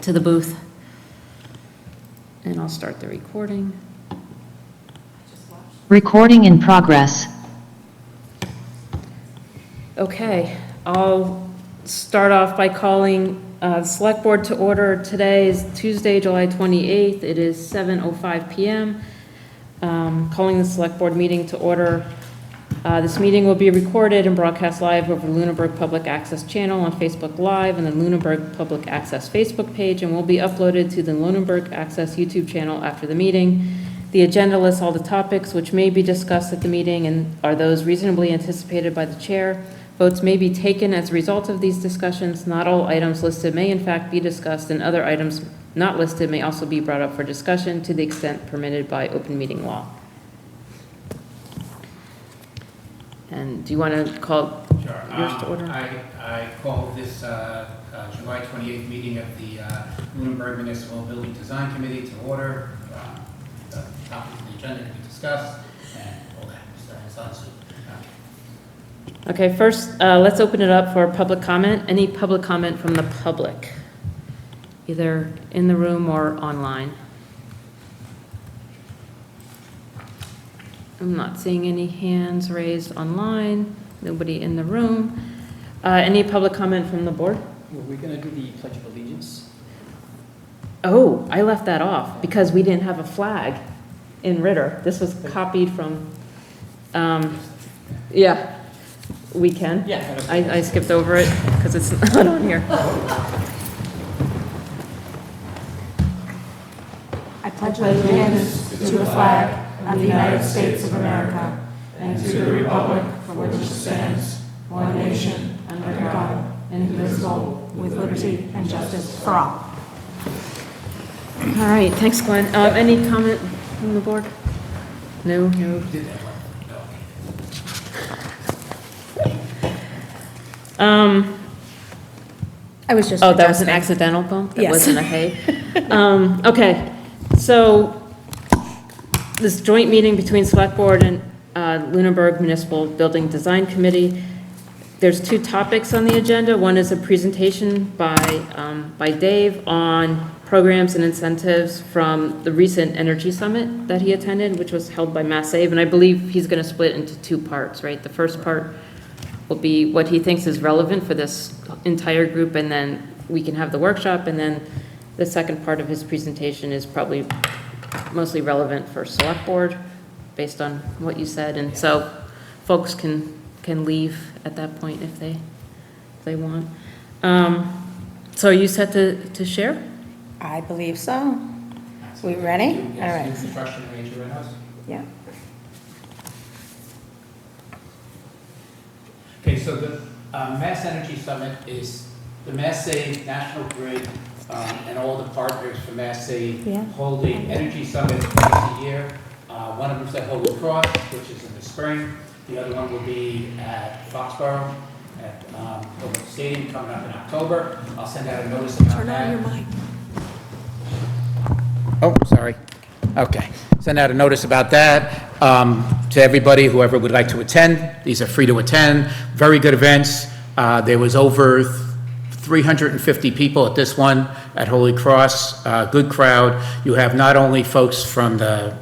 to the booth. And I'll start the recording. Recording in progress. Okay, I'll start off by calling the Select Board to order. Today is Tuesday, July 28th. It is 7:05 p.m. Calling the Select Board meeting to order. This meeting will be recorded and broadcast live over the Lunenburg Public Access channel on Facebook Live and the Lunenburg Public Access Facebook page, and will be uploaded to the Lunenburg Access YouTube channel after the meeting. The agenda lists all the topics which may be discussed at the meeting and are those reasonably anticipated by the chair. Votes may be taken as a result of these discussions. Not all items listed may in fact be discussed, and other items not listed may also be brought up for discussion to the extent permitted by open meeting law. And do you want to call yours to order? I call this July 28th meeting of the Lunenburg Municipal Building Design Committee to order. The topics of the agenda can be discussed and all that. So it's on Zoom. Okay, first, let's open it up for public comment. Any public comment from the public, either in the room or online? I'm not seeing any hands raised online, nobody in the room. Any public comment from the board? Were we going to do the Pledge of Allegiance? Oh, I left that off because we didn't have a flag in Ritter. This was copied from, yeah, we can. Yeah. I skipped over it because it's not on here. I pledge allegiance to the flag of the United States of America and to the republic for which it stands, one nation, under God, indivisible, with liberty and justice for all. All right, thanks, Glenn. Any comment from the board? No? I was just Oh, that was an accidental bump? That Yes. wasn't a hey? Okay, so this joint meeting between Select Board and Lunenburg Municipal Building Design Committee, there's two topics on the agenda. One is a presentation by Dave on programs and incentives from the recent Energy Summit that he attended, which was held by Mass Save, and I believe he's going to split into two parts, right? The first part will be what he thinks is relevant for this entire group, and then we can have the workshop, and then the second part of his presentation is probably mostly relevant for Select Board, based on what you said, and so folks can leave at that point if they want. So are you set to share? I believe so. We ready? All right. New construction in major warehouse. Yeah. Okay, so the Mass Energy Summit is the Mass Save, National Grid, and all the partners for Mass Save Yeah. holding Energy Summit twice a year. One of them's at Holy Cross, which is in the spring. The other one will be at Foxborough, at Holy Stadium, coming up in October. I'll send out a notice about that. Turn on your mic. Oh, sorry. Okay. Send out a notice about that to everybody, whoever would like to attend. These are free to attend. Very good events. There was over 350 people at this one at Holy Cross. Good crowd. You have not only folks from the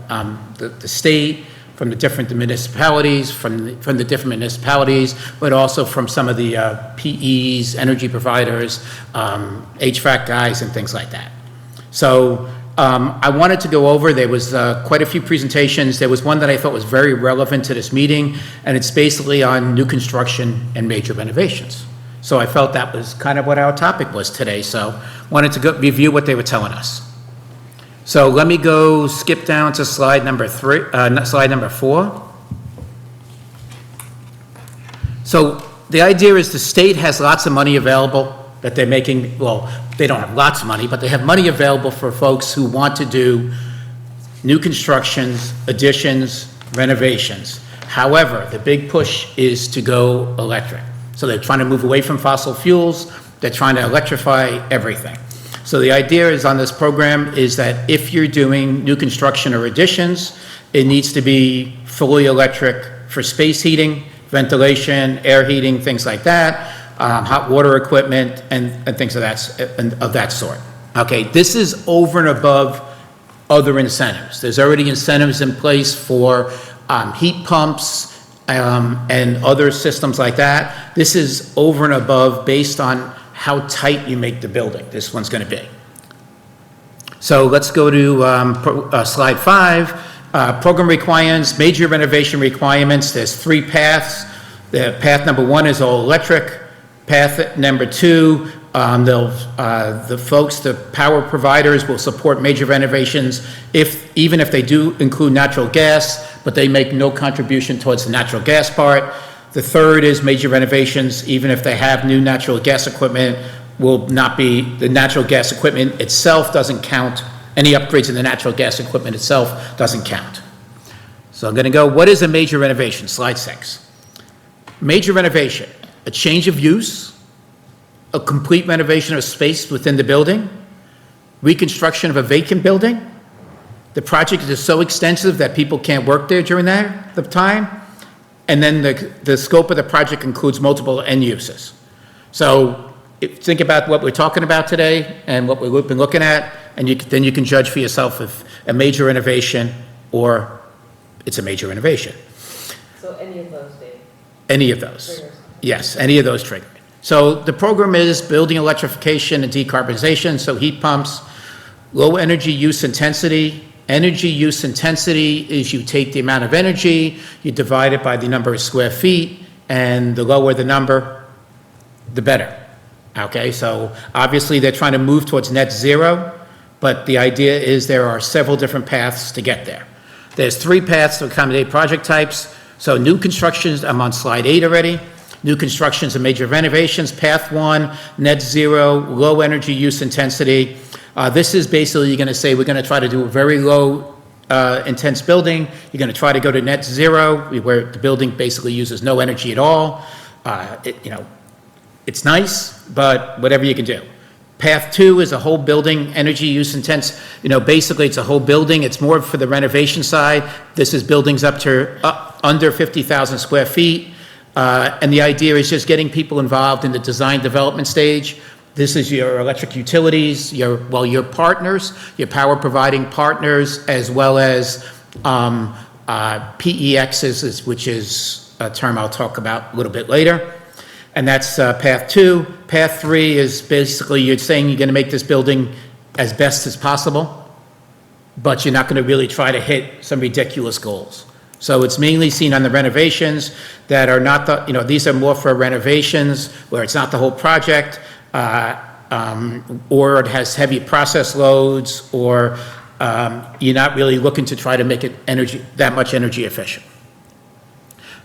state, from the different municipalities, from the different municipalities, but also from some of the PEs, energy providers, HVAC guys, and things like that. So I wanted to go over, there was quite a few presentations. There was one that I thought was very relevant to this meeting, and it's basically on new construction and major renovations. So I felt that was kind of what our topic was today, so wanted to go review what they were telling us. So let me go skip down to slide number 4. So the idea is the state has lots of money available that they're making, well, they don't have lots of money, but they have money available for folks who want to do new constructions, additions, renovations. However, the big push is to go electric. So they're trying to move away from fossil fuels. They're trying to electrify everything. So the idea is on this program is that if you're doing new construction or additions, it needs to be fully electric for space heating, ventilation, air heating, things like that, hot water equipment, and things of that sort. Okay, this is over and above other incentives. There's already incentives in place for heat pumps and other systems like that. This is over and above based on how tight you make the building. This one's going to be. So let's go to slide 5. Program requirements, major renovation requirements. There's 3 paths. The path number 1 is all electric. Path number 2, the power providers will support major renovations even if they do include natural gas, but they make no contribution towards the natural gas part. The third is major renovations, even if they have new natural gas equipment, will not be, the natural gas equipment itself doesn't count. Any upgrades in the natural gas equipment itself doesn't count. So I'm going to go, what is a major renovation? Slide 6. Major renovation, a change of use, a complete renovation of space within the building, reconstruction of a vacant building. The project is so extensive that people can't work there during the time. And then the scope of the project includes multiple end uses. So think about what we're talking about today and what we've been looking at, and then you can judge for yourself if a major renovation or it's a major renovation. So any of those, Dave? Any of those. Triggers. Yes, any of those trigger. So the program is building electrification and decarbonization, so heat pumps, low energy use intensity. Energy use intensity is you take the amount of energy, you divide it by the number of square feet, and the lower the number, the better. Okay, so obviously they're trying to move towards net zero, but the idea is there are several different paths to get there. There's 3 paths to accommodate project types. So new constructions, I'm on slide 8 already. New constructions and major renovations, path 1, net zero, low energy use intensity. This is basically, you're going to say, we're going to try to do a very low intense building. You're going to try to go to net zero, where the building basically uses no energy at all. It's nice, but whatever you can do. Path 2 is a whole building, energy use intense. Basically it's a whole building. It's more for the renovation side. This is buildings up to under 50,000 square feet. And the idea is just getting people involved in the design development stage. This is your electric utilities, your partners, your power providing partners, as well as PEXs, which is a term I'll talk about a little bit later. And that's path 2. Path 3 is basically you're saying you're going to make this building as best as possible, but you're not going to really try to hit some ridiculous goals. So it's mainly seen on the renovations that are not these are more for renovations where it's not the whole project, or it has heavy process loads, or you're not really looking to try to make it that much energy efficient.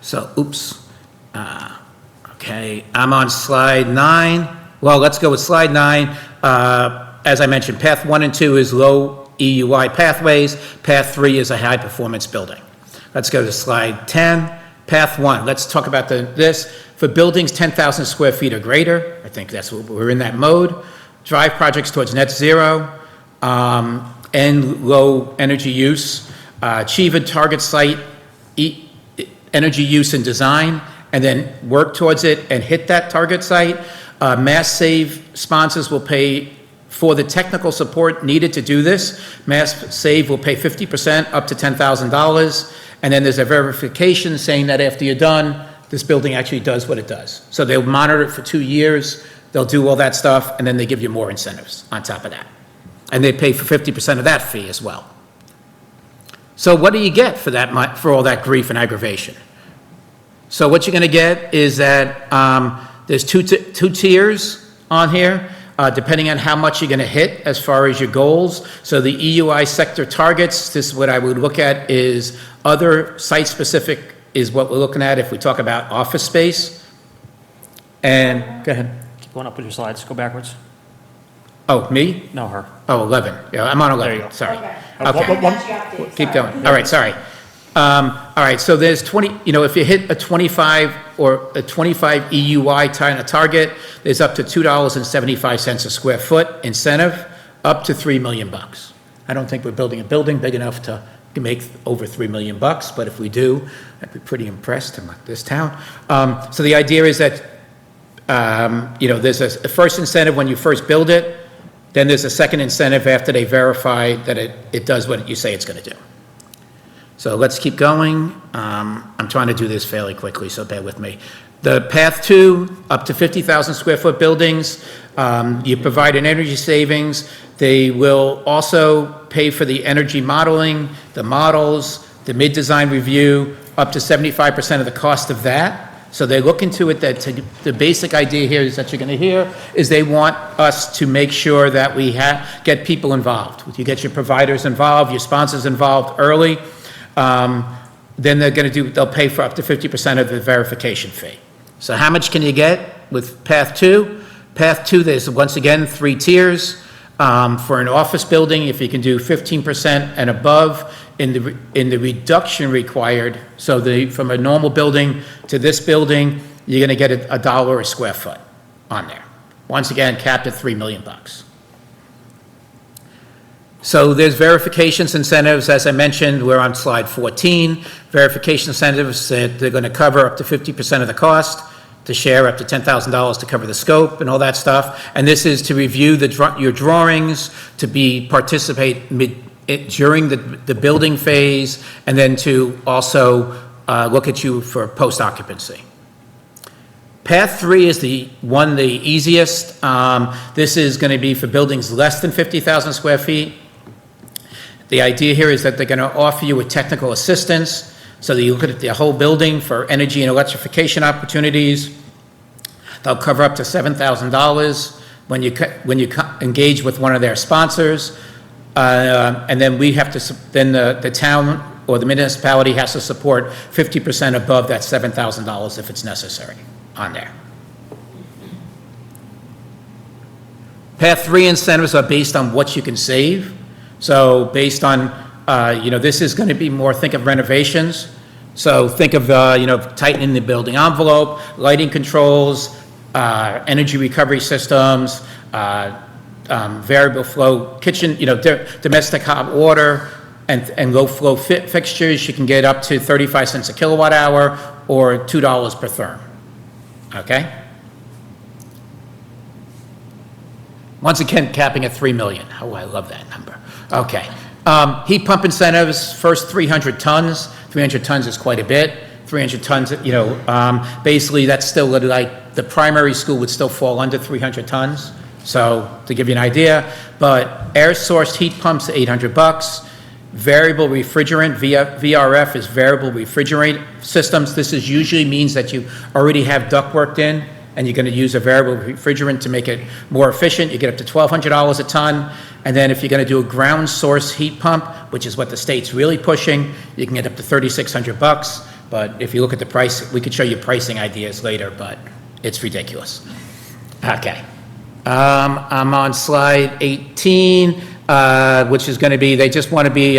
So, okay, I'm on slide 9. Well, let's go with slide 9. As I mentioned, path 1 and 2 is low EUI pathways. Path 3 is a high performance building. Let's go to slide 10. Path 1, let's talk about this. For buildings 10,000 square feet or greater, I think that's what we're in that mode. Drive projects towards net zero, and low energy use. Achieve a target site energy use and design, and then work towards it and hit that target site. Mass Save sponsors will pay for the technical support needed to do this. Mass Save will pay 50% up to $10,000. And then there's a verification saying that after you're done, this building actually does what it does. So they'll monitor it for 2 years, they'll do all that stuff, and then they give you more incentives on top of that. And they pay for 50% of that fee as well. So what do you get for all that grief and aggravation? So what you're going to get is that there's two tiers on here, depending on how much you're going to hit as far as your goals. So the EUI sector targets, this is what I would look at, is other site-specific is what we're looking at if we talk about office space. And, go ahead. Keep going up with your slides, go backwards. Oh, me? No, her. Oh, 11. Yeah, I'm on 11. There you go. Sorry. Okay. Okay. Keep going. All right, sorry. All right, so there's 20, if you hit a 25 or a 25 EUI target, there's up to $2.75 a square foot incentive, up to $3 million. I don't think we're building a building big enough to make over $3 million, but if we do, I'd be pretty impressed in this town. So the idea is that, there's a first incentive when you first build it, Then there's a second incentive after they verify that it does what you say it's going to do. So let's keep going. I'm trying to do this fairly quickly, so bear with me. The path 2, up to 50,000 square foot buildings, you provide an energy savings. They will also pay for the energy modeling, the models, the mid-design review, up to 75% of the cost of that. So they look into it that the basic idea here is that you're going to hear is they want us to make sure that we get people involved. You get your providers involved, your sponsors involved early. Then they'll pay for up to 50% of the verification fee. So how much can you get with Path 2? Path 2, there's once again 3 tiers. For an office building, if you can do 15% and above in the reduction required, so from a normal building to this building, you're going to get $1 a square foot on there. Once again, capped at $3 million. So there's verifications incentives, as I mentioned, we're on slide 14. Verification incentives that they're going to cover up to 50% of the cost, to share up to $10,000 to cover the scope and all that stuff. And this is to review your drawings, to participate during the building phase, and then to also look at you for post-occupancy. Path 3 is the easiest. This is going to be for buildings less than 50,000 square feet. The idea here is that they're going to offer you a technical assistance, so that you look at the whole building for energy and electrification opportunities. They'll cover up to $7,000 when you engage with one of their sponsors, and then we have to. Then the town or the municipality has to support 50% above that $7,000 if it's necessary on there. Path 3 incentives are based on what you can save. So based on, this is going to be more, think of renovations. So think of, tightening the building envelope, lighting controls, energy recovery systems, variable flow kitchen, domestic hot water, and low flow fixtures. You can get up to 35 cents a kilowatt hour or $2 per therm. Okay? Once again, capping at $3 million. Oh, I love that number. Okay. Heat pump incentives, first 300 tons. 300 tons is quite a bit. 300 tons, basically that's still like the primary school would still fall under 300 tons. So to give you an idea, but air source heat pumps, $800. Variable refrigerant, VRF is variable refrigerant systems. This usually means that you already have ductwork in, and you're going to use a variable refrigerant to make it more efficient. You get up to $1,200 a ton. And then if you're going to do a ground source heat pump, which is what the state's really pushing, you can get up to $3,600. But if you look at the price, we could show you pricing ideas later, but it's ridiculous. Okay. I'm on slide 18, which is going to be, they just want to be,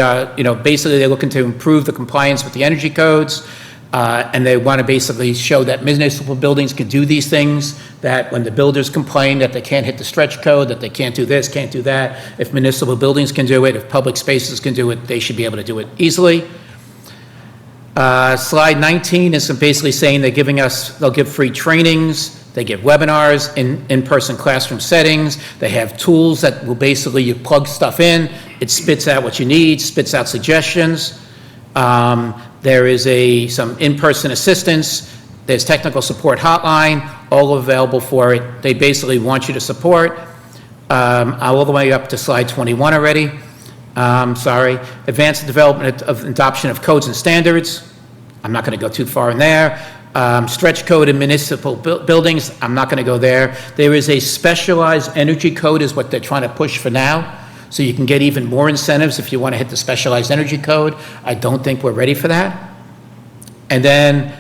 basically they're looking to improve the compliance with the energy codes. And they want to basically show that municipal buildings can do these things, that when the builders complain that they can't hit the stretch code, that they can't do this, can't do that, if municipal buildings can do it, if public spaces can do it, they should be able to do it easily. Slide 19 is basically saying they'll give free trainings, they give webinars in-person classroom settings, they have tools that will basically, you plug stuff in, it spits out what you need, spits out suggestions. There is some in-person assistance. There's technical support hotline, all available for it. They basically want you to support. All the way up to slide 21 already. Sorry. Advanced development of adoption of codes and standards. I'm not going to go too far in there. Stretch code in municipal buildings. I'm not going to go there. There is a specialized energy code is what they're trying to push for now. So you can get even more incentives if you want to hit the specialized energy code. I don't think we're ready for that. And then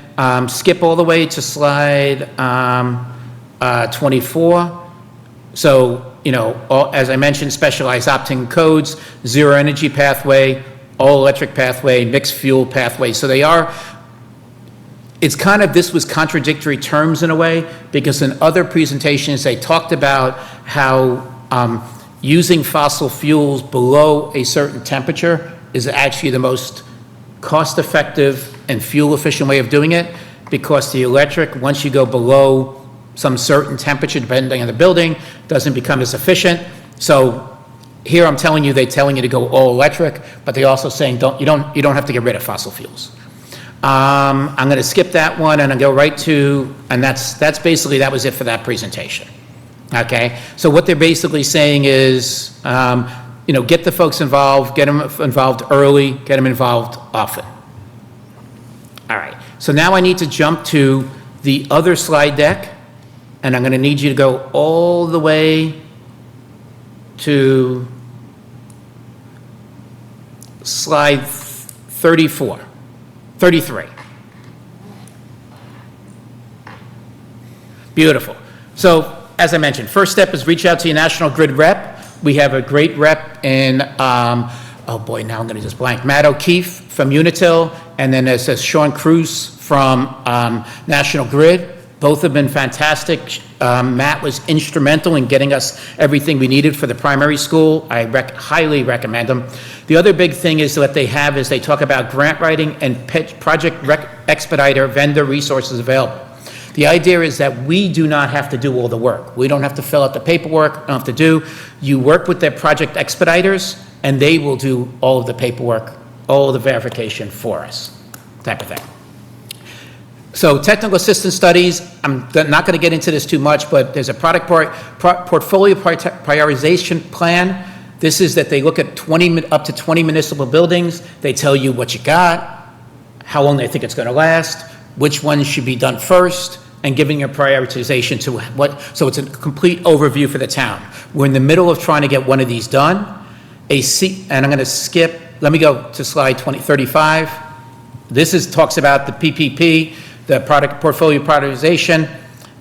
skip all the way to slide 24. So, as I mentioned, specialized opting codes, zero energy pathway, all electric pathway, mixed fuel pathway. So this was contradictory terms in a way, because in other presentations they talked about how using fossil fuels below a certain temperature is actually the most cost-effective and fuel-efficient way of doing it, because the electric, once you go below some certain temperature, depending on the building, doesn't become as efficient. So here I'm telling you, they're telling you to go all electric, but they're also saying you don't have to get rid of fossil fuels. I'm going to skip that one and I'll go right to, and that's basically, that was it for that presentation. Okay? So what they're basically saying is, get the folks involved, get them involved early, get them involved often. All right. So now I need to jump to the other slide deck, and I'm going to need you to go all the way to slide 33. Beautiful. So, as I mentioned, first step is reach out to your National Grid rep. We have a great rep in, oh boy, now I'm going to just blank, Matt O'Keefe from Unitil, and then there's Sean Cruz from National Grid. Both have been fantastic. Matt was instrumental in getting us everything we needed for the primary school. I highly recommend them. The other big thing is what they have is they talk about grant writing and project expediter vendor resources available. The idea is that we do not have to do all the work. We don't have to fill out the paperwork, don't have to do. You work with their project expediters, and they will do all of the paperwork, all of the verification for us, type of thing. So technical assistance studies, I'm not going to get into this too much, but there's a product portfolio prioritization plan. This is that they look at up to 20 municipal buildings. They tell you what you got, how long they think it's going to last, which ones should be done first, and giving a prioritization to so it's a complete overview for the town. We're in the middle of trying to get one of these done. And I'm going to skip, let me go to slide 35. This talks about the PPP, the product portfolio prioritization.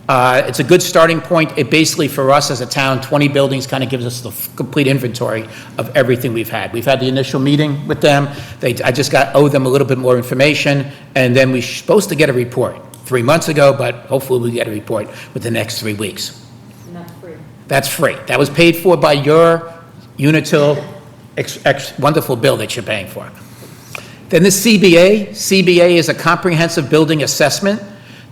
It's a good starting point. It basically, for us as a town, 20 buildings kind of gives us the complete inventory of everything we've had. We've had the initial meeting with them. I just owe them a little bit more information, and then we're supposed to get a report 3 months ago, but hopefully we'll get a report within the next 3 weeks. And that's free. That's free. That was paid for by your Unitil wonderful bill that you're paying for. Then the CBA. CBA is a comprehensive building assessment.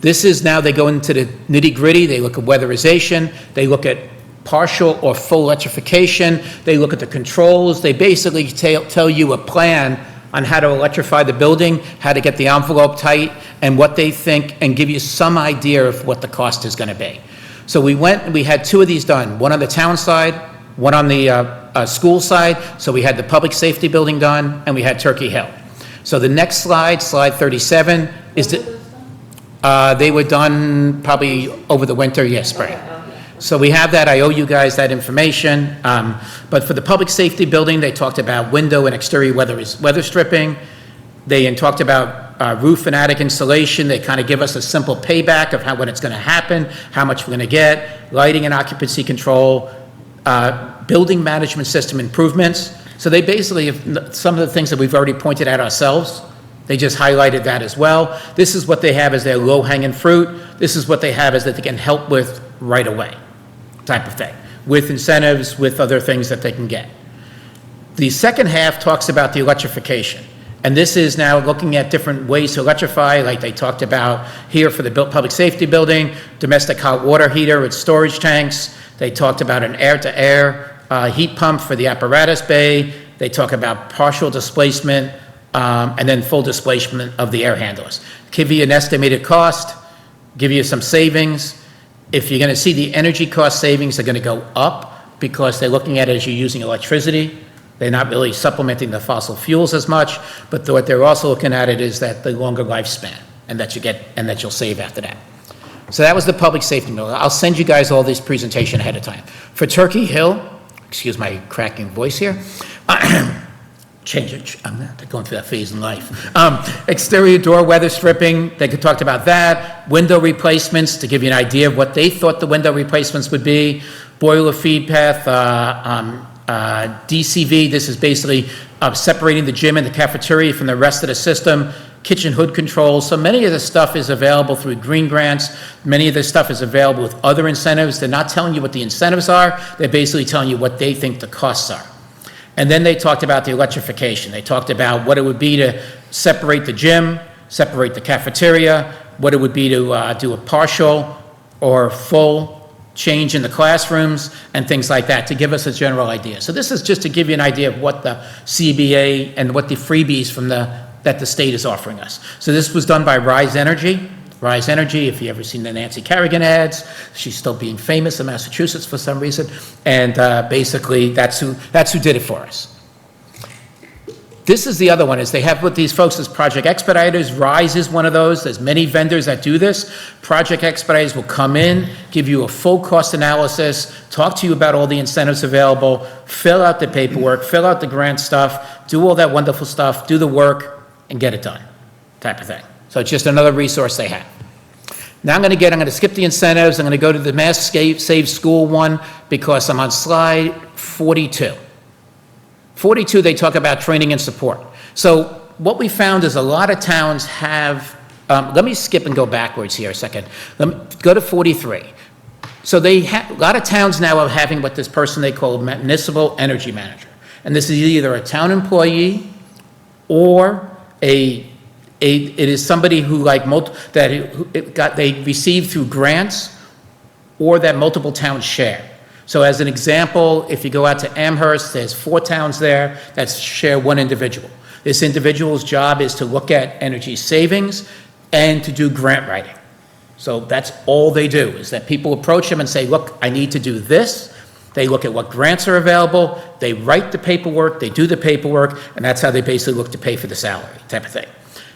This is now they go into the nitty-gritty. They look at weatherization. They look at partial or full electrification. They look at the controls. They basically tell you a plan on how to electrify the building, how to get the envelope tight, and what they think, and give you some idea of what the cost is going to be. So we went and we had 2 of these done, one on the town side, one on the school side. So we had the public safety building done, and we had Turkey Hill. So the next slide, slide 37, is they were done probably over the winter, yes, spring. So we have that. I owe you guys that information. But for the public safety building, they talked about window and exterior weather stripping. They talked about roof and attic insulation. They kind of give us a simple payback of when it's going to happen, how much we're going to get, lighting and occupancy control, building management system improvements. So they basically have some of the things that we've already pointed out ourselves. They just highlighted that as well. This is what they have as their low-hanging fruit. This is what they have as that they can help with right away, type of thing, with incentives, with other things that they can get. The second half talks about the electrification. And this is now looking at different ways to electrify, like they talked about here for the public safety building, domestic hot water heater with storage tanks. They talked about an air-to-air heat pump for the apparatus bay. They talk about partial displacement and then full displacement of the air handlers. Give you an estimated cost, give you some savings. If you're going to see the energy cost savings are going to go up because they're looking at it as you're using electricity. They're not really supplementing the fossil fuels as much, but what they're also looking at it is that the longer lifespan and that you'll save after that. So that was the public safety bill. I'll send you guys all this presentation ahead of time. For Turkey Hill, excuse my cracking voice here. Change it. I'm not going through that phase in life. Exterior door weather stripping. They talked about that. Window replacements to give you an idea of what they thought the window replacements would be. Boiler feed path. DCV. This is basically separating the gym and the cafeteria from the rest of the system. Kitchen hood controls. So many of the stuff is available through green grants. Many of this stuff is available with other incentives. They're not telling you what the incentives are. They're basically telling you what they think the costs are. And then they talked about the electrification. They talked about what it would be to separate the gym, separate the cafeteria, what it would be to do a partial or full change in the classrooms and things like that to give us a general idea. So this is just to give you an idea of what the CBA and what the freebies that the state is offering us. So this was done by Rise Energy. Rise Energy, if you ever seen the Nancy Kerrigan ads, she's still being famous in Massachusetts for some reason. And basically, that's who did it for us. This is the other one, is they have what these folks as Project Expediters. Rise is one of those. There's many vendors that do this. Project Expediters will come in, give you a full cost analysis, talk to you about all the incentives available, fill out the paperwork, fill out the grant stuff, do all that wonderful stuff, do the work, and get it done, type of thing. So it's just another resource they have. Now I'm going to skip the incentives. I'm going to go to the Mass Save School one because I'm on slide 42. 42, they talk about training and support. So what we found is a lot of towns have, let me skip and go backwards here a second. Let me go to 43. So a lot of towns now are having what this person they call municipal energy manager. And this is either a town employee or it is somebody who they received through grants or that multiple towns share. So as an example, if you go out to Amherst, there's 4 towns there that share one individual. This individual's job is to look at energy savings and to do grant writing. So that's all they do, is that people approach them and say, look, I need to do this. They look at what grants are available, they write the paperwork, they do the paperwork, and that's how they basically look to pay for the salary, type of thing.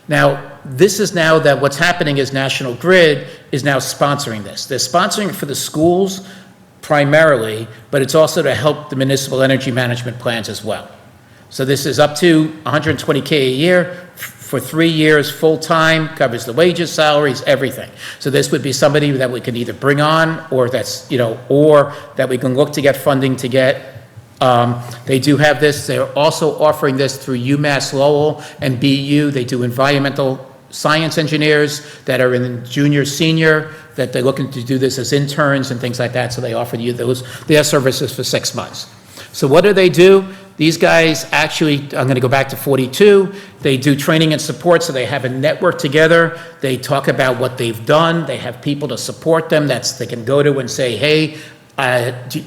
Now, this is now that what's happening is National Grid is now sponsoring this. They're sponsoring it for the schools primarily, but it's also to help the municipal energy management plans as well. So this is up to $120K a year for 3 years, full-time, covers the wages, salaries, everything. So this would be somebody that we can either bring on or that's, or that we can look to get funding to get. They do have this. They're also offering this through UMass Lowell and BU. They do environmental science engineers that are in junior, senior, that they're looking to do this as interns and things like that. So they offer you their services for 6 months. So what do? These guys actually, I'm going to go back to 42. They do training and support. So they have a network together. They talk about what they've done. They have people to support them. They can go to and say, hey,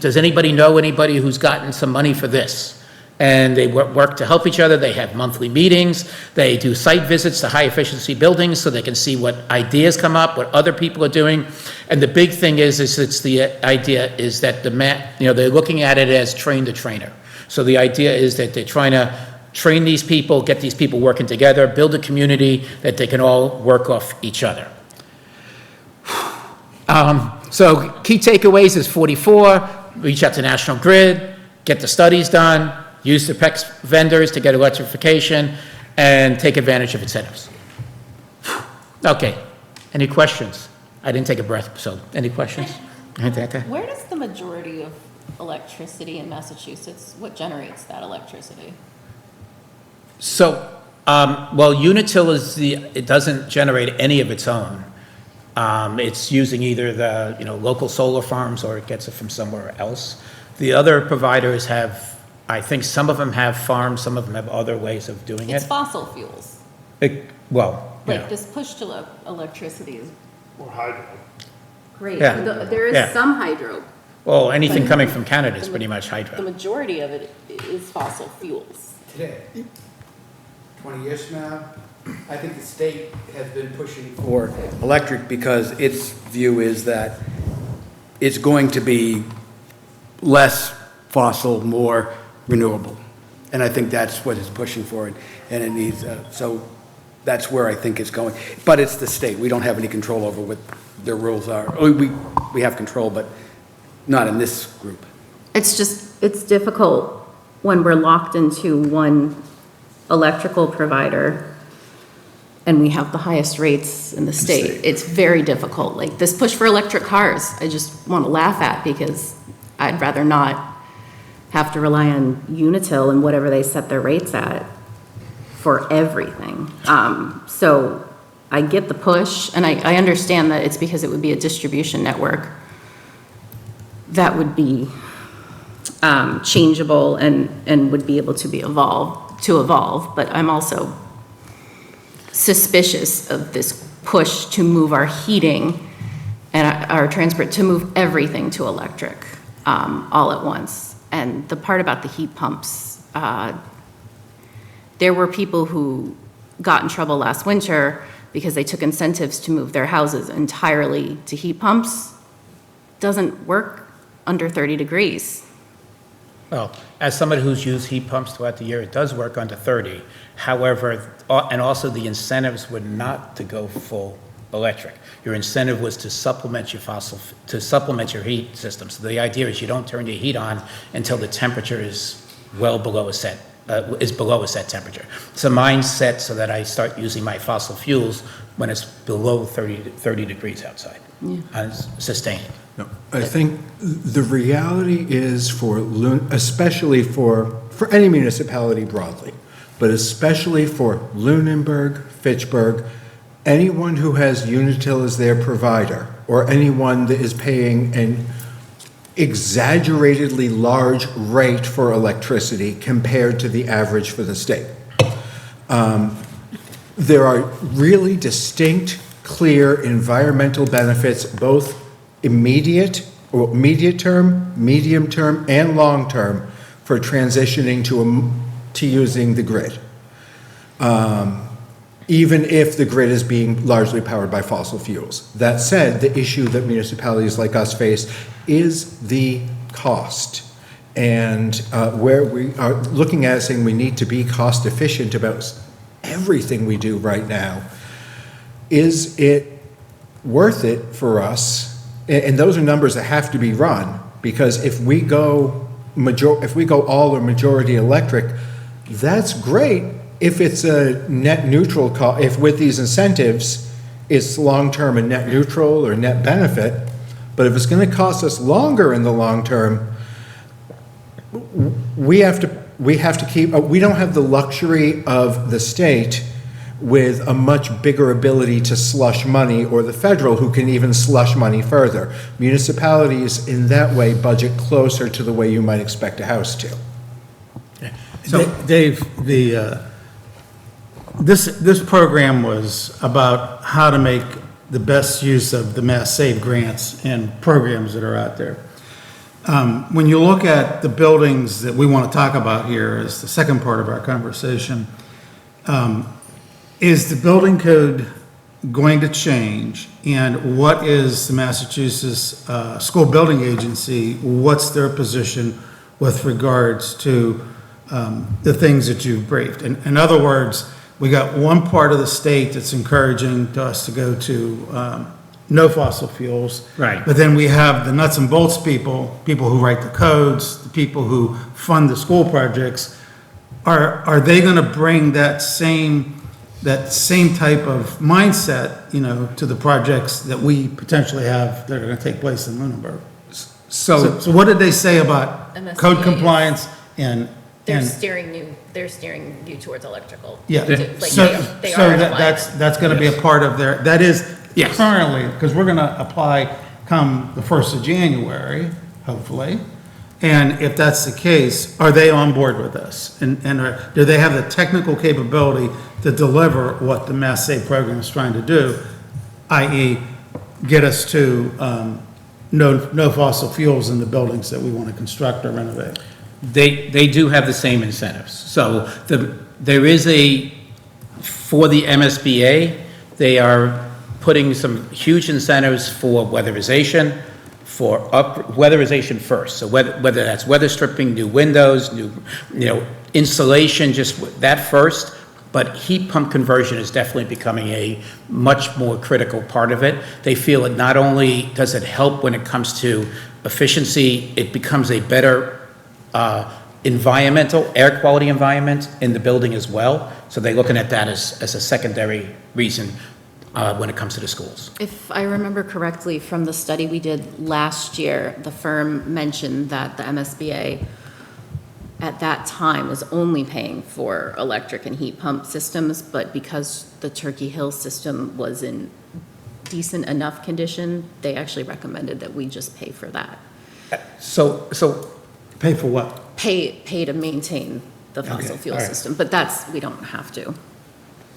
does anybody know anybody who's gotten some money for this? And they work to help each other. They have monthly meetings. They do site visits to high-efficiency buildings so they can see what ideas come up, what other people are doing. And the big thing is it's the idea is that they're looking at it as train the trainer. So the idea is that they're trying to train these people, get these people working together, build a community that they can all work off each other. So key takeaways is 44, reach out to National Grid, get the studies done, use the PEX vendors to get electrification, and take advantage of incentives. Okay, any questions? I didn't take a breath, so any questions? Where does the majority of electricity in Massachusetts, what generates that electricity? So, well, Unitil it doesn't generate any of its own. It's using either the local solar farms or it gets it from somewhere else. The other providers have, I think some of them have farms, some of them have other ways of doing It's it. fossil fuels. Like This push to electricity is Or hydro. great. Yeah. There is Yeah. some hydro. Well, anything coming from Canada is pretty much The hydro. majority of it is fossil fuels. Today, 20 years from now, I think the state has been pushing for electric because its view is that it's going to be less fossil, more renewable. And I think that's what it's pushing for it. And it needs, so that's where I think it's going. But it's the state. We don't have any control over what their rules are. We have control, but not in this group. It's difficult when we're locked into one electrical provider and we have the highest rates in the state. It's very difficult. Like this push for electric cars, I just want to laugh at because I'd rather not have to rely on Unitil and whatever they set their rates at for everything. So I get the push, and I understand that it's because it would be a distribution network that would be changeable and would be able to evolve, but I'm also suspicious of this push to move our heating and our transport, to move everything to electric all at once. And the part about the heat pumps, there were people who got in trouble last winter because they took incentives to move their houses entirely to heat pumps. Doesn't work under 30 degrees. Well, as somebody who's used heat pumps throughout the year, it does work under 30. However, and also the incentives were not to go full electric. Your incentive was to supplement your heat system. So the idea is you don't turn your heat on until the temperature is well below a set, below a set temperature. So mine's set so that I start using my fossil fuels when it's below 30 degrees outside. And it's sustained. No, I think the reality is especially for any municipality broadly, but especially for Lunenburg, Fitchburg, anyone who has Unitil as their provider, or anyone that is paying an exaggeratedly large rate for electricity compared to the average for the state. There are really distinct, clear environmental benefits, both immediate term, medium term, and long term for transitioning to using the grid. Even if the grid is being largely powered by fossil fuels. That said, the issue that municipalities like us face is the cost. And where we are looking at saying we need to be cost efficient about everything we do right now, is it worth it for us? And those are numbers that have to be run, because if we go all or majority electric, that's great if it's a net neutral cost. If with these incentives it's long-term a net neutral or net benefit, but if it's going to cost us longer in the long term, we have to keep. We don't have the luxury of the state with a much bigger ability to slush money, or the federal, who can even slush money further. Municipalities in that way budget closer to the way you might expect a house to. So, Dave, this program was about how to make the best use of the Mass Save grants and programs that are out there. When you look at the buildings that we want to talk about here as the second part of our conversation, is the building code going to change? And what is the Massachusetts School Building Agency, what's their position with regards to the things that you've briefed? In other words, we got one part of the state that's encouraging us to go to no fossil fuels. Right. But then we have the nuts and bolts people who write the codes, the people who fund the school projects. Are they going to bring that same type of mindset, to the projects that we potentially have that are going to take place in Lunenburg? So what did they say about code MSBA compliance and? They're steering you towards electrical. Yeah, Like so they are in alignment. that's going to be a part of that is Yes. currently, because we're going to apply come the 1st of January, hopefully. And if that's the case, are they on board with us? And do they have the technical capability to deliver what the Mass Save program is trying to do, i.e. get us to no fossil fuels in the buildings that we want to construct or renovate? They do have the same incentives. So there is for the MSBA, they are putting some huge incentives for weatherization, weatherization first. So whether that's weather stripping, new windows, new, insulation, just that first. But heat pump conversion is definitely becoming a much more critical part of it. They feel it not only does it help when it comes to efficiency, it becomes a better air quality environment in the building as well. So they're looking at that as a secondary reason when it comes to the schools. If I remember correctly from the study we did last year, the firm mentioned that the MSBA at that time was only paying for electric and heat pump systems, but because the Turkey Hill system was in decent enough condition, they actually recommended that we just pay for that. So Pay for what? Pay to maintain the fossil fuel all right. system, but we don't have to.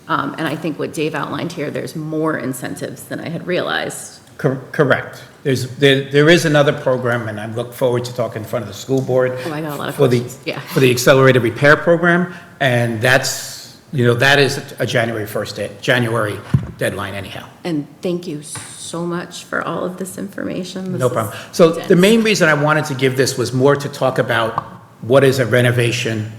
And I think what Dave outlined here, there's more incentives than I had realized Correct. There is another program, and I look forward to talking in front of the school board. Oh, I got a lot of for the- questions. Yeah. For the accelerated repair program, and that's, that is a January deadline anyhow. And thank you so much for all of this information. This No is problem. So the dense. main reason I wanted to give this was more to talk about what is a renovation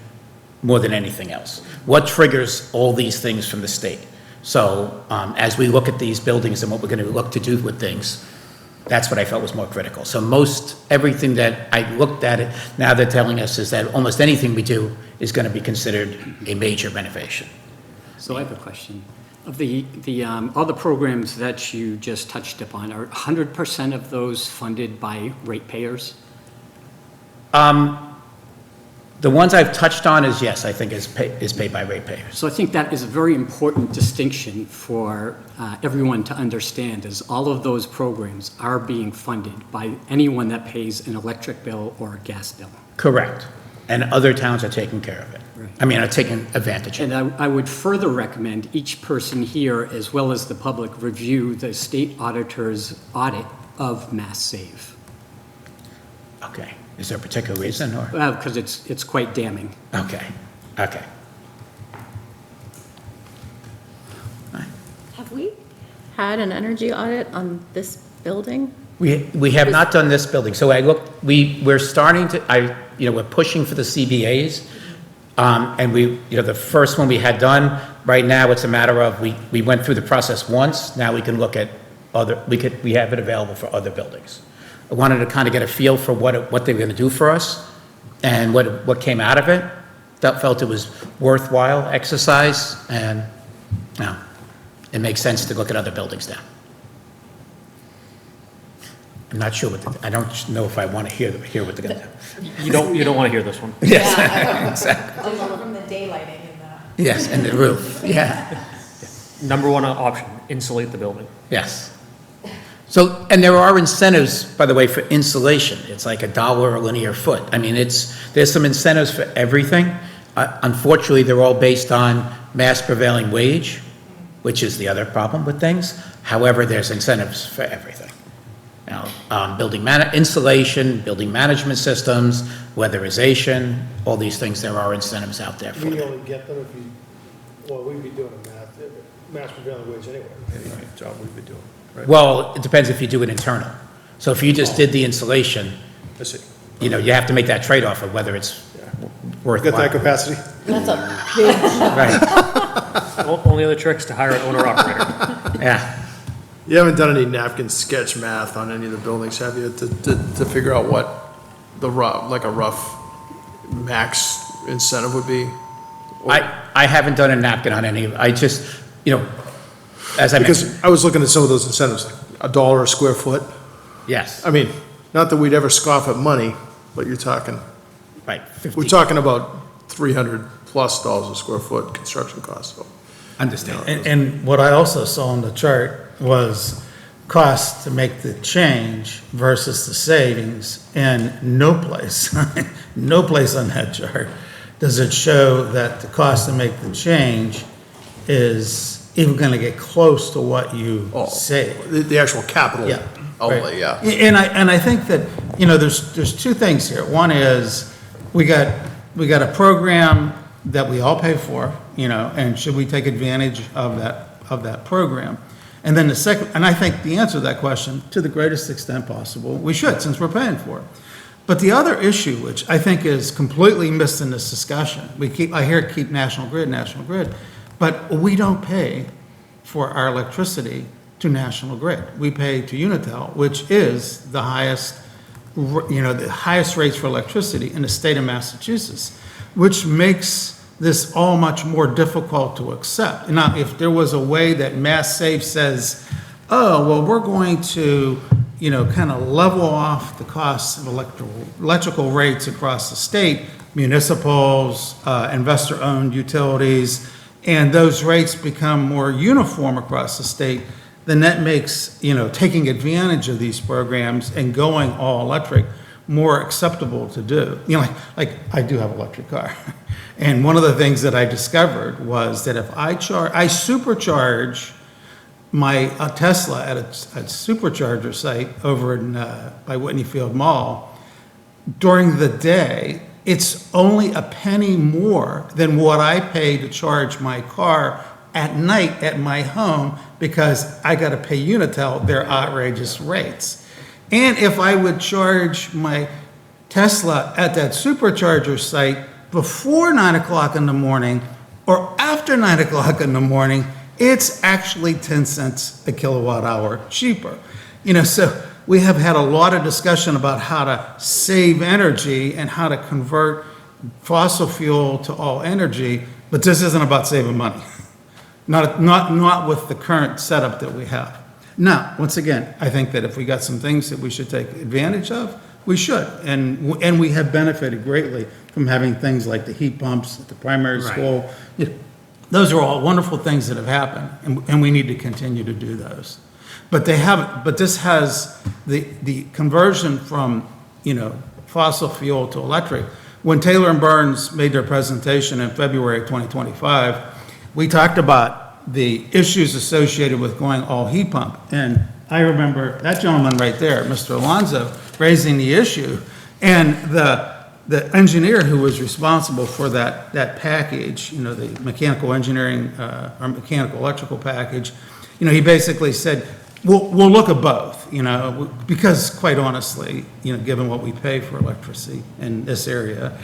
more than anything else. What triggers all these things from the state? So as we look at these buildings and what we're going to look to do with things, that's what I felt was more critical. So everything that I looked at it, now they're telling us is that almost anything we do is going to be considered a major renovation. So I have a question. Of all the programs that you just touched upon, are 100% of those funded by ratepayers? The ones I've touched on is, yes, I think is paid by ratepayers. So I think that is a very important distinction for everyone to understand, is all of those programs are being funded by anyone that pays an electric bill or a gas bill. Correct. And other towns are taking care of it. Right. I mean, are taking advantage of it. And I would further recommend each person here, as well as the public, review the state auditor's audit of Mass Save. Okay. Is there a particular reason, or? Because it's quite damning. Okay. Have we had an energy audit on this building? We have not done this building, so we're starting to, we're pushing for the CBAs, and the first one we had done, right now, it's a matter of, we went through the process once, now we can look at we have it available for other buildings. I wanted to kind of get a feel for what they were going to do for us, and what came out of it. Felt it was worthwhile exercise, and, it makes sense to look at other buildings now. I'm not sure I don't know if I want to hear what they're going to do. You don't want to hear this one. Yes, exactly. From the daylighting in the. Yes, and the roof, yeah, Number one option, insulate the building. yes. So, and there are incentives, by the way, for insulation. It's like $1 a linear foot. I mean, there's some incentives for everything. Unfortunately, they're all based on mass prevailing wage, which is the other problem with things. However, there's incentives for everything. Now, insulation, building management systems, weatherization, all these things, there are incentives out there for We them. only get them if we'd be doing a mass prevailing wage anyway. Any job we've been doing, right? Well, it depends if you do it internal. So if you just did the insulation, I see. you have to make that trade-off of whether it's worthwhile. Got that capacity? That's a big Right, Only other trick is to hire an owner-operator. yeah. You haven't done any napkin sketch math on any of the buildings, have you, to figure out what a rough max incentive would be? I haven't done a napkin on any, I just, as I mentioned, Because I was looking at some of those incentives, like $1 a square foot. yes, I mean, not that we'd ever scoff at money, but you're talking, right, we're 50, talking about $300+ a square foot construction cost, so. understand. And what I also saw on the chart was cost to make the change versus the savings, and no place on that chart does it show that the cost to make the change is even gonna get close to what you save. The actual capital Yeah. outlay, yeah. And I think that, there's two things here. One is, we got a program that we all pay for, and should we take advantage of that program? And then the second, and I think the answer to that question, to the greatest extent possible, we should, since we're paying for it. But the other issue, which I think is completely missed in this discussion, I hear keep National Grid, but we don't pay for our electricity to National Grid. We pay to Unitil, which is the highest rates for electricity in the state of Massachusetts, which makes this all much more difficult to accept. Now, if there was a way that Mass Save says, oh, well, we're going to, kind of level off the costs of electrical rates across the state, municipals, investor-owned utilities, and those rates become more uniform across the state, then that makes, taking advantage of these programs and going all electric more acceptable to do. Like I do have an electric car. And one of the things that I discovered was that if I supercharge my Tesla at a supercharger site over in, by Whitney Field Mall, during the day, it's only a penny more than what I pay to charge my car at night at my home because I got to pay Unitil their outrageous rates. And if I would charge my Tesla at that supercharger site before 9 o'clock in the morning or after 9 o'clock in the morning, it's actually 10 cents a kilowatt hour cheaper. So we have had a lot of discussion about how to save energy and how to convert fossil fuel to all energy, but this isn't about saving money. Not with the current setup that we have. Now, once again, I think that if we got some things that we should take advantage of, we should. And we have benefited greatly from having things like the heat pumps at the primary school. Those are all wonderful things that have happened, and we need to continue to do those. But this has the conversion from, fossil fuel to electric. When Taylor and Burns made their presentation in February of 2025, we talked about the issues associated with going all heat pump. And I remember that gentleman right there, Mr. Alonso, raising the issue. And the engineer who was responsible for that package, the mechanical engineering or mechanical electrical package, he basically said, we'll look at both, because quite honestly, given what we pay for electricity in this area,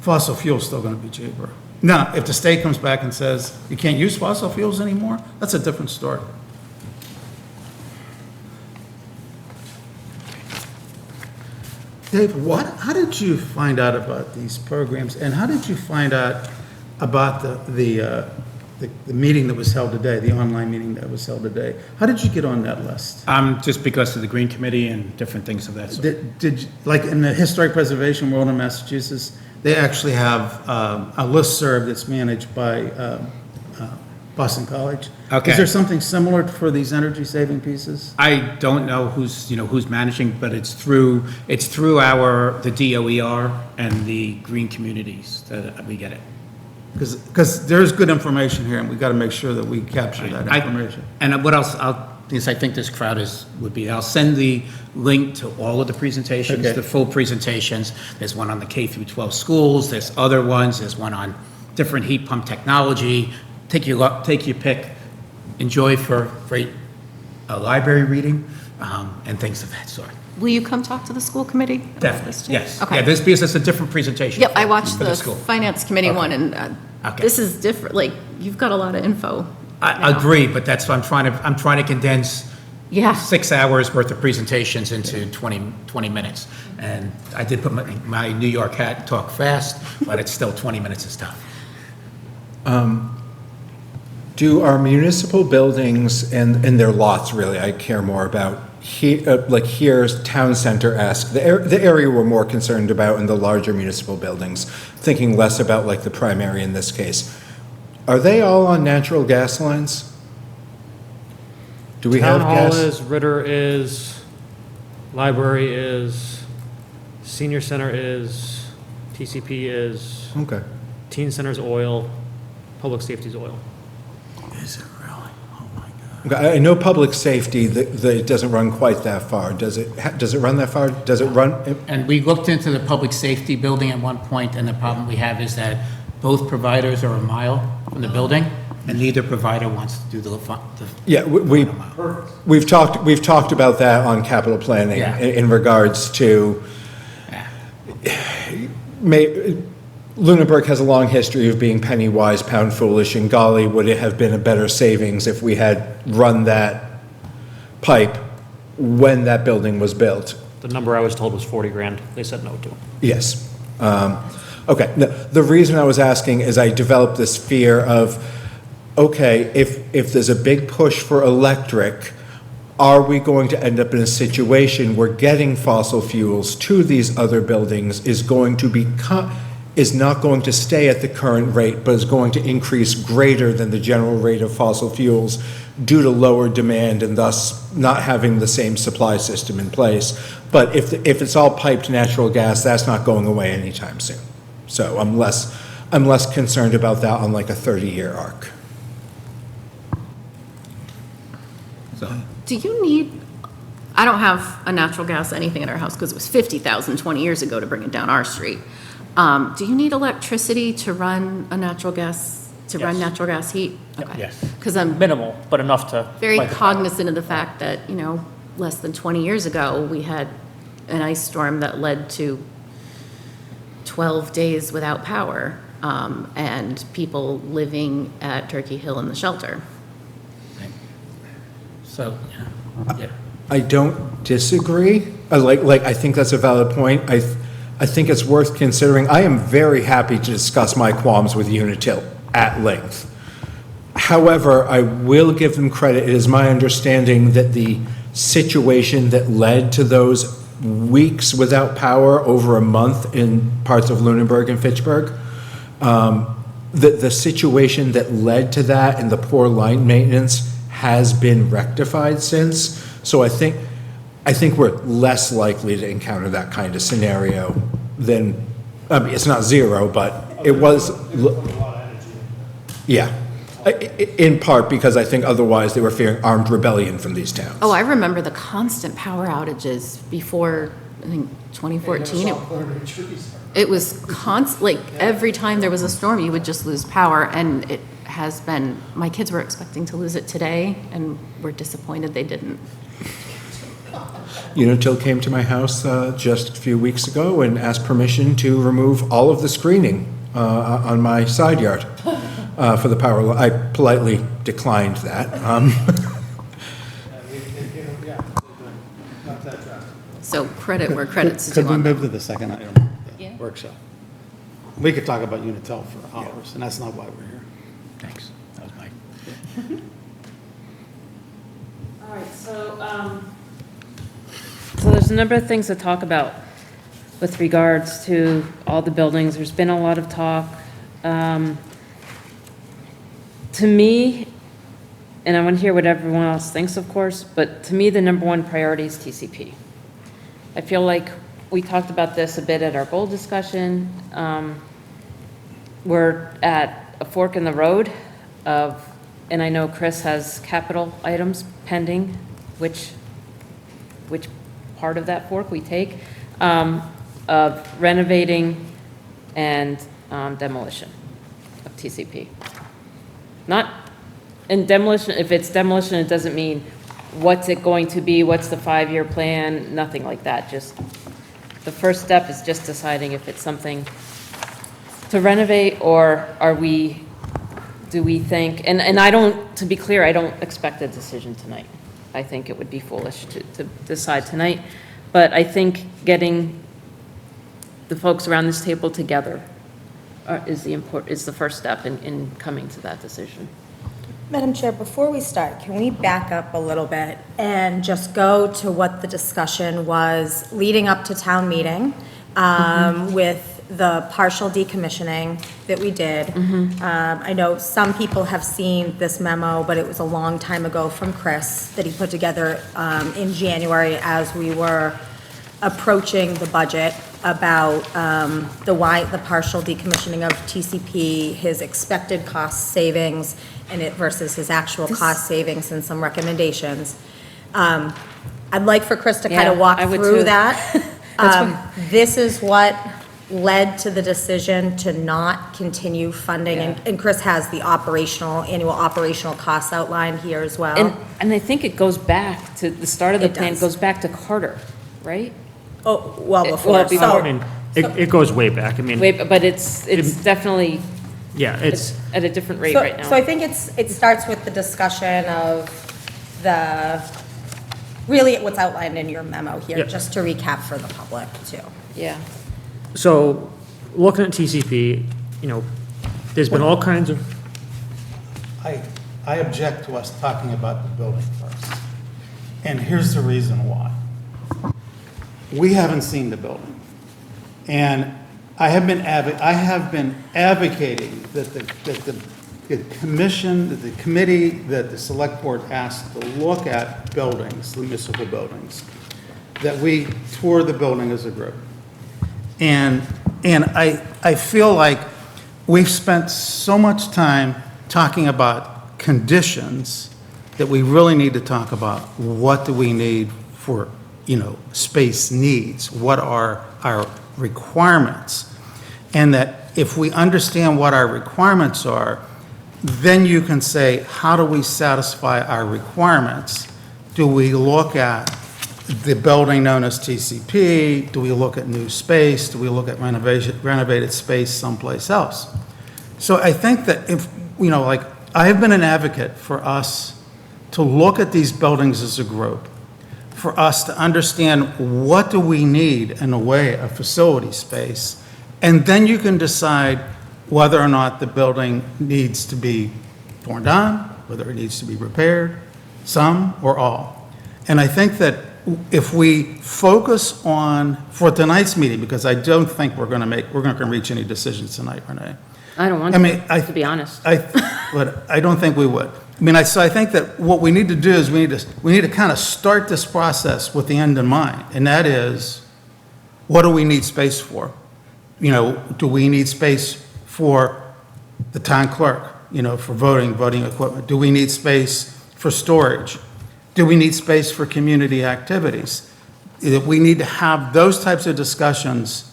fossil fuel is still going to be cheaper. Now, if the state comes back and says you can't use fossil fuels anymore, that's a different story. Dave, how did you find out about these programs, and how did you find out about the meeting that was held today, the online meeting that was held today? How did you get on that list? Just because of the Green Committee and different things of that sort. Did like in the Historic Preservation World in Massachusetts, they actually have a listserv that's managed by Boston College. Okay. Is there something similar for these energy saving pieces? I don't know who's managing, but it's through the DOER and the green communities that we get it. Because there's good information here, and we got to make sure that we capture that information. And what else? Because I think this crowd would be. I'll send the link to all of the presentations, Okay. the full presentations. There's one on the K through 12 schools. There's other ones. There's one on different heat pump technology. Take your pick. Enjoy for great library reading and things of that sort. Will you come talk to the school committee about this Definitely, too? yes. Okay. Yeah, because it's a different presentation. Yep, I for watched the school. finance committee Okay. one, and Okay. this is different, you've got a lot of info. I now. agree, but that's what I'm trying to condense Yeah. 6 hours worth of presentations into 20 minutes. And I did put my New York hat and talk fast, but it's still 20 minutes is tough. Do our municipal buildings and their lots, really, I care more about, here's town center-esque, the area we're more concerned about in the larger municipal buildings, thinking less about like the primary in this case. Are they all on natural gas lines? Do we have Town hall gas? is, Ritter is, library is, senior center is, TCP is, Okay. teen center's oil, public safety's oil. Is it really? Oh, my God. Okay, I know public safety, that it doesn't run quite that far. Does it run that far? Does it run? And we looked into the public safety building at one point, and the problem we have is that both providers are a mile from the building, and neither provider wants to do the Yeah, we've talked about that on capital planning Yeah. in regards to, Lunenburg has a long history of being penny wise, pound foolish, and golly, would it have been a better savings if we had run that pipe when that building was built? The number I was told was 40 grand. They said no to. Yes. Okay, the reason I was asking is I developed this fear of, okay, if there's a big push for electric, are we going to end up in a situation where getting fossil fuels to these other buildings is not going to stay at the current rate, but is going to increase greater than the general rate of fossil fuels due to lower demand and thus not having the same supply system in place. But if it's all piped natural gas, that's not going away anytime soon. So I'm less concerned about that on like a 30-year arc. So, Do you need, I don't have a natural gas anything in our house because it was 50,000 20 years ago to bring it down our street. Do you need electricity to run a natural gas, run Yes. natural gas heat? Okay. yes. Because I'm Minimal, but enough to. very light the fire. cognizant of the fact that, less than 20 years ago, we had an ice storm that led to 12 days without power, and people living at Turkey Hill in the shelter. So, yeah. I don't disagree. I think that's a valid point. I think it's worth considering. I am very happy to discuss my qualms with Unitil at length. However, I will give them credit. It is my understanding that the situation that led to those weeks without power over a month in parts of Lunenburg and Fitchburg, the situation that led to that and the poor line maintenance has been rectified since. So I think we're less likely to encounter that kind of scenario than, I mean, it's not zero, but it was, yeah. In part because I think otherwise they were fearing armed rebellion from these towns. Oh, I remember the constant power outages before, I think, 2014. It was like, every time there was a storm, you would just lose power, and it has been, my kids were expecting to lose it today, and we're disappointed they didn't. Unitil came to my house just a few weeks ago and asked permission to remove all of the screening on my side yard for the power. I politely declined that. So credit where credit's due Could we on move that. to the second item? Yeah. Workshop. We could talk about Unitil for hours, and that's not why we're here. Thanks. That was my. All right, so there's a number of things to talk about with regards to all the buildings. There's been a lot of talk. To me, and I want to hear what everyone else thinks, of course, but to me, the number one priority is TCP. I feel like we talked about this a bit at our goal discussion. We're at a fork in the road of, and I know Chris has capital items pending, which part of that fork we take, of renovating and demolition of TCP. Not, in demolition, if it's demolition, it doesn't mean what's it going to be, what's the 5-year plan, nothing like that. Just, the first step is just deciding if it's something to renovate, or do we think, and I don't, to be clear, I don't expect a decision tonight. I think it would be foolish to decide tonight, but I think getting the folks around this table together is the first step in coming to that decision. Madam Chair, before we start, can we back up a little bit and just go to what the discussion was leading up to town meeting with the partial decommissioning that we did? I know some people have seen this memo, but it was a long time ago from Chris that he put together in January as we were approaching the budget about the partial decommissioning of TCP, his expected cost savings and it versus his actual cost savings and some recommendations. I'd like for Chris to kind of walk I would through too. that. This is what led to the decision to not continue funding, and Chris has the annual operational costs outlined here as well. And I think it goes back to, the start of the It plan does. goes back to Carter, right? Oh, well before. well, before. I mean, it goes way back. I mean, Wait, but it's definitely, yeah, it's at a different rate So- right now. So I think it starts with the discussion of really what's outlined in your memo here, Yeah. just to recap for the public too. Yeah. so looking at TCP, there's been all kinds of, I object to us talking about the building first. And here's the reason why. We haven't seen the building. And I have been advocating that the commission, that the committee, that the select board asked to look at buildings, the municipal buildings, that we tour the building as a group. And I feel like we've spent so much time talking about conditions that we really need to talk about what do we need for, space needs? What are our requirements? And that if we understand what our requirements are, then you can say, how do we satisfy our requirements? Do we look at the building known as TCP? Do we look at new space? Do we look at renovated space someplace else? So I think that if, I have been an advocate for us to look at these buildings as a group, for us to understand what do we need in the way of facility space, and then you can decide whether or not the building needs to be torn down, whether it needs to be repaired, some or all. And I think that if we focus on, for tonight's meeting, because I don't think we're not going to reach any decisions tonight, Renee. I don't want to be honest. But I don't think we would. So I think that what we need to do is we need to kind of start this process with the end in mind, and that is, what do we need space for? Do we need space for the town clerk, for voting equipment? Do we need space for storage? Do we need space for community activities? We need to have those types of discussions.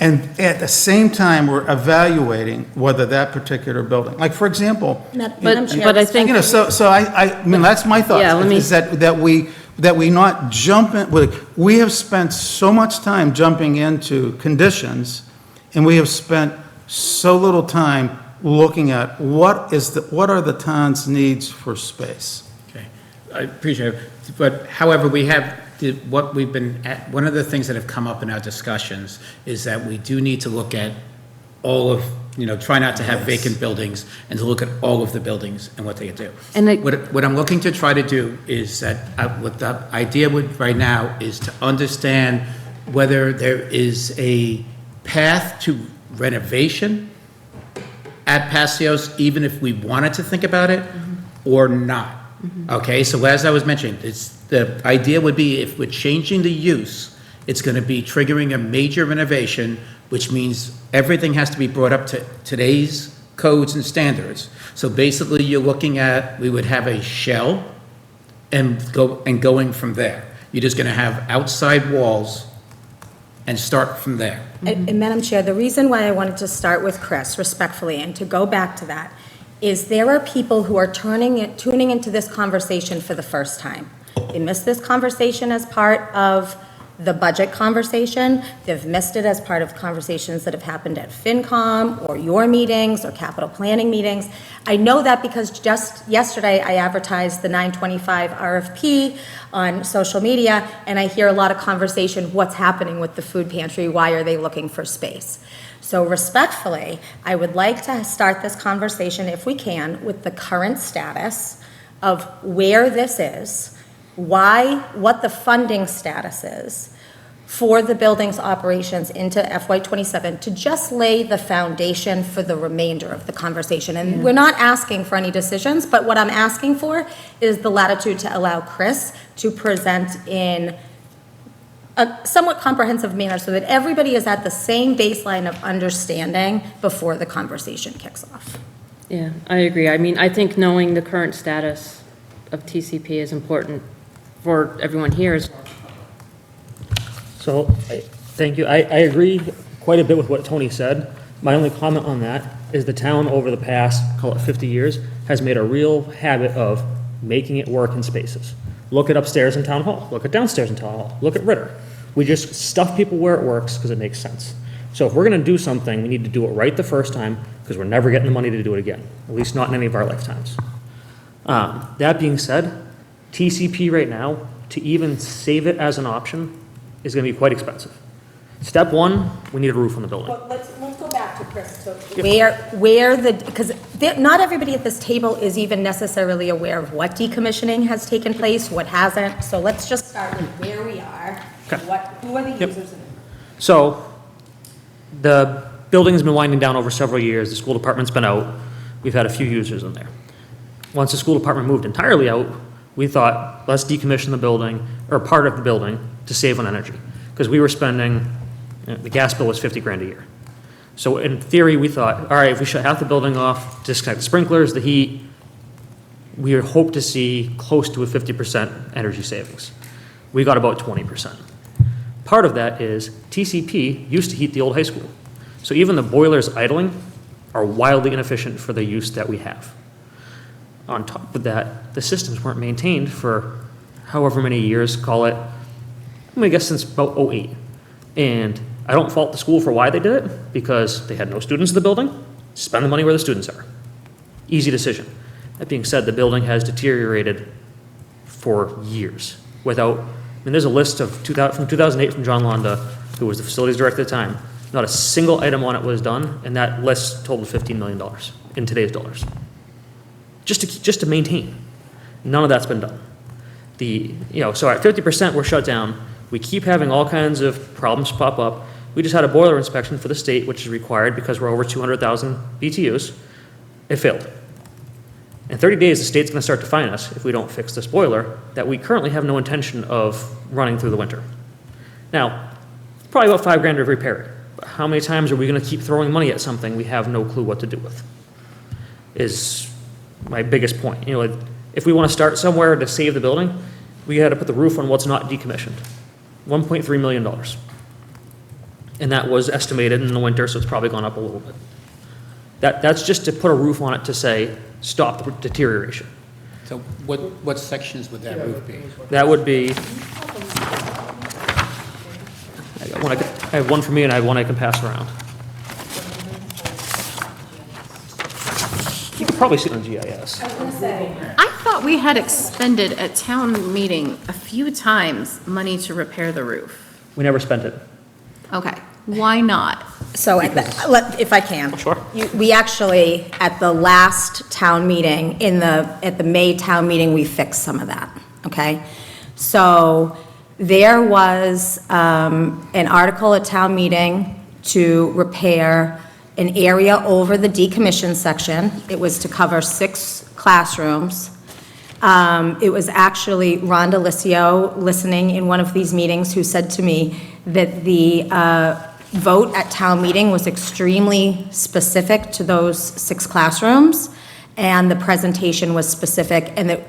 And at the same time, we're evaluating whether that particular building, like, for example. But I think. That's my thought. Yeah, is that we not jump in, we have spent so much time jumping into conditions, and we have spent so little time looking at what are the town's needs for space. Okay, I appreciate it. But however, one of the things that have come up in our discussions is that we do need to look at all of, try not to have vacant buildings, and to look at all of the buildings and what they do. And What I'm looking to try to do is that, what the idea right now is to understand whether there is a path to renovation at Passios, even if we wanted to think about it, or not. Okay, so as I was mentioning, the idea would be, if we're changing the use, it's going to be triggering a major renovation, which means everything has to be brought up to today's codes and standards. So basically, you're looking at, we would have a shell and going from there. You're just going to have outside walls and start from there. And Madam Chair, the reason why I wanted to start with Chris, respectfully, and to go back to that, is there are people who are tuning into this conversation for the first time. They missed this conversation as part of the budget conversation. They've missed it as part of conversations that have happened at FinCom or your meetings or capital planning meetings. I know that because just yesterday I advertised the 925 RFP on social media, and I hear a lot of conversation, what's happening with the food pantry? Why are they looking for space? So respectfully, I would like to start this conversation, if we can, with the current status of where this is, what the funding status is for the building's operations into FY27, to just lay the foundation for the remainder of the conversation. And we're not asking for any decisions, but what I'm asking for is the latitude to allow Chris to present in a somewhat comprehensive manner so that everybody is at the same baseline of understanding before the conversation kicks off. Yeah, I agree. I think knowing the current status of TCP is important for everyone here. So, thank you. I agree quite a bit with what Tony said. My only comment on that is the town over the past, call it 50 years, has made a real habit of making it work in spaces. Look at upstairs in Town Hall. Look at downstairs in Town Hall. Look at Ritter. We just stuff people where it works because it makes sense. So if we're going to do something, we need to do it right the first time, because we're never getting the money to do it again, at least not in any of our lifetimes. That being said, TCP right now, to even save it as an option, is going to be quite expensive. Step one, we need a roof on the building. Well, let's go back to Chris. So because not everybody at this table is even necessarily aware of what decommissioning has taken place, what hasn't. So let's just start with where we are. Okay. Who are the users? So the building's been winding down over several years. The school department's been out. We've had a few users in there. Once the school department moved entirely out, we thought, let's decommission the building, or part of the building, to save on energy. Because we were spending, the gas bill was 50 grand a year. So in theory, we thought, all right, if we shut half the building off, disconnect the sprinklers, the heat, we hope to see close to a 50% energy savings. We got about 20%. Part of that is TCP used to heat the old high school. So even the boilers idling are wildly inefficient for the use that we have. On top of that, the systems weren't maintained for however many years, call it, I guess since about '08. And I don't fault the school for why they did it, because they had no students in the building, spend the money where the students are. Easy decision. That being said, the building has deteriorated for years without, I mean, there's a list of from 2008 from John Londa, who was the facilities director at the time. Not a single item on it was done, and that list totaled $15 million in today's dollars. Just to maintain. None of that's been done. So at 50% we're shut down. We keep having all kinds of problems pop up. We just had a boiler inspection for the state, which is required because we're over 200,000 BTUs. It failed. In 30 days, the state's gonna start to fine us if we don't fix this boiler that we currently have no intention of running through the winter. Now, probably about $5,000 to repair it. But how many times are we gonna keep throwing money at something we have no clue what to do with? Is my biggest point. If we wanna start somewhere to save the building, we gotta put the roof on what's not decommissioned. $1.3 million. And that was estimated in the winter, so it's probably gone up a little bit. That's just to put a roof on it to say, stop the deterioration. So what sections would that roof be? That would be, I have one for me and I have one I can pass around. You can probably see it on GIS. I thought we had expended at town meeting a few times money to repair the roof. We never spent it. Okay, why not? So, if I can. Sure. We actually, at the last town meeting, at the May town meeting, we fixed some of that, okay? So, there was an article at town meeting to repair an area over the decommissioned section. It was to cover 6 classrooms. It was actually Rhonda Licio listening in one of these meetings who said to me that the vote at town meeting was extremely specific to those 6 classrooms, and the presentation was specific, and that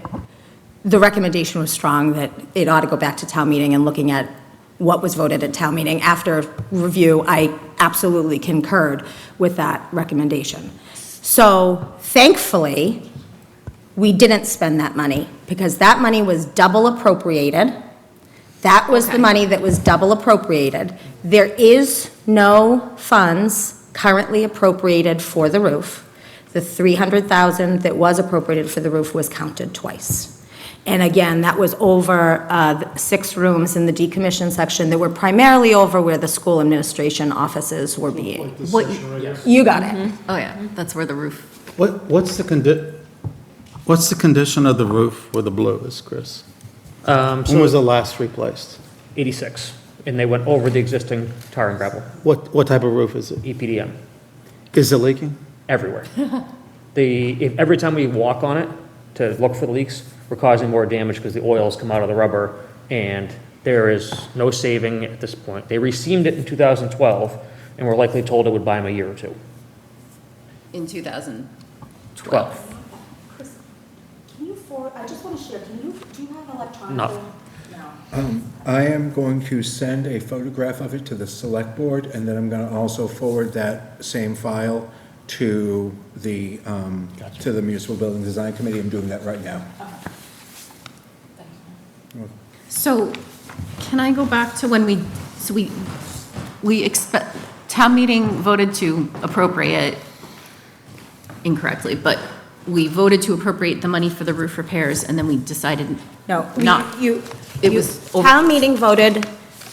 the recommendation was strong that it ought to go back to town meeting, and looking at what was voted at town meeting. After review, I absolutely concurred with that recommendation. So thankfully, we didn't spend that money, because that money was double appropriated. That was the money that was double appropriated. There is no funds currently appropriated for the roof. The $300,000 that was appropriated for the roof was counted twice. And again, that was over 6 rooms in the decommissioned section that were primarily over where the school administration offices were being. You got it. Oh, yeah, that's where the roof. What's the condition of the roof where the blue is, Chris? When was the last replaced? 86, and they went over the existing tar and gravel, What type of roof is it? EPDM, Is it leaking? everywhere. Every time we walk on it to look for the leaks, we're causing more damage because the oils come out of the rubber, and there is no saving at this point. They reseamed it in 2012, and we're likely told it would buy them a year or 2. In 2012. 12. Chris, can you I just want to share, do you have electronic? No. I am going to send a photograph of it to the select board, and then I'm going to also forward that same file to the Municipal Building Design Committee. I'm doing that right now. So, can I go back to when we expect, town meeting voted to appropriate incorrectly, but we voted to appropriate the money for the roof repairs, and then we decided No, not. It was over. Town meeting voted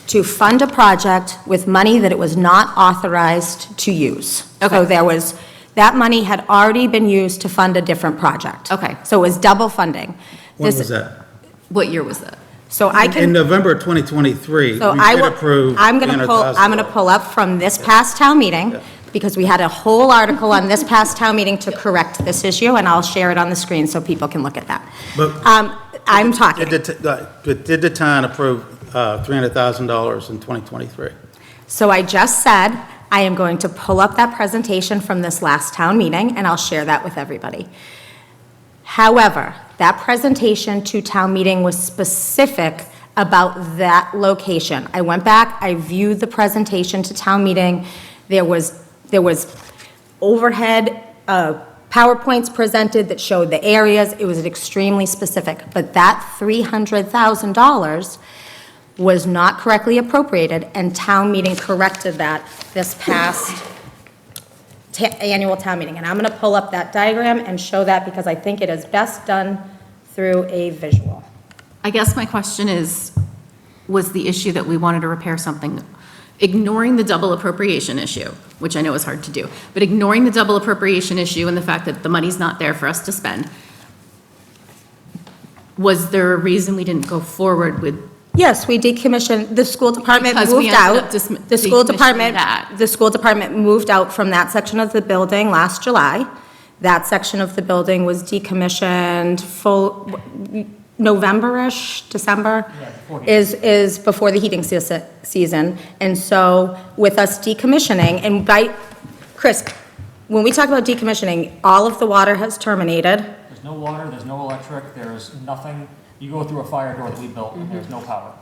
to fund a project with money that it was not authorized to use. Okay. So that money had already been used to fund a different project. Okay. So it was double funding. When This- was that? What year was that? So I In can, November 2023, so we I did will, approve I'm gonna pull up from this past town meeting, because we had a whole article on this past town meeting to correct this issue, and I'll share it on the screen so people can look at that. But- I'm talking. Did the town approve $300,000 in 2023? So I just said, I am going to pull up that presentation from this last town meeting, and I'll share that with everybody. However, That presentation to town meeting was specific about that location. I went back, I viewed the presentation to town meeting. There was overhead PowerPoints presented that showed the areas. It was extremely specific. But that $300,000 was not correctly appropriated, and town meeting corrected that this past annual town meeting. And I'm going to pull up that diagram and show that because I think it is best done through a visual. I guess my question is, was the issue that we wanted to repair something, ignoring the double appropriation issue, which I know is hard to do, but ignoring the double appropriation issue and the fact that the money's not there for us to spend, was there a reason we didn't go forward with? Yes, we decommissioned, the school department Because we moved ended up out. decommissioning that. The school department moved out from that section of the building last July. That section of the building was decommissioned full, November-ish, December, is before the heating season. And so with us decommissioning, and by, Chris, when we talk about decommissioning, all of the water has terminated. There's no water, there's no electric, there's nothing. You go through a fire door that we built, and there's no power.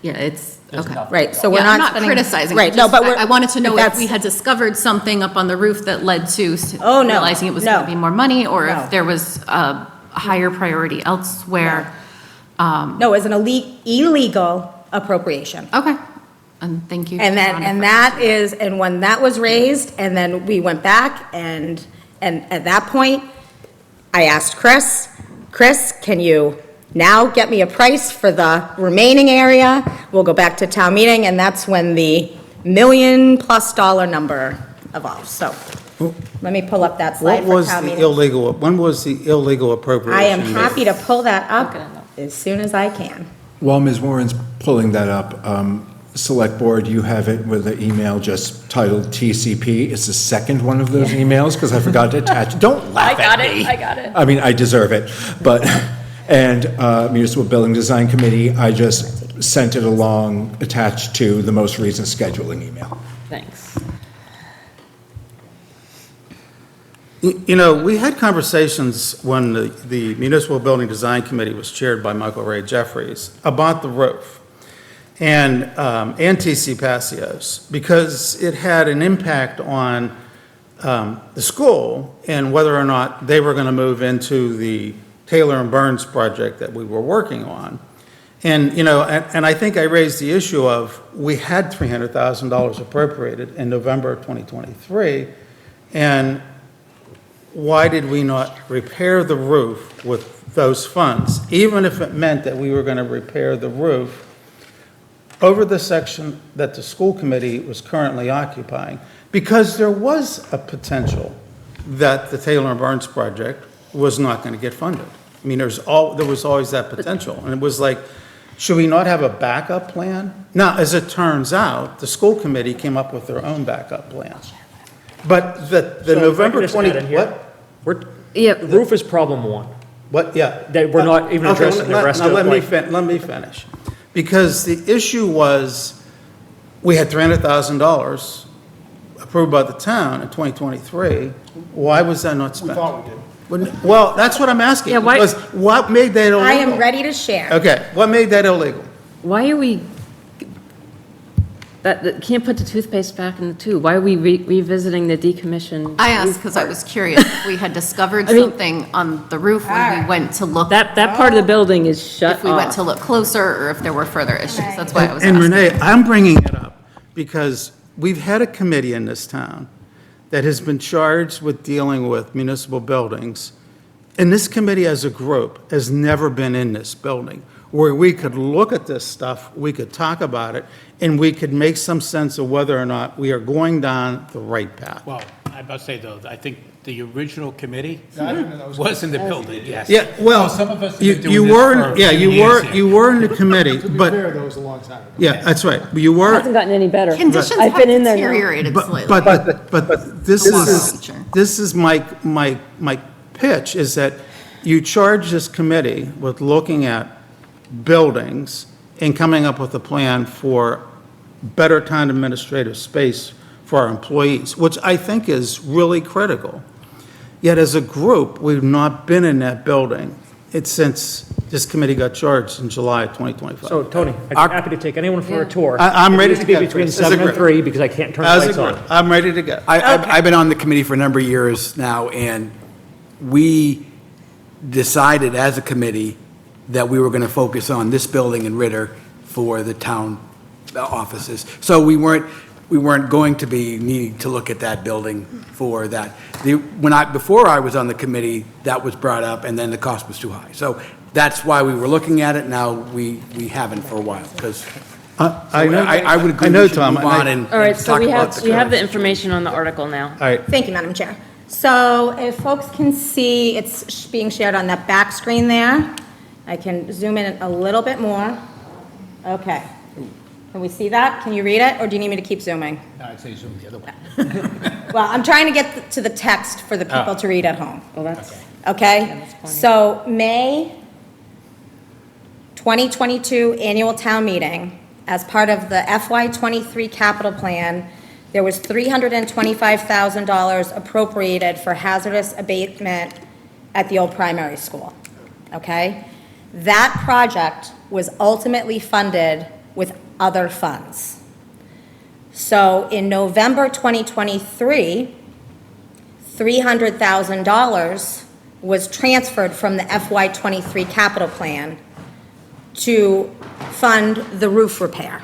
Yeah, it's, There's okay. nothing. Right, so we're Yeah, I'm not not spending. criticizing. Right, no, but we're. I wanted to know if that's- we had discovered something up on the roof that led to Oh, no, realizing it was going no. to be more money, or No. if there was a higher priority elsewhere. No, it was an illegal appropriation. Okay, and thank you. And then, Rhonda, and for that is, and when that was raised, and then we went back, and at that point, I asked Chris, can you now get me a price for the remaining area? We'll go back to town meeting, and that's when the $1 million+ number evolves. So, let me pull up that slide What for was town the meeting. illegal, when was the illegal appropriation? I am made? happy to pull that up as soon as I can. While Ms. Warren's pulling that up, Select Board, you have it with an email just titled TCP. It's the second one of those emails, because I forgot to attach. Don't laugh at me. I got it. I mean, I deserve it, but, and Municipal Building Design Committee, I just sent it along attached to the most recent scheduling email. Thanks. You know, we had conversations when the Municipal Building Design Committee was chaired by Michael Ray Jeffries about the roof and TC Passios, because it had an impact on the school and whether or not they were going to move into the Taylor and Burns project that we were working on. And, you know, and I think I raised the issue of, we had $300,000 appropriated in November of 2023, and why did we not repair the roof with those funds, even if it meant that we were going to repair the roof over the section that the school committee was currently occupying? Because there was a potential that the Taylor and Burns project was not going to get funded. I mean, there was always that potential. And it was like, should we not have a backup plan? Now, as it turns out, the school committee came up with their own backup plan. But the So if I November could just 20, add in here, what? The roof is problem one. What, yeah. That we're not even Okay, addressing the rest now of, let me like- let me finish. Because the issue was, we had $300,000 approved by the town in 2023. Why was that not spent? We thought we did. Well, that's what I'm asking. Yeah, why- Because what made that illegal? I am ready to share. Okay, what made that illegal? Why are we, that can't put the toothpaste back in the tube? Why are we revisiting the decommissioned? I asked roof because I part? was curious if we had discovered I mean- something on the roof when we went to look, That part of the building is shut if we went off. to look closer, or if there were further issues. That's why I was And asking. Renee, I'm bringing it up because we've had a committee in this town that has been charged with dealing with municipal buildings. And this committee as a group has never been in this building, where we could look at this stuff, we could talk about it, and we could make some sense of whether or not we are going down the right path. Well, I must say, though, I think the original committee I didn't know that was- was in the building, yes. Yeah, well, Some of us have you been doing you this were, for a yeah, few you years were, here. you were in the committee, To be but, fair, that was a long time ago. yeah, that's right. You were. Hasn't gotten any better. Conditions I've have been in there now. deteriorated But, slightly. but this is my pitch, is that you charge this committee with looking at buildings and coming up with a plan for better town administrative space for our employees, which I think is really critical. Yet as a group, we've not been in that building it's since this committee got charged in July 2025. So, Tony, I'd Our- be happy to take anyone for a tour. I'm It ready needs to be go, between Chris. This is 7 and great. 3, because I can't turn the As a lights on. group, I'm ready to go. I've been on the committee for a number of years now, and we decided as a committee that we were going to focus on this building in Ritter for the town offices. So we weren't going to be needing to look at that building for that. Before I was on the committee, that was brought up, and then the cost was too high. So that's why we were looking at it. Now we haven't for a while, because I know, I would agree I know, we should Tom, move and on I- and All right, so talk we about have the curves. information on the article now. All right, Thank you, Madam Chair. So if folks can see, it's being shared on that back screen there. I can zoom in a little bit more. Okay. Can we see that? Can you read it, or do you need me to keep zooming? I'd say zoom the other way. Well, I'm trying to get to the text for the people to read at home. Well, that's, Okay? that's plenty. So May 2022 Annual Town Meeting, as part of the FY23 capital plan, there was $325,000 appropriated for hazardous abatement at the old primary school. Okay? That project was ultimately funded with other funds. So in November 2023, $300,000 was transferred from the FY23 capital plan to fund the roof repair.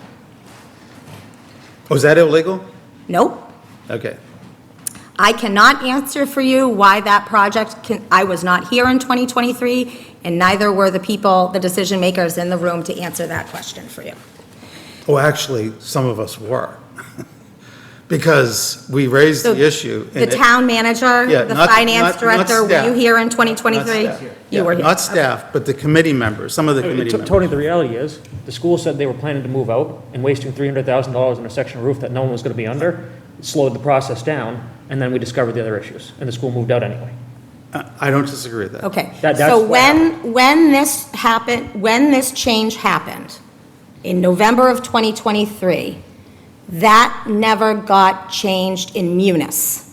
was that illegal? Nope. Okay. I cannot answer for you why that I was not here in 2023, and neither were the people, the decision makers in the room to answer that question for you. Oh, actually, some of us were. Because we raised So the issue. The and it- town manager, Yeah, the not- finance not director, were staff. you here in Not 2023? staff. You Yeah, were here. Not staff, but the committee members, some of the committee members. Tony, the reality is, the school said they were planning to move out, and wasting $300,000 on a section roof that no one was going to be under slowed the process down, and then we discovered the other issues, and the school moved out anyway. I don't disagree with that. Okay, That's so what when this happened, when this change happened, in November of 2023, that never got changed in Munis.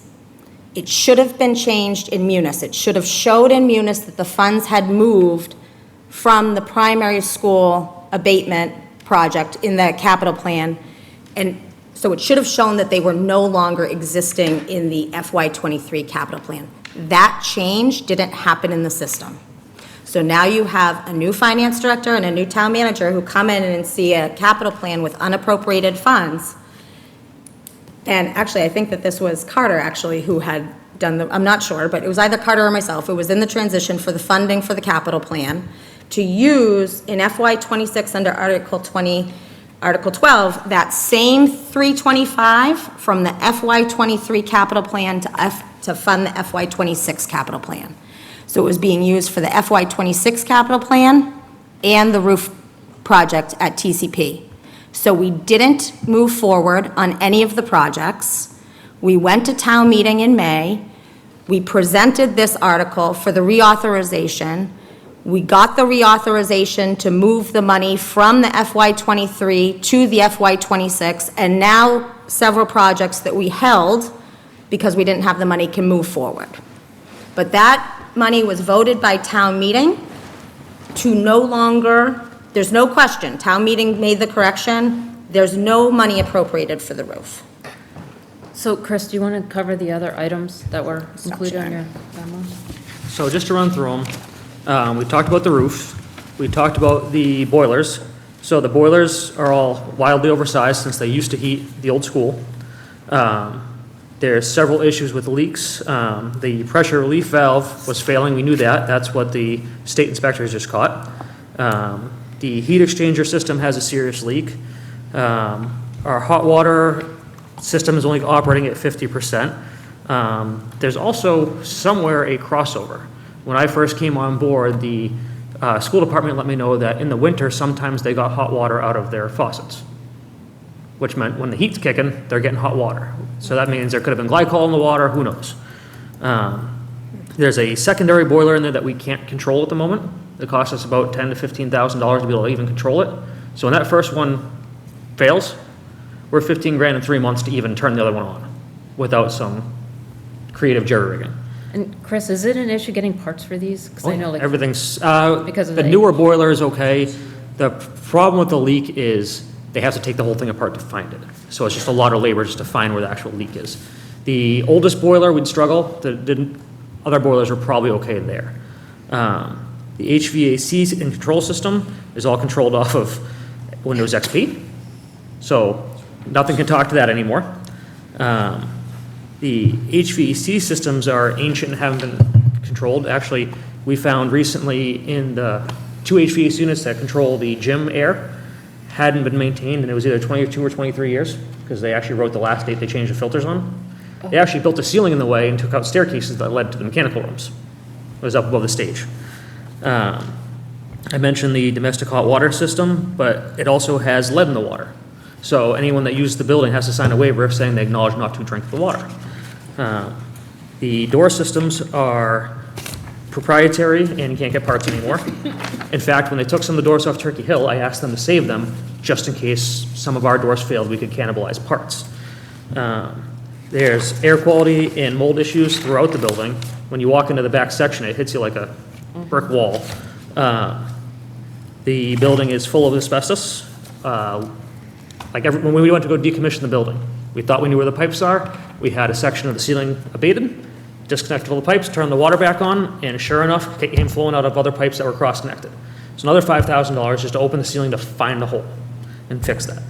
It should have been changed in Munis. It should have showed in Munis that the funds had moved from the primary school abatement project in the capital plan, and so it should have shown that they were no longer existing in the FY23 capital plan. That change didn't happen in the system. So now you have a new finance director and a new town manager who come in and see a capital plan with unappropriated funds. And actually, I think that this was Carter, actually, who had done I'm not sure, but it was either Carter or myself. It was in the transition for the funding for the capital plan to use in FY26 under Article 12, that same 325 from the FY23 capital plan to fund the FY26 capital plan. So it was being used for the FY26 capital plan and the roof project at TCP. So we didn't move forward on any of the projects. We went to town meeting in May. We presented this article for the reauthorization. We got the reauthorization to move the money from the FY23 to the FY26, and now several projects that we held because we didn't have the money can move forward. But that money was voted by town meeting to no longer, there's no question, town meeting made the correction, there's no money appropriated for the roof. So Chris, do you want to cover the other items that were included in your memo? So just to run through them, we talked about the roofs, we talked about the boilers. So the boilers are all wildly oversized since they used to heat the old school. There's several issues with leaks. The pressure relief valve was failing, we knew that. That's what the state inspectors just caught. The heat exchanger system has a serious leak. Our hot water system is only operating at 50%. There's also somewhere a crossover. When I first came on board, the school department let me know that in the winter, sometimes they got hot water out of their faucets, which meant when the heat's kicking, they're getting hot water. So that means there could have been glycol in the water, who knows? There's a secondary boiler in there that we can't control at the moment. It costs us about $10,000 to $15,000 to be able to even control it. So when that first one fails, we're $15,000 in 3 months to even turn the other one on without some creative jury rigging. And Chris, is it an issue getting parts for these? Because I know like. Everything's, Because of the the- newer boiler is okay. The problem with the leak is they have to take the whole thing apart to find it. So it's just a lot of labor just to find where the actual leak is. The oldest boiler, we'd struggle. Other boilers are probably okay there. The HVAC and control system is all controlled off of Windows XP. So nothing can talk to that anymore. The HVAC systems are ancient and haven't been controlled. Actually, we found recently in the 2 HVAC units that control the gym air hadn't been maintained, and it was either 22 or 23 years, because they actually wrote the last date they changed the filters on. They actually built a ceiling in the way and took out staircases that led to the mechanical rooms. It was up above the stage. I mentioned the domestic hot water system, but it also has lead in the water. So anyone that uses the building has to sign a waiver saying they acknowledge not to drink the water. The door systems are proprietary and you can't get parts anymore. In fact, when they took some of the doors off Turkey Hill, I asked them to save them just in case some of our doors failed, we could cannibalize parts. There's air quality and mold issues throughout the building. When you walk into the back section, it hits you like a brick wall. The building is full of asbestos. When we went to go decommission the building, we thought we knew where the pipes are. We had a section of the ceiling abated, disconnected all the pipes, turned the water back on, and sure enough, it came flowing out of other pipes that were cross-connected. So another $5,000 just to open the ceiling to find the hole and fix that.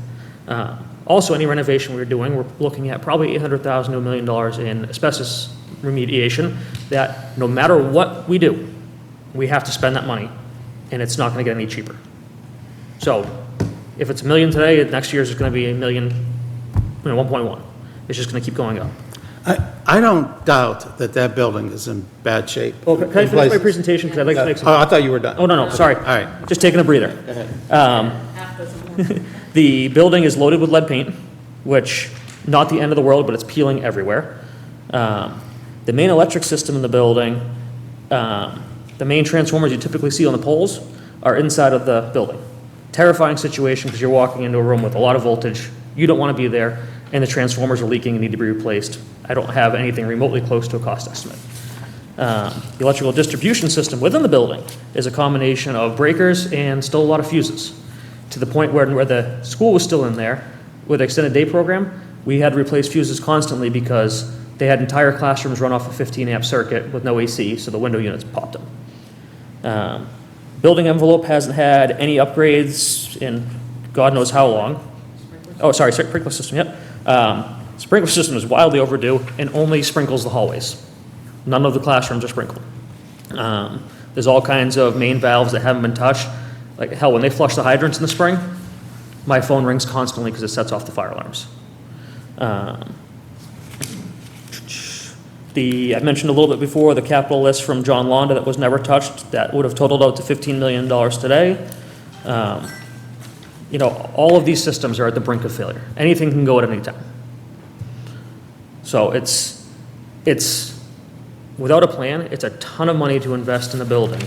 Also, any renovation we're doing, we're looking at probably $800,000 to $1 million in asbestos remediation, that no matter what we do, we have to spend that money, and it's not gonna get any cheaper. So, if it's $1 million today, next year's is gonna be $1 million, 1.1. It's just gonna keep going up. I don't doubt that that building is in bad shape. Well, can I finish my presentation, because I'd like to make some. Oh, I thought you were done. Oh, no, sorry. All right. Just taking a breather. The building is loaded with lead paint, which, not the end of the world, but it's peeling everywhere. The main electric system in the building, the main transformers you typically see on the poles are inside of the building. Terrifying situation because you're walking into a room with a lot of voltage, you don't want to be there, and the transformers are leaking and need to be replaced. I don't have anything remotely close to a cost estimate. The electrical distribution system within the building is a combination of breakers and still a lot of fuses, to the point where the school was still in there with the extended day program, we had to replace fuses constantly because they had entire classrooms run off a 15 amp circuit with no AC, so the window units popped them. Building envelope hasn't had any upgrades in God knows how long. Oh, sorry, sprinkler system, yep. Sprinkler system is wildly overdue and only sprinkles the hallways. None of the classrooms are sprinkled. There's all kinds of main valves that haven't been touched. Like, hell, when they flush the hydrants in the spring, my phone rings constantly because it sets off the fire alarms. I mentioned a little bit before, the capital list from John Londa that was never touched, that would have totaled out to $15 million today. All of these systems are at the brink of failure. Anything can go at any time. So it's without a plan, it's a ton of money to invest in the building.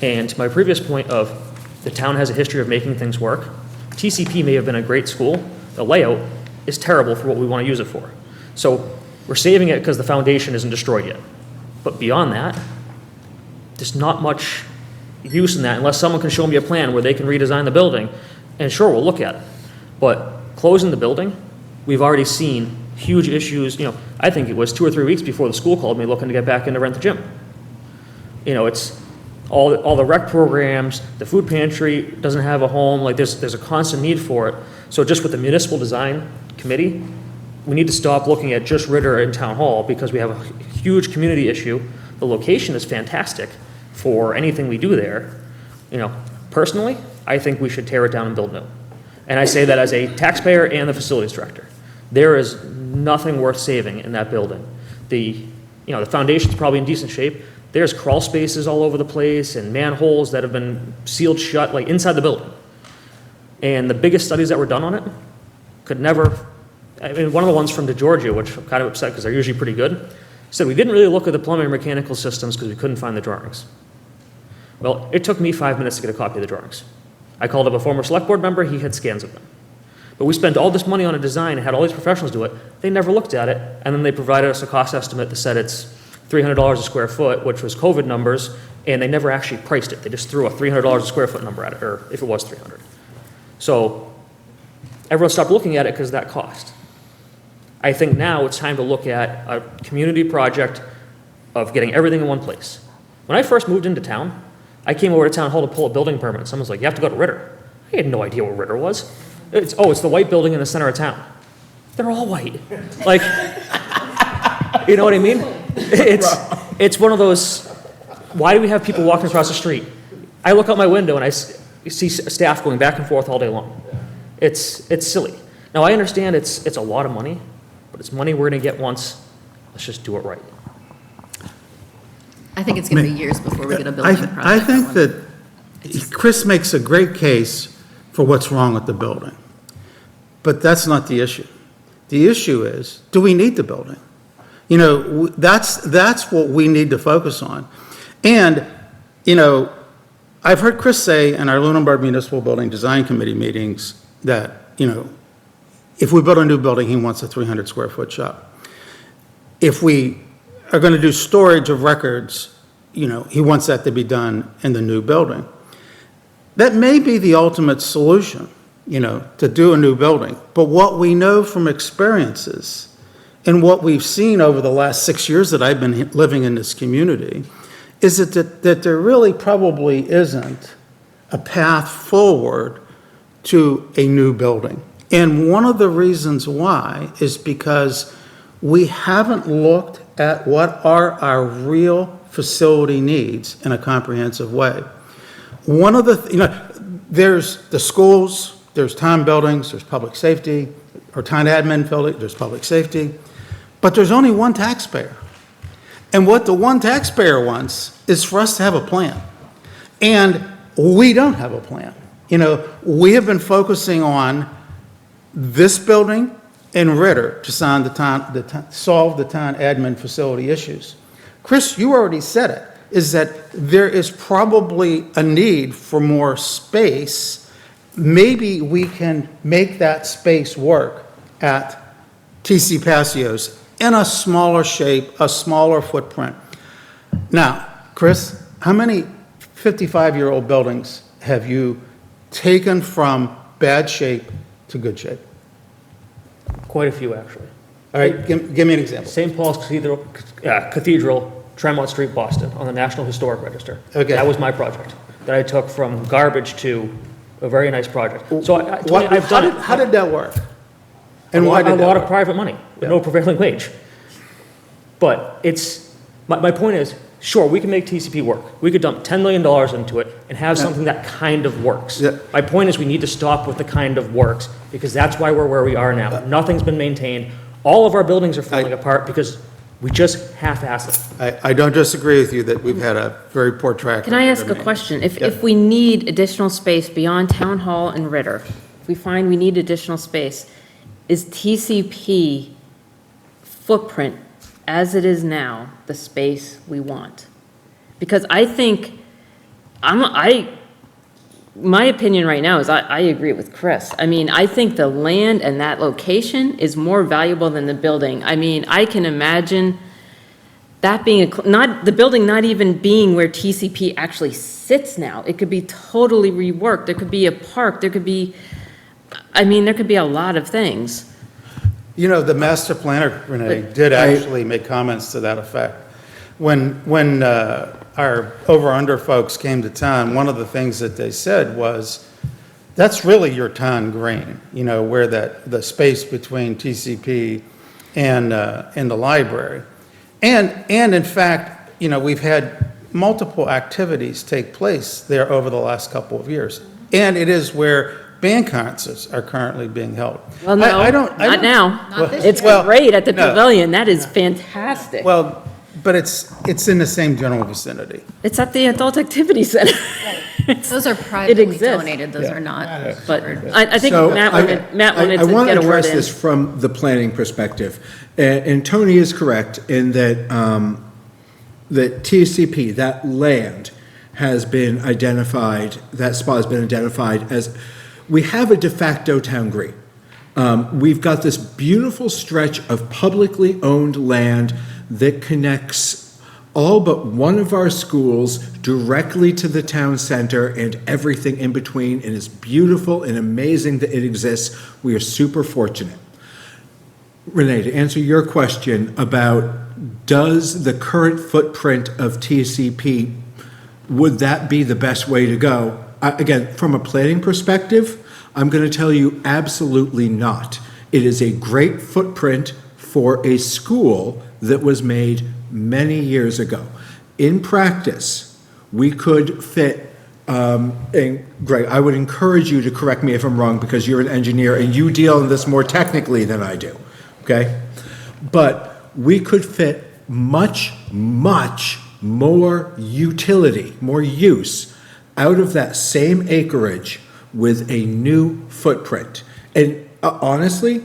And to my previous point of the town has a history of making things work, TCP may have been a great school. The layout is terrible for what we want to use it for. So we're saving it because the foundation isn't destroyed yet. But beyond that, there's not much use in that unless someone can show me a plan where they can redesign the building. And sure, we'll look at it. But closing the building, we've already seen huge issues. I think it was 2 or 3 weeks before the school called me looking to get back in to rent the gym. It's all the rec programs, the food pantry doesn't have a home. Like there's a constant need for it. So just with the municipal design committee, we need to stop looking at just Ritter and Town Hall because we have a huge community issue. The location is fantastic for anything we do there. Personally, I think we should tear it down and build new. And I say that as a taxpayer and the facilities director. There is nothing worth saving in that building. The foundation's probably in decent shape. There's crawl spaces all over the place and manholes that have been sealed shut, like inside the building. And the biggest studies that were done on it could never, one of the ones from DeGiorgio, which I'm kind of upset because they're usually pretty good, said we didn't really look at the plumbing and mechanical systems because we couldn't find the drawings. Well, it took me 5 minutes to get a copy of the drawings. I called up a former select board member, he had scans of them. But we spent all this money on a design and had all these professionals do it. They never looked at it, and then they provided us a cost estimate that said it's $300 a square foot, which was COVID numbers, and they never actually priced it. They just threw a $300 a square foot number at it, or if it was 300. So everyone stopped looking at it because of that cost. I think now it's time to look at a community project of getting everything in one place. When I first moved into town, I came over to town hall to pull a building permit. Someone's like, you have to go to Ritter. I had no idea what Ritter was. It's the white building in the center of town. They're all white. Like, you know what I mean? It's one of those, why do we have people walking across the street? I look out my window and I see staff going back and forth all day long. It's silly. Now, I understand it's a lot of money, but it's money we're gonna get once. Let's just do it right. I think it's going to be years before we get a building project. I think going. that Chris makes a great case for what's wrong with the building. But that's not the issue. The issue is, do we need the building? You know, that's what we need to focus on. And, you know, I've heard Chris say in our Lunenburg Municipal Building Design Committee meetings that, you know, if we build a new building, he wants a 300 square foot shop. If we are going to do storage of records, you know, he wants that to be done in the new building. That may be the ultimate solution, you know, to do a new building. But what we know from experiences and what we've seen over the last 6 years that I've been living in this community is that there really probably isn't a path forward to a new building. And one of the reasons why is because we haven't looked at what are our real facility needs in a comprehensive way. One of the, you know, there's the schools, there's town buildings, there's public safety, or town admin building, there's public safety, but there's only one taxpayer. And what the one taxpayer wants is for us to have a plan. And we don't have a plan. You know, we have been focusing on this building and Ritter to solve the town admin facility issues. Chris, you already said it, is that there is probably a need for more space. Maybe we can make that space work at TC Pasio's in a smaller shape, a smaller footprint. Now, Chris, how many 55-year-old buildings have you taken from bad shape to good shape? Quite a few, actually. All right, give me an example. St. Paul's Cathedral, Tremont Street, Boston, on the National Historic Register. Okay. That was my project, that I took from garbage to a very nice project. So I've done it. How did that work? And why did a that lot work? of private money, with no prevailing wage. But my point is, sure, we can make TCP work. We could dump $10 million into it and have something that kind of works. Yeah. My point is we need to stop with the kind of works, because that's why we're where we are now. Nothing's been maintained. All of our buildings are falling apart because we just half-ass it. I don't disagree with you that we've had a very poor track. Can I record ask of a maintaining. question? Yeah. If we need additional space beyond Town Hall and Ritter, if we find we need additional space, is TCP footprint, as it is now, the space we want? Because I think, my opinion right now is I agree with Chris. I mean, I think the land and that location is more valuable than the building. I mean, I can imagine that being the building not even being where TCP actually sits now. It could be totally reworked. There could be a park. There could be a lot of things. You know, the master planner, Renee, did actually make comments to that effect. When our over-under folks came to town, one of the things that they said was, that's really your town green, you know, where the space between TCP and the library. And in fact, you know, we've had multiple activities take place there over the last couple of years. And it is where band concerts are currently being held. Well, no, not now. Not this It's year. great at the No. pavilion. That is fantastic. Well, but it's in the same general vicinity. It's at the Adult Activity Center. Those are privately exists. donated, those are not. But I think So Matt wanted I want to to get a word address in. this from the planning perspective. And Tony is correct in that, that TCP, that land has been identified, that spot has been identified as, we have a de facto town green. We've got this beautiful stretch of publicly owned land that connects all but one of our schools directly to the town center and everything in between, and it's beautiful and amazing that it exists. We are super fortunate. Renee, to answer your question about does the current footprint of TCP, would that be the best way to go? Again, from a planning perspective, I'm going to tell you absolutely not. It is a great footprint for a school that was made many years ago. In practice, we could fit, and Greg, I would encourage you to correct me if I'm wrong because you're an engineer and you deal in this more technically than I do, okay? But we could fit much, much more utility, more use out of that same acreage with a new footprint. And honestly,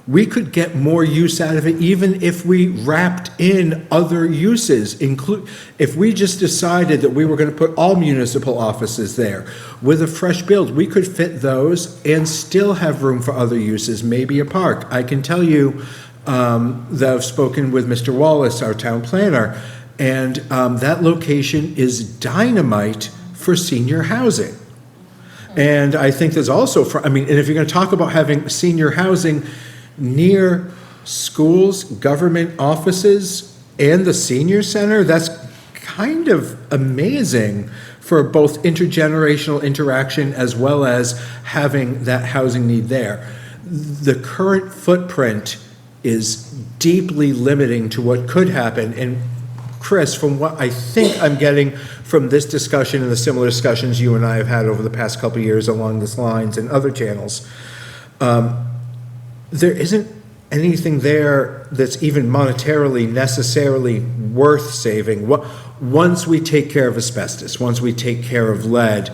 we could get more use out of it even if we wrapped in other uses. If we just decided that we were going to put all municipal offices there with a fresh build, we could fit those and still have room for other uses, maybe a park. I can tell you that I've spoken with Mr. Wallace, our town planner, and that location is dynamite for senior housing. And I think there's also, and if you're going to talk about having senior housing near schools, government offices, and the senior center, that's kind of amazing for both intergenerational interaction as well as having that housing need there. The current footprint is deeply limiting to what could happen. And Chris, from what I think I'm getting from this discussion and the similar discussions you and I have had over the past couple of years along these lines and other channels, there isn't anything there that's even monetarily necessarily worth saving. Once we take care of asbestos, once we take care of lead,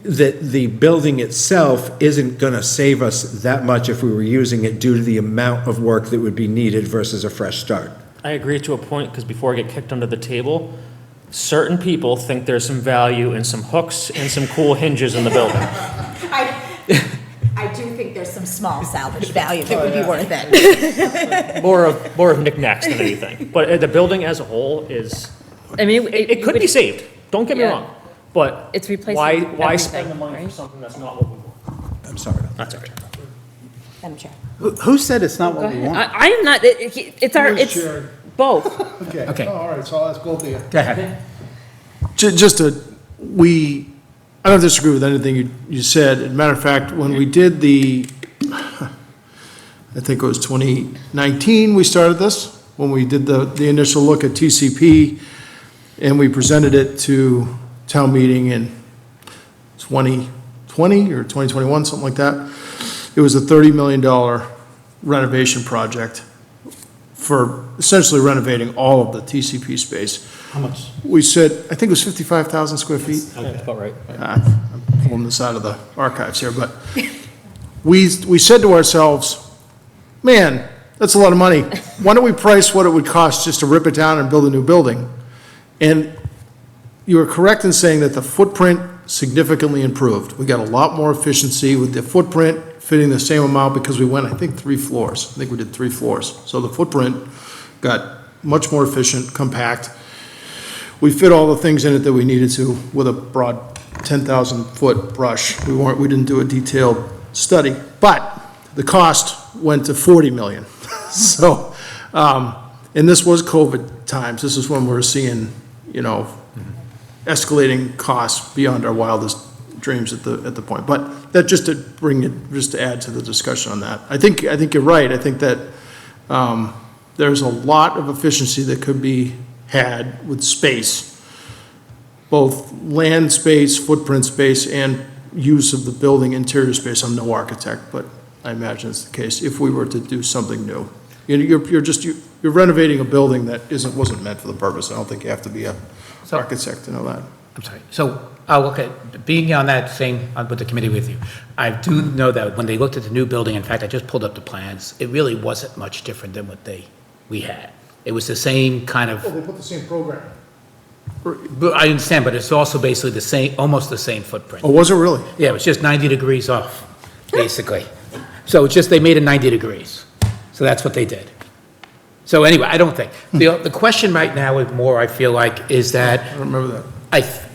that the building itself isn't going to save us that much if we were using it due to the amount of work that would be needed versus a fresh start. I agree to a point, because before I get kicked under the table, certain people think there's some value in some hooks and some cool hinges in the building. I do think there's some small salvage value that would be worth it. More of knickknacks than anything. But the building as a whole is, it could be saved, don't get me Yeah. wrong. But It's replacing why everything, spend the money right? for something that's not what we want? I'm sorry. That's all right. Madam Chair. Who said it's not Go what we ahead. want? I am not, it's both. Okay. Oh, all right, so I'll ask both of you. Go ahead. I don't disagree with anything you said. As a matter of fact, when we did I think it was 2019, we started this, when we did the initial look at TCP, and we presented it to town meeting in 2020 or 2021, something like that. It was a $30 million renovation project for essentially renovating all of the TCP space. How much? We said, I think it was 55,000 square feet. That's about right. I'm pulling this out of the archives here, but we said to ourselves, man, that's a lot of money. Why don't we price what it would cost just to rip it down and build a new building? And you are correct in saying that the footprint significantly improved. We got a lot more efficiency with the footprint fitting the same amount because we went, I think, 3 floors. I think we did 3 floors. So the footprint got much more efficient, compact. We fit all the things in it that we needed to with a broad 10,000-foot brush. We didn't do a detailed study, but the cost went to $40 million. So, and this was COVID times. This is when we were seeing, escalating costs beyond our wildest dreams at the point. But that just to add to the discussion on that. I think you're right. I think that there's a lot of efficiency that could be had with space, both land space, footprint space, and use of the building interior space. I'm no architect, but I imagine it's the case if we were to do something new. You're renovating a building that wasn't meant for the purpose. I don't think you have to be an architect to know that. I'm sorry. So I'll look at, being on that same, with the committee with you, I do know that when they looked at the new building, in fact, I just pulled up the plans, it really wasn't much different than what we had. It was the same kind of, They put the same program. but I understand, but it's also basically the same, almost the same footprint. Oh, was it really? Yeah, it was just 90 degrees off, basically. So it's just, they made it 90 degrees. So that's what they did. So anyway, I don't think. The question right now is more, I feel like, is that I don't remember that.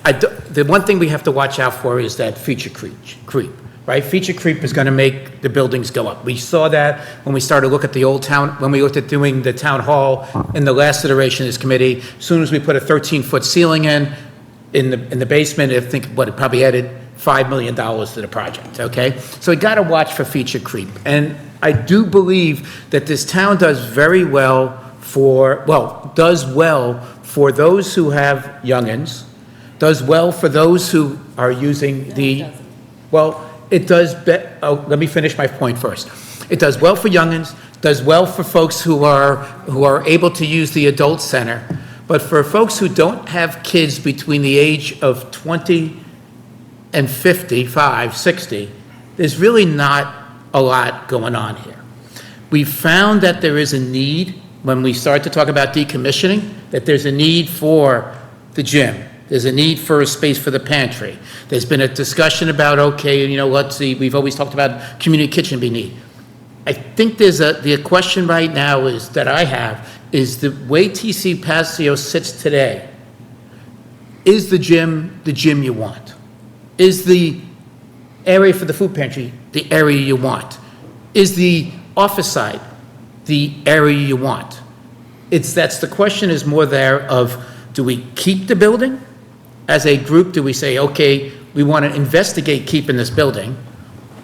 the one thing we have to watch out for is that feature creep, right? Feature creep is going to make the buildings go up. We saw that when we started to look at the old town, when we looked at doing the town hall in the last iteration of this committee. As soon as we put a 13-foot ceiling in the basement, I think, it probably added $5 million to the project, okay? So we got to watch for feature creep. And I do believe that this town does well for those who have youngins, does well for those who are using it does, let me finish my point first. It does well for youngins, does well for folks who are able to use the adult center, but for folks who don't have kids between the age of 20 and 55, 60, there's really not a lot going on here. We found that there is a need, when we start to talk about decommissioning, that there's a need for the gym. There's a need for a space for the pantry. There's been a discussion about, okay, let's see, we've always talked about community kitchen being needed. I think the question right now is the way TC Paseo sits today, is the gym you want? Is the area for the food pantry the area you want? Is the office side the area you want? The question is more there of, do we keep the building? As a group, do we say, okay, we want to investigate keeping this building?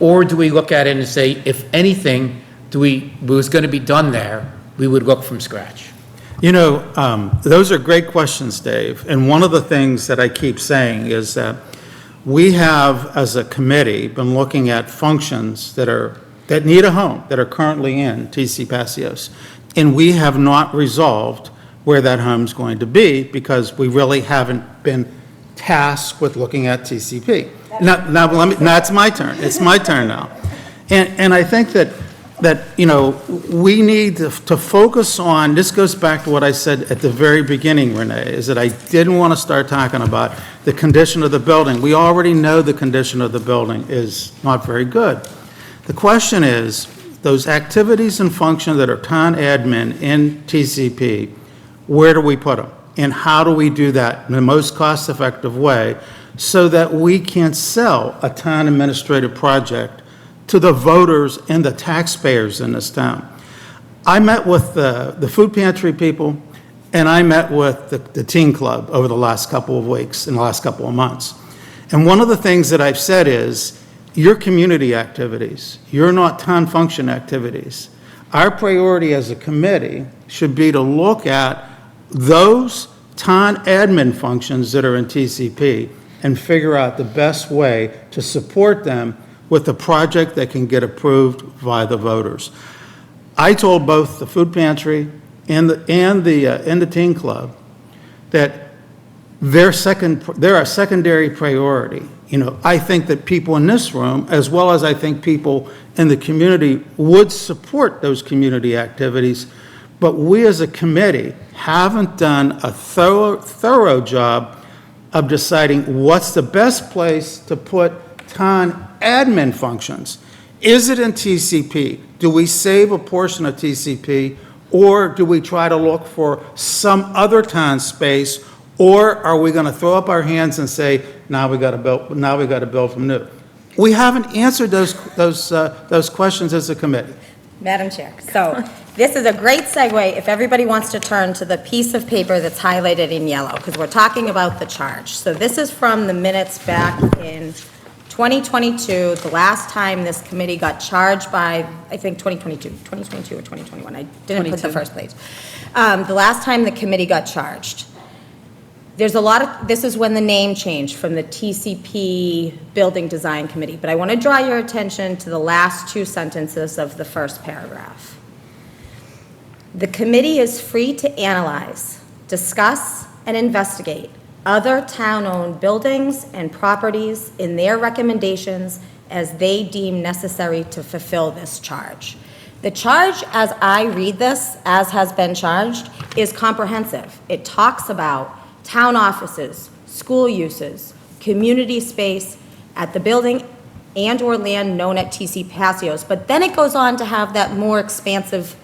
Or do we look at it and say, if anything, was going to be done there, we would look from scratch? Those are great questions, Dave. And one of the things that I keep saying is that we have, as a committee, been looking at functions that need a home, that are currently in TC Paseos. And we have not resolved where that home's going to be because we really haven't been tasked with looking at TCP. Now it's my turn. It's my turn now. And I think that we need to focus on, this goes back to what I said at the very beginning, Renee, is that I didn't want to start talking about the condition of the building. We already know the condition of the building is not very good. The question is, those activities and functions that are town admin in TCP, where do we put them? And how do we do that in the most cost-effective way so that we can sell a town administrative project to the voters and the taxpayers in this town? I met with the food pantry people, and I met with the teen club over the last couple of weeks and the last couple of months. And one of the things that I've said is, your community activities, your not town function activities, our priority as a committee should be to look at those town admin functions that are in TCP and figure out the best way to support them with a project that can get approved by the voters. I told both the food pantry and the teen club that they're a secondary priority. I think that people in this room, as well as I think people in the community, would support those community activities, but we as a committee haven't done a thorough job of deciding what's the best place to put town admin functions. Is it in TCP? Do we save a portion of TCP, or do we try to look for some other town space, or are we going to throw up our hands and say, now we got to build from new? We haven't answered those questions as a committee. Madam Chair, so this is a great segue if everybody wants to turn to the piece of paper that's highlighted in yellow, because we're talking about the charge. So this is from the minutes back in 2022, the last time this committee got charged by, I think 2022 or 2021. I didn't put the first page. The last time the committee got charged. There's a lot of, this is when the name changed from the TCP Building Design Committee, but I want to draw your attention to the last two sentences of the first paragraph. The committee is free to analyze, discuss, and investigate other town-owned buildings and properties in their recommendations as they deem necessary to fulfill this charge. The charge, as I read this, as has been charged, is comprehensive. It talks about town offices, school uses, community space at the building and/or land known at TC Paseos. But then it goes on to have that more expansive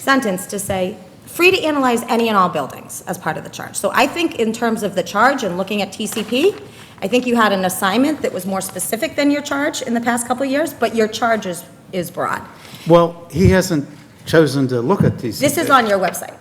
sentence to say, free to analyze any and all buildings as part of the charge. So I think in terms of the charge and looking at TCP, I think you had an assignment that was more specific than your charge in the past couple of years, but your charge is broad. Well, he hasn't chosen to look at TCP. This is on your website.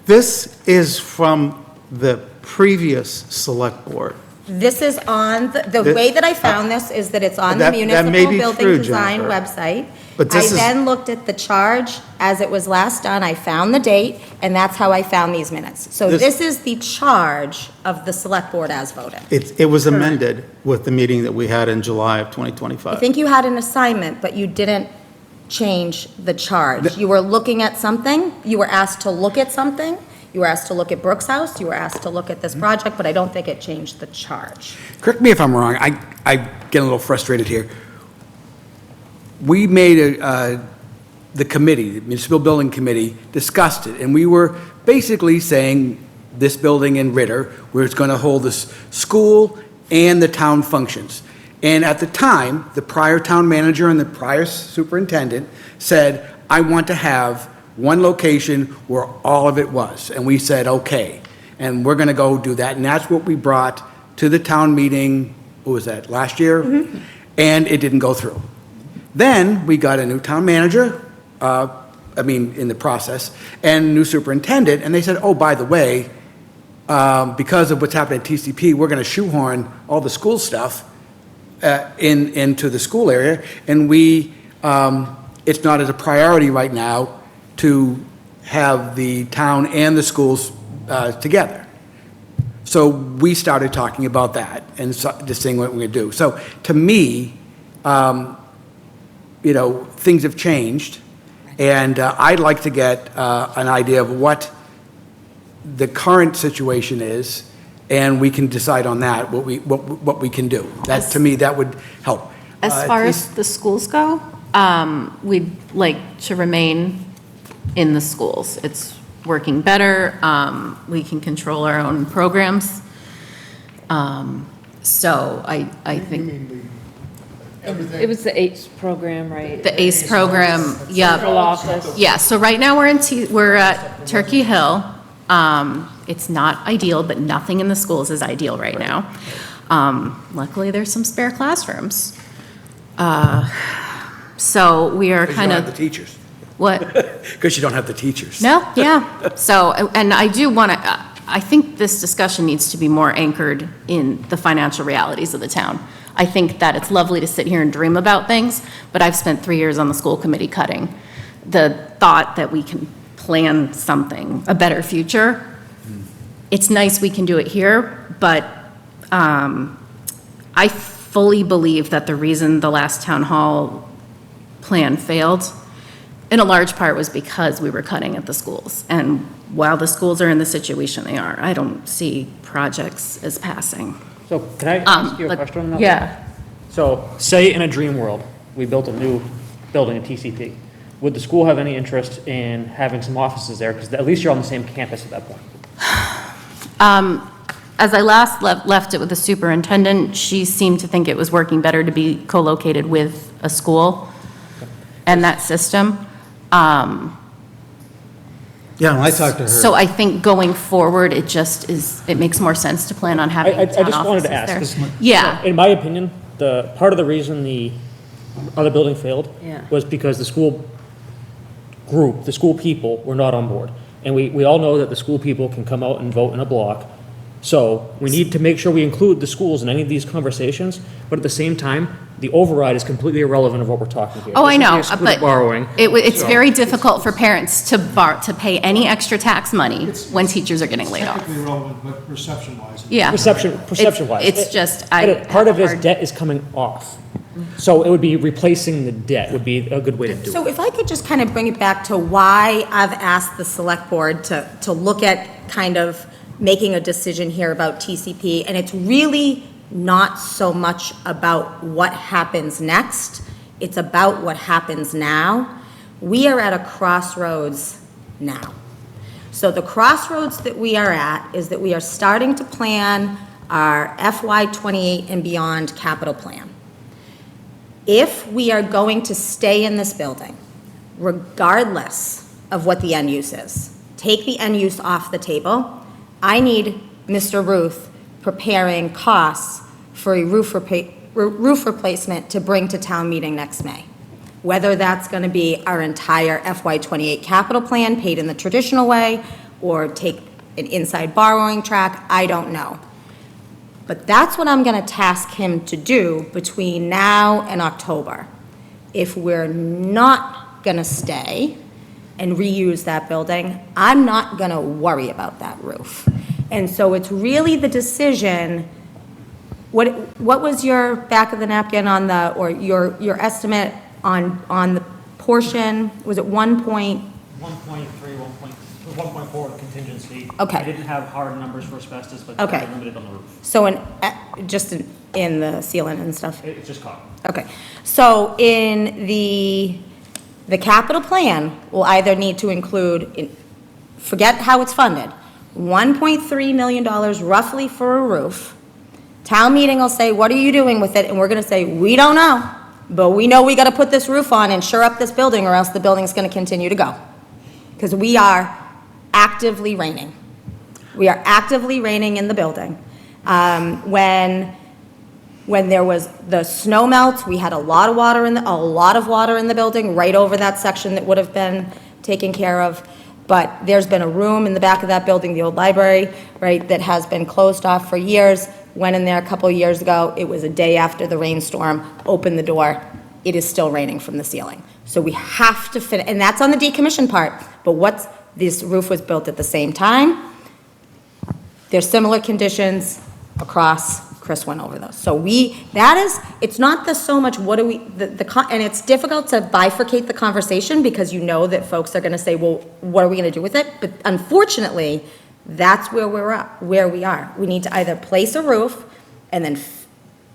This is from the previous select board. This is on, the Thi- way that I found this is that it's on the That may municipal be building true, design Jennifer. website. But I this is- then looked at the charge as it was last done, I found the date, and that's how I found these minutes. So This- this is the charge of the select board as voted. It was amended with the meeting that we had in July of I 2025. think you had an assignment, but you didn't change the charge. You were looking at something, you were asked to look at something, you were asked to look at Brooks House, you were asked to look at this project, but I don't think it changed the charge. Correct me if I'm wrong, I get a little frustrated here. We made the committee, the Municipal Building Committee, discussed it, and we were basically saying this building in Ritter, where it's going to hold this school and the town functions. And at the time, the prior town manager and the prior superintendent said, I want to have one location where all of it was. And we said, okay, and we're going to go do that. And that's what we brought to the town meeting, what was that, last year? And it didn't go through. Then we got a new town manager, in the process, and new superintendent, and they said, oh, by the way, because of what's happening at TCP, we're going to shoehorn all the school stuff into the school area, and it's not as a priority right now to have the town and the schools together. So we started talking about that and just saying what we're going to do. So to me, things have changed, and I'd like to get an idea of what the current situation is, and we can decide on that, what we can do. That, to me, that would help. As far as the schools go, we'd like to remain in the schools. It's working better. We can control our own programs. So I think It was the ACE program, right? the ACE program, Central yeah. office. Yeah, so right now we're at Turkey Hill. It's not ideal, but nothing in the schools is ideal right now. Luckily, there's some spare classrooms. So we are Because you kind don't have the of, teachers. what? Because you don't have the teachers. No, yeah. So, and I do want to, I think this discussion needs to be more anchored in the financial realities of the town. I think that it's lovely to sit here and dream about things, but I've spent 3 years on the school committee cutting. The thought that we can plan something, a better future, it's nice we can do it here, but I fully believe that the reason the last town hall plan failed, in a large part, was because we were cutting at the schools. And while the schools are in the situation they are, I don't see projects as passing. So can I ask you a Like, question on that? yeah. So say in a dream world, we built a new building at TCP. Would the school have any interest in having some offices there? Because at least you're on the same campus at that point. As I last left it with the superintendent, she seemed to think it was working better to be co-located with a school and that system. Yeah, and I talked to her. So I think going forward, it just is, it makes more sense to plan on having I town just wanted offices to ask. there. 'Cause, Yeah. In my opinion, the part of the reason the other building failed Yeah. was because the school group, the school people were not on board. And we all know that the school people can come out and vote in a block. So we need to make sure we include the schools in any of these conversations, but at the same time, the override is completely irrelevant of what we're talking here. Oh, I This is the know, excluded but borrowing. it's very difficult for parents to pay any extra tax money when teachers are getting laid off. Technically relevant, but perception-wise. Yeah. Perception-wise. It's just, Part of his hard- debt is coming off. So it would be replacing the debt would be a good way to do it. So if I could just kind of bring it back to why I've asked the select board to look at kind of making a decision here about TCP, and it's really not so much about what happens next, it's about what happens now. We are at a crossroads now. So the crossroads that we are at is that we are starting to plan our FY '28 and beyond capital plan. If we are going to stay in this building, regardless of what the end use is. Take the end use off the table. I need Mr. Ruth preparing costs for a roof replacement to bring to town meeting next May. Whether that's going to be our entire FY28 capital plan paid in the traditional way, or take an inside borrowing track, I don't know. But that's what I'm going to task him to do between now and October. If we're not going to stay and reuse that building, I'm not going to worry about that roof. And so it's really the decision, what was your back of the napkin on the, or your estimate on the portion? Was it 1.3, 1.4 with contingency. Okay. I didn't have hard numbers for asbestos, but Okay. they're limited on the roof. so just in the ceiling and stuff? It's just caught. Okay, so in the capital plan, we'll either need to include, forget how it's funded, $1.3 million roughly for a roof. Town meeting will say, what are you doing with it? And we're gonna say, we don't know, but we know we gotta put this roof on and shore up this building, or else the building's gonna continue to go. Because we are actively raining. We are actively raining in the building. When there was the snow melt, we had a lot of water in the building, right over that section that would have been taken care of. But there's been a room in the back of that building, the old library, right, that has been closed off for years. Went in there a couple of years ago. It was a day after the rainstorm. Opened the door. It is still raining from the ceiling. So we have to fit, and that's on the decommission part. But this roof was built at the same time. There's similar conditions across. Chris went over those. So it's not so much what do we, and it's difficult to bifurcate the conversation because you know that folks are going to say, well, what are we going to do with it? But unfortunately, that's where we are. We need to either place a roof and then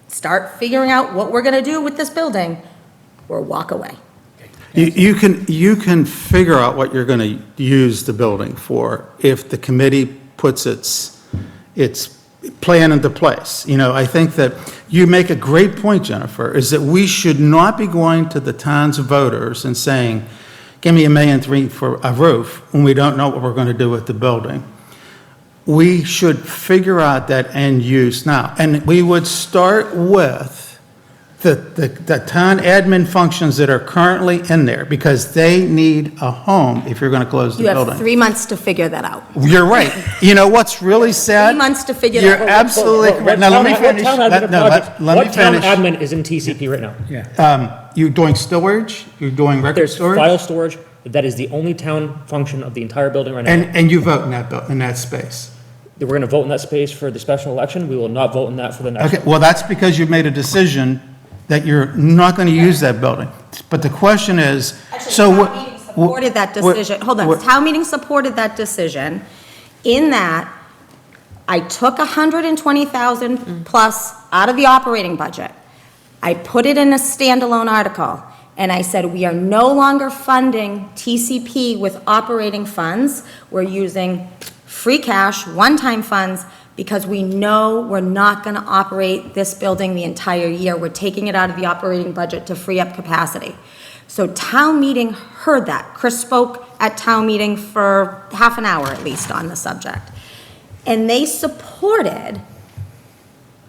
start figuring out what we're going to do with this building, or walk away. You can figure out what you're going to use the building for if the committee puts its plan into place. You know, I think that you make a great point, Jennifer, is that we should not be going to the town's voters and saying, give me $1.3 million for a roof, when we don't know what we're going to do with the building. We should figure out that end use now. And we would start with the town admin functions that are currently in there, because they need a home if you're going to close the You building. have 3 months to figure that out. You're right. You know what's really sad? 3 months to figure that out. You're absolutely correct. Now, let me finish. Let me What town finish. admin is in TCP right now? You're doing storage? You're doing record There's storage? file storage. That is the only town function of the entire building right now. And you vote in that space? We're going to vote in that space for the special election. We will not vote in that for the next Okay, one. well, that's because you've made a decision that you're not going to use that building. But the question is, so Town what? meeting supported that decision. Hold on, town meeting supported that decision in that I took 120,000 plus out of the operating budget. I put it in a standalone article, and I said, we are no longer funding TCP with operating funds. We're using free cash, one-time funds, because we know we're not going to operate this building the entire year. We're taking it out of the operating budget to free up capacity. So town meeting heard that. Chris spoke at town meeting for half an hour at least on the subject. And they supported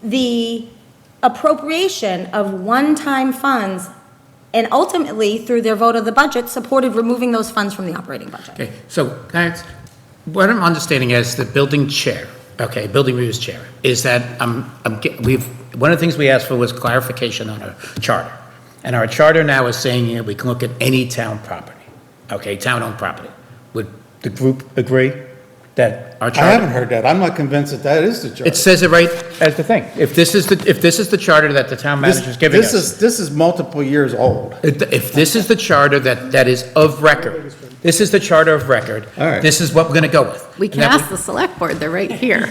the appropriation of one-time funds, and ultimately, through their vote of the budget, supported removing those funds from the operating budget. Okay, so what I'm understanding as the building chair, building reviews chair, is that one of the things we asked for was clarification on our charter. And our charter now is saying, we can look at any town property, town-owned property. Would the group agree that our I charter? haven't heard that. I'm not convinced that is the charter. It says it right as the thing. If this is the charter that the town manager's giving us. This is multiple years old. If this is the charter that is of record, this is the charter of record. All right. This is what we're going to go with. We can ask the select board, they're right here.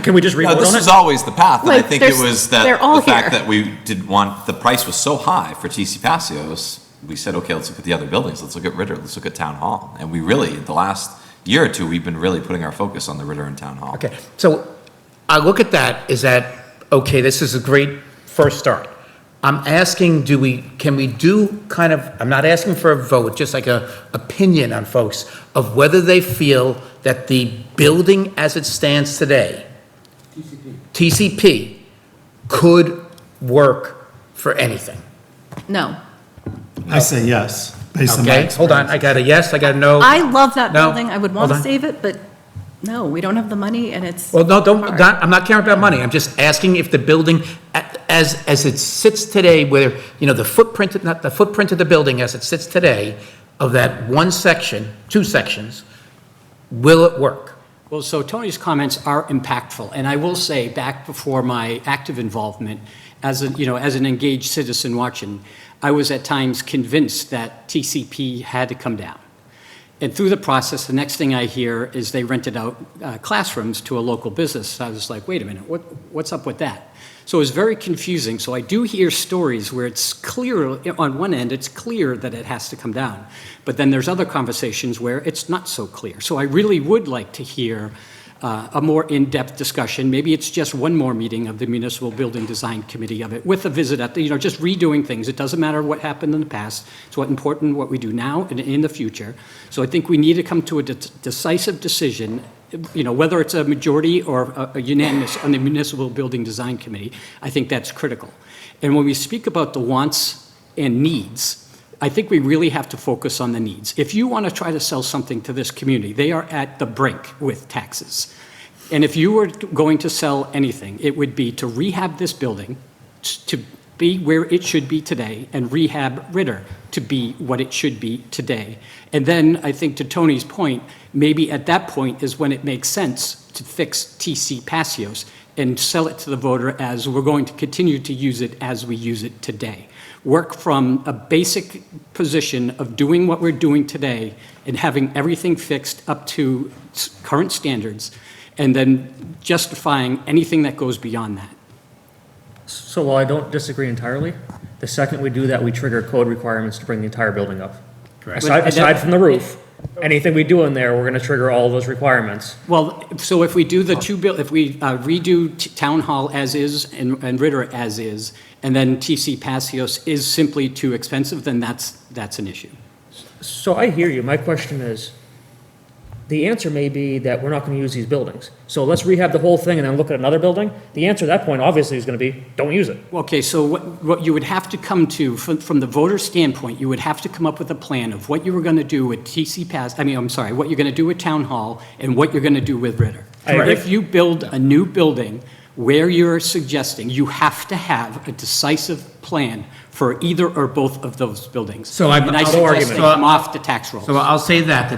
Can we just No, re-vote this on was it? always the path, and I Like, think it there's- was they're all the fact here. that we didn't want, the price was so high for TC Passios, we said, okay, let's look at the other buildings, let's look at Ritter, let's look at Town Hall. And we really, the last year or two, we've been really putting our focus on the Ritter and Town Hall. Okay, so I look at that, is that, okay, this is a great first start. I'm asking, can we do kind of, I'm not asking for a vote, just like a opinion on folks of whether they feel that the building as it stands today, TCP, could work for anything. No. I say yes, based on my Okay, hold on, I got a yes, I got a no. I love that No. building. I would Hold want to on. save it, but no, we don't have the money and it's. Well, no, I'm not caring about money, I'm just asking if the building, as it sits today, where, you know, the footprint, not the footprint of the building as it sits today, of that one section, two sections, will it work? Well, so Tony's comments are impactful, and I will say, back before my active involvement, as an engaged citizen watching, I was at times convinced that TCP had to come down. And through the process, the next thing I hear is they rented out classrooms to a local business. I was like, wait a minute, what's up with that? So it was very confusing. So I do hear stories where it's clear, on one end, it's clear that it has to come down. But then there's other conversations where it's not so clear. So I really would like to hear a more in-depth discussion. Maybe it's just one more meeting of the Municipal Building Design Committee of it, with a visit at the, just redoing things. It doesn't matter what happened in the past. It's what's important, what we do now and in the future. So I think we need to come to a decisive decision, whether it's a majority or a unanimous on the Municipal Building Design Committee. I think that's critical. And when we speak about the wants and needs, I think we really have to focus on the needs. If you want to try to sell something to this community, they are at the brink with taxes. And if you were going to sell anything, it would be to rehab this building to be where it should be today, and rehab Ritter to be what it should be today. And then I think, to Tony's point, maybe at that point is when it makes sense to fix TC Passios and sell it to the voter as we're going to continue to use it as we use it today. Work from a basic position of doing what we're doing today and having everything fixed up to current standards, and then justifying anything that goes beyond that. So while I don't disagree entirely, the second we do that, we trigger code requirements to bring the entire building up. Correct. Aside from the roof, anything we do in there, we're gonna trigger all those requirements. Well, so if we do if we redo Town Hall as is and Ritter as is, and then TC Passios is simply too expensive, then that's an issue. So I hear you. My question is, the answer may be that we're not gonna use these buildings. So let's rehab the whole thing and then look at another building. The answer at that point, obviously, is gonna be, don't use it. Okay, so what you would have to come to, from the voter standpoint, you would have to come up with a plan of what you were going to do with what you're going to do with Town Hall and what you're going to do with Ritter. I agree. If you build a new building where you're suggesting, you have to have a decisive plan for either or both of those buildings. So And I suggest they come off the tax rolls. So I'll say that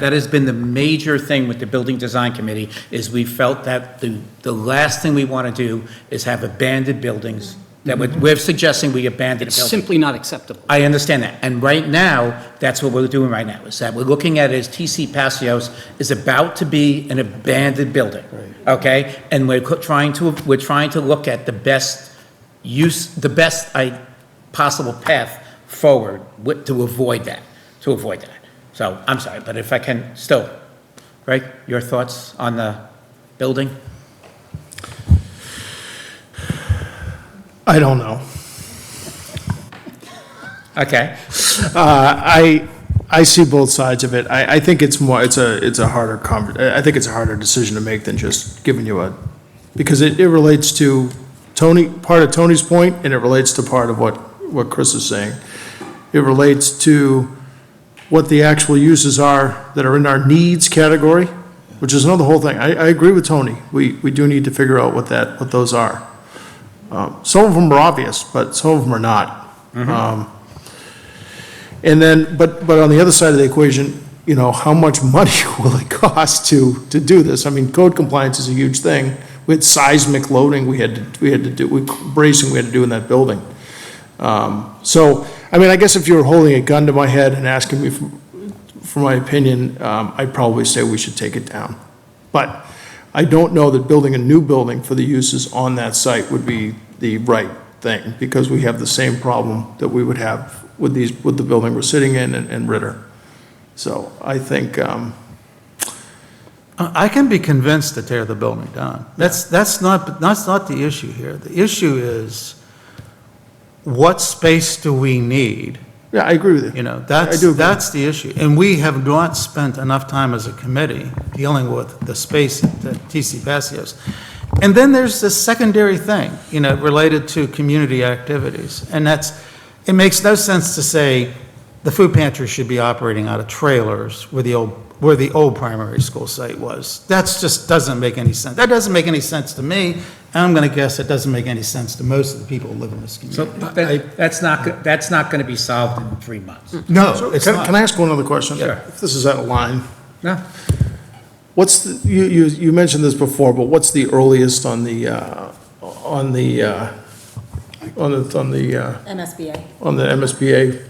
has been the major thing with the Building Design Committee, is we felt that the last thing we want to do is have abandoned buildings, that we're suggesting we abandon a It's building. simply not acceptable. I understand that, and right now, that's what we're doing right now, is that we're looking at it as TC Passios is about to be an abandoned building, okay? And we're trying to look at the best possible path forward to avoid that. So, I'm sorry, but if I can still, right, your thoughts on the building? I don't know. Okay. I see both sides of it. I think it's a harder I think it's a harder decision to make than just giving you because it relates to part of Tony's point, and it relates to part of what Chris is saying. It relates to what the actual uses are that are in our needs category, which is another whole thing. I agree with Tony. We do need to figure out what those are. Some of them are obvious, but some of them are not. And then, but on the other side of the equation, how much money will it cost to do this? I mean, code compliance is a huge thing. With seismic loading, we had to do, bracing we had to do in that building. So, I mean, I guess if you were holding a gun to my head and asking me for my opinion, I'd probably say we should take it down. But I don't know that building a new building for the uses on that site would be the right thing, because we have the same problem that we would have with the building we're sitting in and Ritter. So I think, I can be convinced to tear the building down. That's not the issue here. The issue is, what space do we need? Yeah, I agree with you. You know, I do agree. that's the issue. And we have not spent enough time as a committee dealing with the space at TC Passios. And then there's this secondary thing, you know, related to community activities. And it makes no sense to say the food pantry should be operating out of trailers where the old primary school site was. That's just doesn't make any sense. That doesn't make any sense to me, and I'm going to guess it doesn't make any sense to most of the people who live in this So community. that's not going to be solved in 3 months. No, So it's can not. can I ask one other question? Sure. If this is out of line. No? What's the, you mentioned this before, but what's the earliest on the MSBA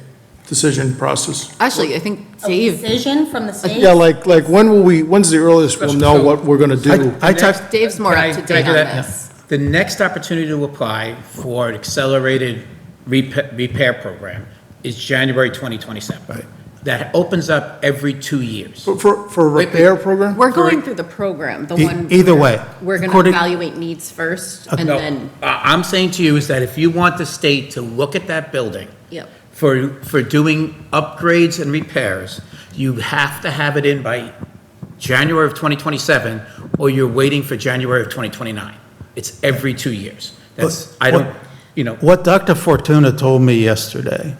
decision process? Actually, I think A Dave, decision from the state? Yeah, like when's the earliest we'll know what we're gonna do? I talked, Dave's more Can I- up to can I date do on that? this. The next opportunity to apply for an accelerated repair program is January 2027. Right. That opens up every 2 years. For a repair program? We're going through the program, the one. either way. We're going to According- evaluate needs first, and No, then, I'm saying to you is that if you want the state to look at that building yep. for doing upgrades and repairs, you have to have it in by January of 2027, or you're waiting for January of 2029. It's every 2 years. That's, I don't, you know. what Dr. Fortuna told me yesterday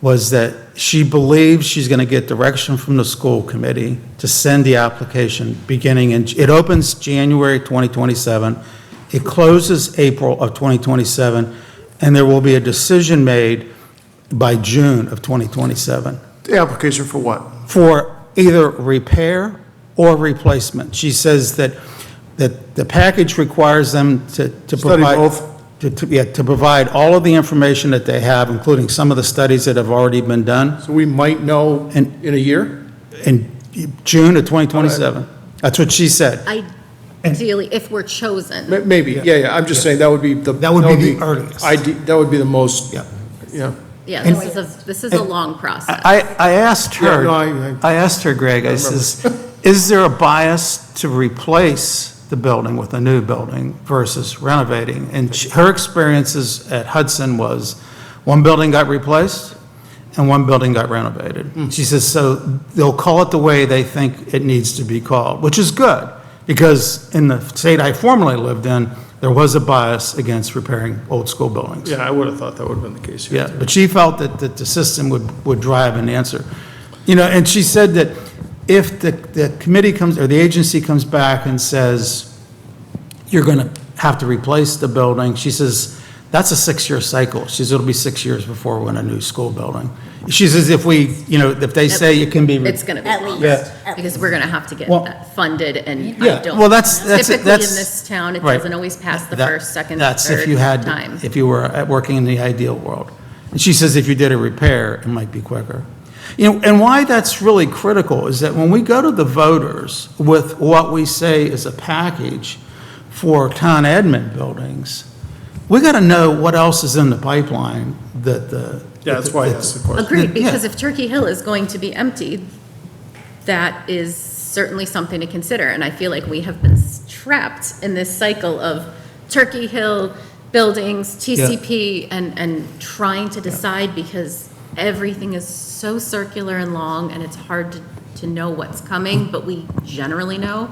was that she believes she's going to get direction from the school committee to send the application beginning it opens January 2027, it closes April of 2027, and there will be a decision made by June of 2027 The application for what? for either repair or replacement. She says that the package requires them to Study provide. both? To provide all of the information that they have, including some of the studies that have already been done, So we might know And- in a year? in June of 2027. That's what she said. Ideally, if we're chosen. Maybe, yeah, I'm just saying that would be the. That would be the earliest. That would be the most, Yeah. yeah. Yeah, And- this is a long process. I asked her, Yeah, no, I asked her, Greg, I says, is there a bias to replace the building with a new building versus renovating? And her experiences at Hudson was, one building got replaced and one building got renovated. She says, so they'll call it the way they think it needs to be called, which is good, because in the state I formerly lived in, there was a bias against repairing old school buildings. Yeah, I would have thought that would have been the case here. Yeah, but she felt that the system would drive an answer. You know, and she said that if the committee comes, or the agency comes back and says, you're going to have to replace the building, she says, that's a 6-year cycle. She says, it'll be 6 years before we're in a new school building. She says, if they say it can be. It's going to be At long, least. because we're going to have to get Well- that funded, and Yeah, I don't. well, that's- Typically, in that's- this town, it right. doesn't always pass the That- first, second, That's if third you had, time. if you were working in the ideal world. And she says if you did a repair, it might be quicker. You know, and why that's really critical is that when we go to the voters with what we say is a package for town admin buildings, we got to know what else is in the pipeline that the. Yeah, that's why I asked the question. Agreed, Yeah. because if Turkey Hill is going to be empty, that is certainly something to consider. And I feel like we have been trapped in this cycle of Turkey Hill, buildings, TCP, and trying to decide, because everything is so circular and long, and it's hard to know what's coming, but we generally know,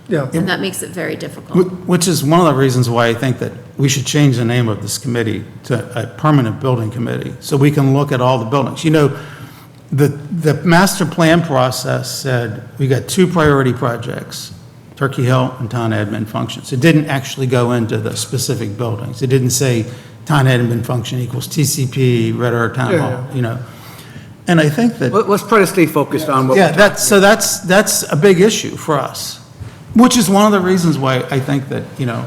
Yeah. and that makes it very difficult. Which is one of the reasons why I think that we should change the name of this committee to a permanent building committee, so we can look at all the buildings. You know, the master plan process said we got 2 priority projects, Turkey Hill and town admin functions. It didn't actually go into the specific buildings. It didn't say town admin function equals TCP, Red Earth Town Yeah, Hall, yeah. you know. And I think that. Let's try to stay focused on what. Yeah, that's a big issue for us, which is one of the reasons why I think that, you know,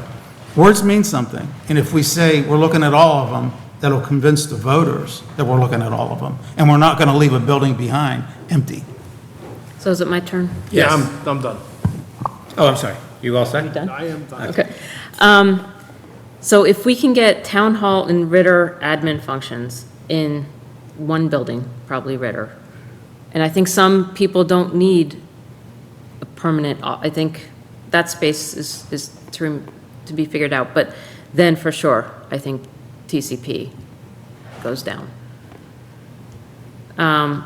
words mean something. And if we say we're looking at all of them, that'll convince the voters that we're looking at all of them. And we're not going to leave a building behind empty. So is it my turn? Yeah, Yes. I'm done. Oh, I'm sorry. You all set? Done? I am done. Okay. So if we can get town hall and Ritter admin functions in one building, probably Ritter, and I think some people don't need a permanent, I think that space is to be figured out, but then for sure, I think TCP goes down.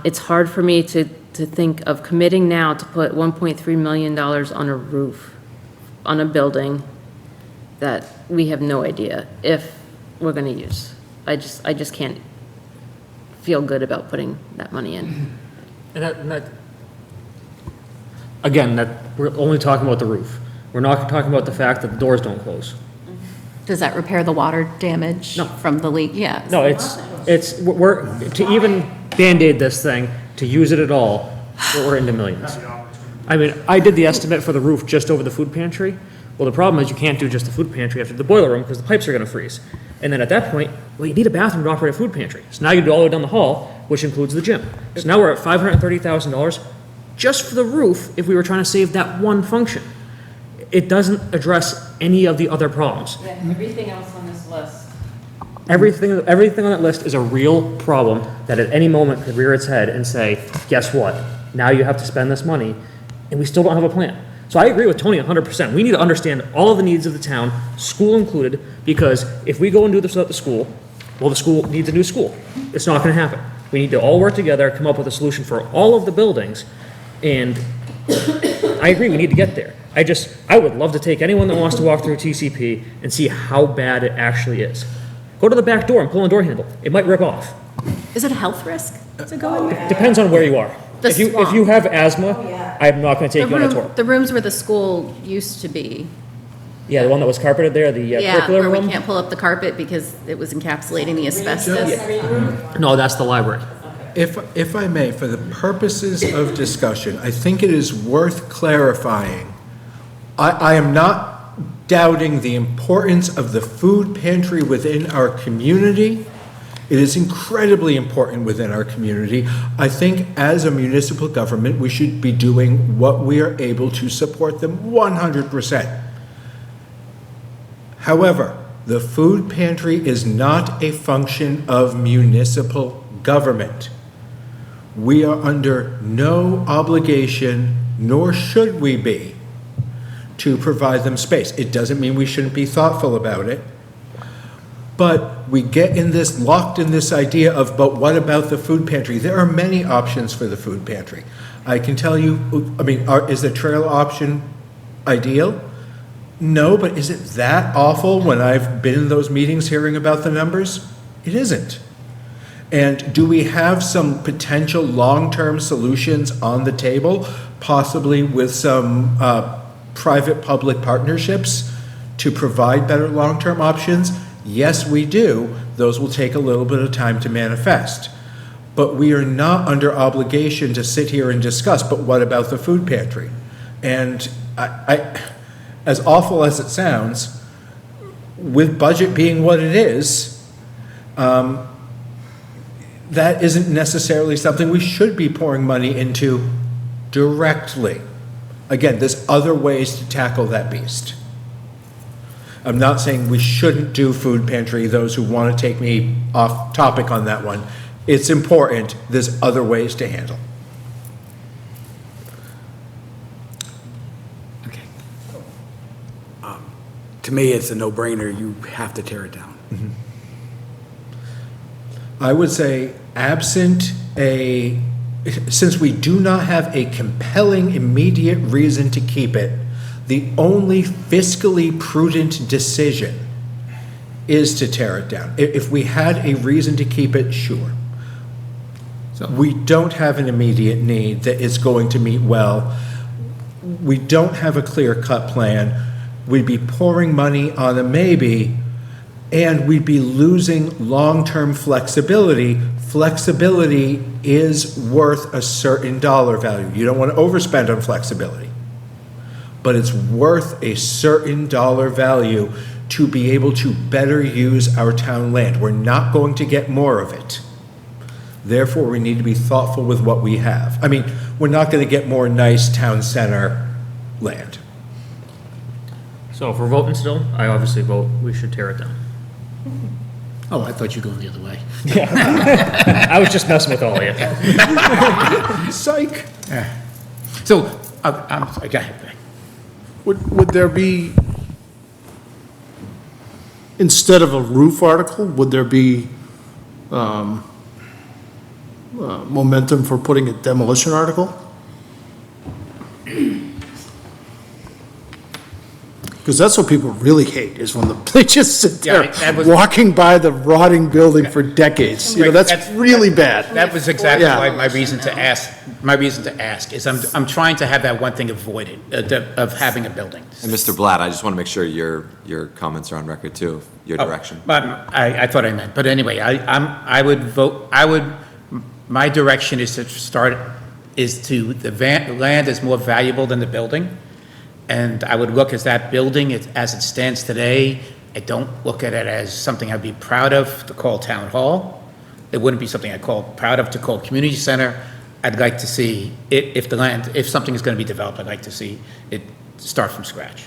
It's hard for me to think of committing now to put $1.3 million on a roof, on a building that we have no idea if we're gonna use. I just can't feel good about putting that money in. And again, we're only talking about the roof. We're not talking about the fact that the doors don't close. Does that repair the water damage No. from the leak? Yeah. No, we're, to even Band-Aid this thing, to use it at all, we're into millions. I mean, I did the estimate for the roof just over the food pantry. Well, the problem is you can't do just the food pantry after the boiler room because the pipes are gonna freeze. And then at that point, well, you need a bathroom to operate a food pantry. So now you do all the way down the hall, which includes the gym. So now we're at $530,000 just for the roof if we were trying to save that one function. It doesn't address any of the other problems. Yeah, everything else on this list. Everything on that list is a real problem that at any moment could rear its head and say, guess what? Now you have to spend this money, and we still don't have a plan. So I agree with Tony 100%. We need to understand all of the needs of the town, school included, because if we go and do this without the school, well, the school needs a new school. It's not gonna happen. We need to all work together, come up with a solution for all of the buildings, and I agree, we need to get there. I would love to take anyone that wants to walk through TCP and see how bad it actually is. Go to the back door and pull on the door handle. It might rip off. Is it a health risk to go in there? Depends on where you are. The If you swamp. have asthma, I'm not gonna take you on a tour. The rooms where the school used to be. Yeah, the one that was carpeted there, the Yeah, curricular where we room? can't pull up the carpet because it was encapsulating the asbestos. No, that's the library. If I may, for the purposes of discussion, I think it is worth clarifying. I am not doubting the importance of the food pantry within our community. It is incredibly important within our community. I think as a municipal government, we should be doing what we are able to support them 100%. However, the food pantry is not a function of municipal government. We are under no obligation, nor should we be, to provide them space. It doesn't mean we shouldn't be thoughtful about it, but we get locked in this idea of, but what about the food pantry? There are many options for the food pantry. I can tell you, is the trail option ideal? No, but is it that awful when I've been in those meetings hearing about the numbers? It isn't. And do we have some potential long-term solutions on the table, possibly with some private-public partnerships to provide better long-term options? Yes, we do. Those will take a little bit of time to manifest. But we are not under obligation to sit here and discuss, but what about the food pantry? And I as awful as it sounds, with budget being what it is, that isn't necessarily something we should be pouring money into directly. Again, there's other ways to tackle that beast. I'm not saying we shouldn't do food pantry, those who want to take me off topic on that one. It's important, there's other ways to handle. Okay. To me, it's a no-brainer. You have to tear it down. Mm-hmm. I would say since we do not have a compelling immediate reason to keep it, the only fiscally prudent decision is to tear it down. If we had a reason to keep it, sure. We don't have an immediate need that is going to meet well. We don't have a clear-cut plan. We'd be pouring money on a maybe, and we'd be losing long-term flexibility. Flexibility is worth a certain dollar value. You don't want to overspend on flexibility, but it's worth a certain dollar value to be able to better use our town land. We're not going to get more of it. Therefore, we need to be thoughtful with what we have. I mean, we're not going to get more nice town center land. So if we're voting still, I obviously vote we should tear it down. Oh, I thought you were going the other way. I was just messing with all of you. Psych. So, I'm sorry, go ahead. Would there be, instead of a roof article, would there be momentum for putting a demolition article? Because that's what people really hate, is when they just sit Yeah, there that was- walking by the rotting building for decades. You know, that's really bad. That was exactly Yeah. why my reason to ask is I'm trying to have that one thing avoided, of having a building. And Mr. Blatt, I just want to make sure your comments are on record too, your direction. But I thought I meant, but anyway, I would vote, my direction is to the land is more valuable than the building. And I would look at that building as it stands today. I don't look at it as something I'd be proud of to call town hall. It wouldn't be something I'd call proud of to call community center. I'd like to see it, if something is going to be developed, I'd like to see it start from scratch.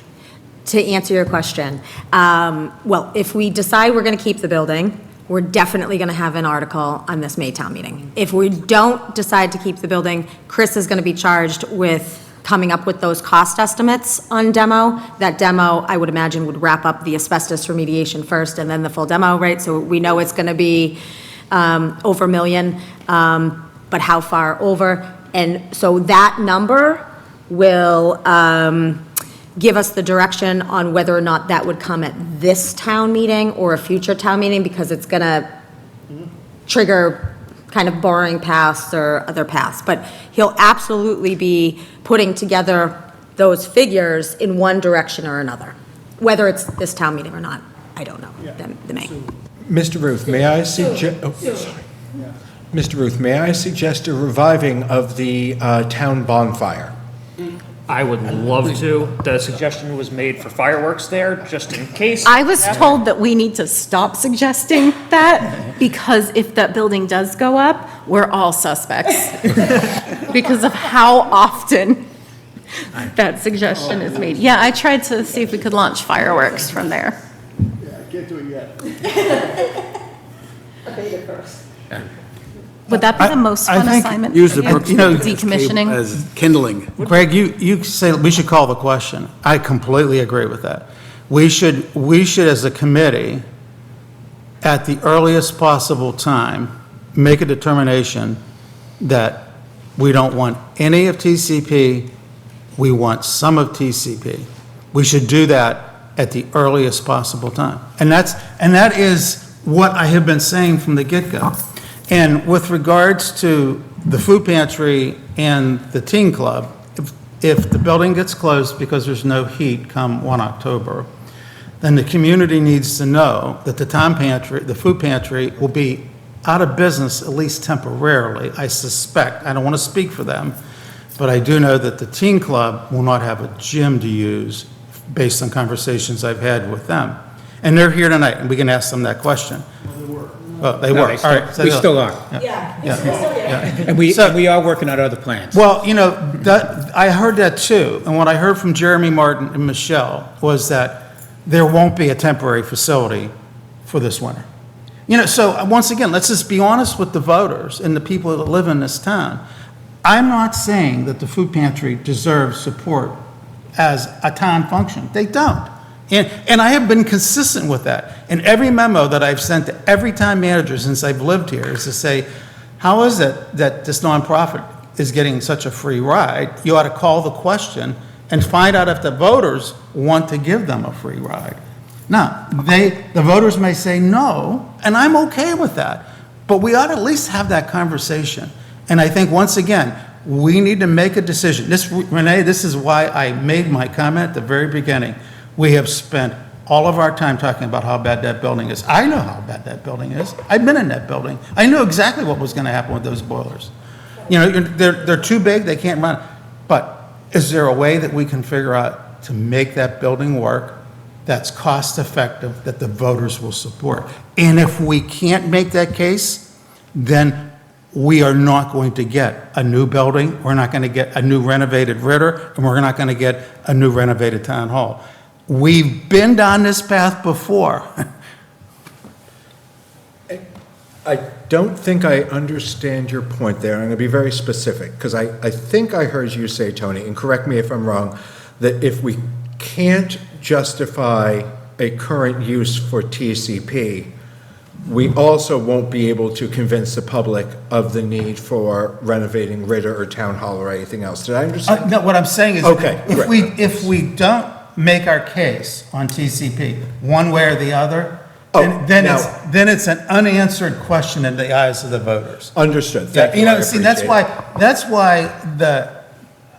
To answer your question, well, if we decide we're going to keep the building, we're definitely going to have an article on this May town meeting. If we don't decide to keep the building, Chris is going to be charged with coming up with those cost estimates on demo. That demo, I would imagine, would wrap up the asbestos remediation first and then the full demo, right? So we know it's going to be over $1 million, but how far over? And so that number will give us the direction on whether or not that would come at this town meeting or a future town meeting, because it's going to trigger kind of borrowing paths or other paths. But he'll absolutely be putting together those figures in one direction or another. Whether it's this town meeting or not, I don't know, the May. Mr. Ruth, may I suggest, Mr. Ruth, may I suggest a reviving of the town bonfire? I would love to. The suggestion was made for fireworks there, just in case. I was told that we need to stop suggesting that, because if that building does go up, we're all suspects. Because of how often that suggestion is made. Yeah, I tried to see if we could launch fireworks from there. Yeah, I can't do it yet. Would that be the most I fun think assignment? use the for you? brook- you know, Decommissioning? As kindling. Greg, you say we should call the question. I completely agree with that. We should, as a committee, at the earliest possible time, make a determination that we don't want any of TCP, we want some of TCP. We should do that at the earliest possible time. And that is what I have been saying from the get-go. And with regards to the food pantry and the teen club, if the building gets closed because there's no heat come 1 October, then the community needs to know that the food pantry will be out of business, at least temporarily, I suspect. I don't want to speak for them, but I do know that the teen club will not have a gym to use based on conversations I've had with them. And they're here tonight, and we can ask them that question. Oh, they No, were. they still- All right. So we no. still are. Yeah. And we are working on other plans. Well, I heard that too, and what I heard from Jeremy Martin and Michelle was that there won't be a temporary facility for this winter. So once again, let's just be honest with the voters and the people that live in this town. I'm not saying that the food pantry deserves support as a town function. They don't. And I have been consistent with that. And every memo that I've sent to every town manager since I've lived here is to say, how is it that this nonprofit is getting such a free ride? You ought to call the question and find out if the voters want to give them a free ride. Now, the voters may say no, and I'm okay with that. But we ought to at least have that conversation. And I think, once again, we need to make a decision. Renee, this is why I made my comment at the very beginning. We have spent all of our time talking about how bad that building is. I know how bad that building is. I've been in that building. I knew exactly what was going to happen with those boilers. They're too big, they can't run. But is there a way that we can figure out to make that building work that's cost effective, that the voters will support? And if we can't make that case, then we are not going to get a new building, we're not going to get a new renovated Ritter, and we're not going to get a new renovated town hall. We've been down this path before. I don't think I understand your point there. I'm going to be very specific, because I think I heard you say, Tony, and correct me if I'm wrong, that if we can't justify a current use for TCP, we also won't be able to convince the public of the need for renovating Ritter or Town Hall or anything else. Did I understand? No, what I'm saying is, Okay, if we don't make our case on TCP, one way or the other, then it's an unanswered question in the eyes of the voters. Understood. Thank you. You know, I see, appreciate it. that's why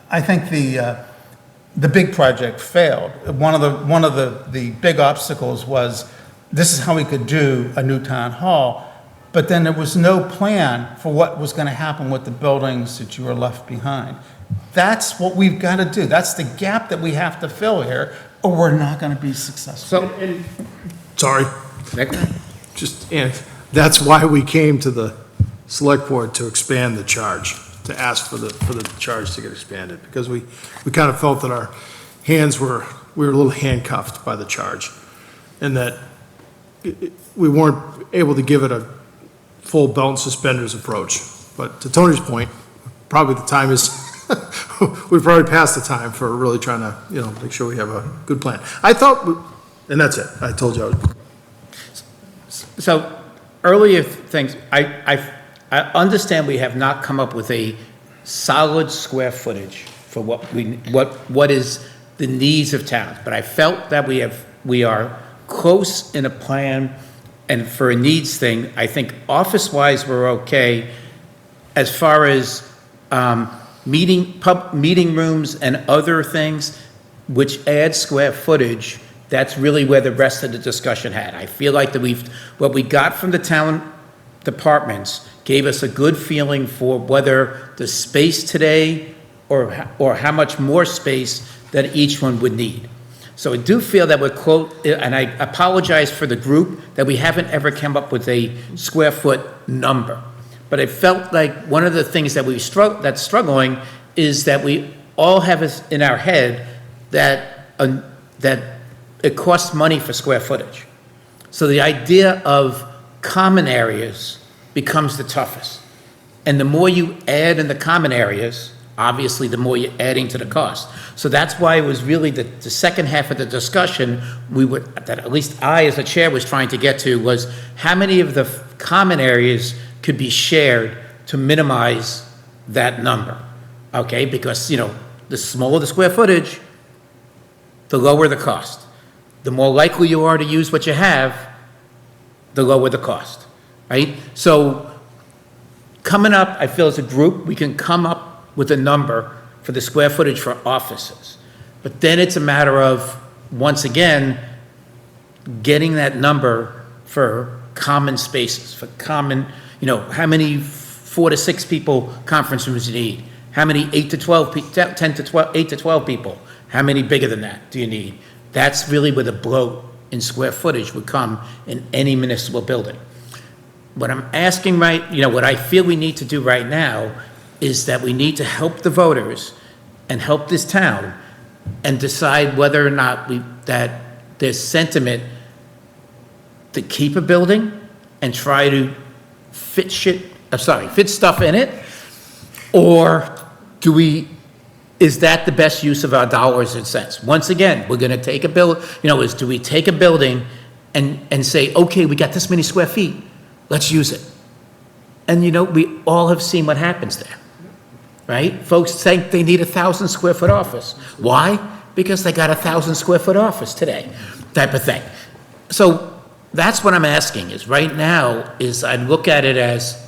I think the big project failed. One of the big obstacles was, this is how we could do a new town hall, but then there was no plan for what was going to happen with the buildings that you were left behind. That's what we've got to do. That's the gap that we have to fill here, or we're not going to be successful. Sorry. And that's why we came to the select board to expand the charge, to ask for the charge to get expanded, because we kind of felt that our hands we were a little handcuffed by the charge, and that we weren't able to give it a full belt and suspenders approach. But to Tony's point, probably the time is, we've probably passed the time for really trying to, make sure we have a good plan. I thought, and that's it, I told you. So earlier things, I understand we have not come up with a solid square footage for what is the needs of towns, but I felt that we are close in a plan, and for a needs thing, I think office-wise, we're okay. As far as meeting rooms and other things, which add square footage, that's really where the rest of the discussion had. I feel like that what we got from the town departments gave us a good feeling for whether the space today or how much more space that each one would need. So I do feel that and I apologize for the group, that we haven't ever come up with a square foot number. But I felt like one of the things that that's struggling is that we all have in our head that it costs money for square footage. So the idea of common areas becomes the toughest. And the more you add in the common areas, obviously the more you're adding to the cost. So that's why it was really the second half of the discussion that at least I as a chair was trying to get to, was how many of the common areas could be shared to minimize that number, okay? Because, the smaller the square footage, the lower the cost. The more likely you are to use what you have, the lower the cost, right? So coming up, I feel as a group, we can come up with a number for the square footage for offices. But then it's a matter of, once again, getting that number for common spaces, for common, how many 4 to 6 people conference rooms you need? How many 8 to 12, 8 to 12 people? How many bigger than that do you need? That's really where the bloat in square footage would come in any municipal building. What I'm asking what I feel we need to do right now is that we need to help the voters and help this town and decide whether or not that there's sentiment to keep a building and try to fit stuff in it, or is that the best use of our dollars and cents? Once again, we're gonna take do we take a building and say, okay, we got this many square feet, let's use it. And we all have seen what happens there, right? Folks think they need 1,000 square foot office. Why? Because they got 1,000 square foot office today, type of thing. So that's what I'm asking is right now is I look at it as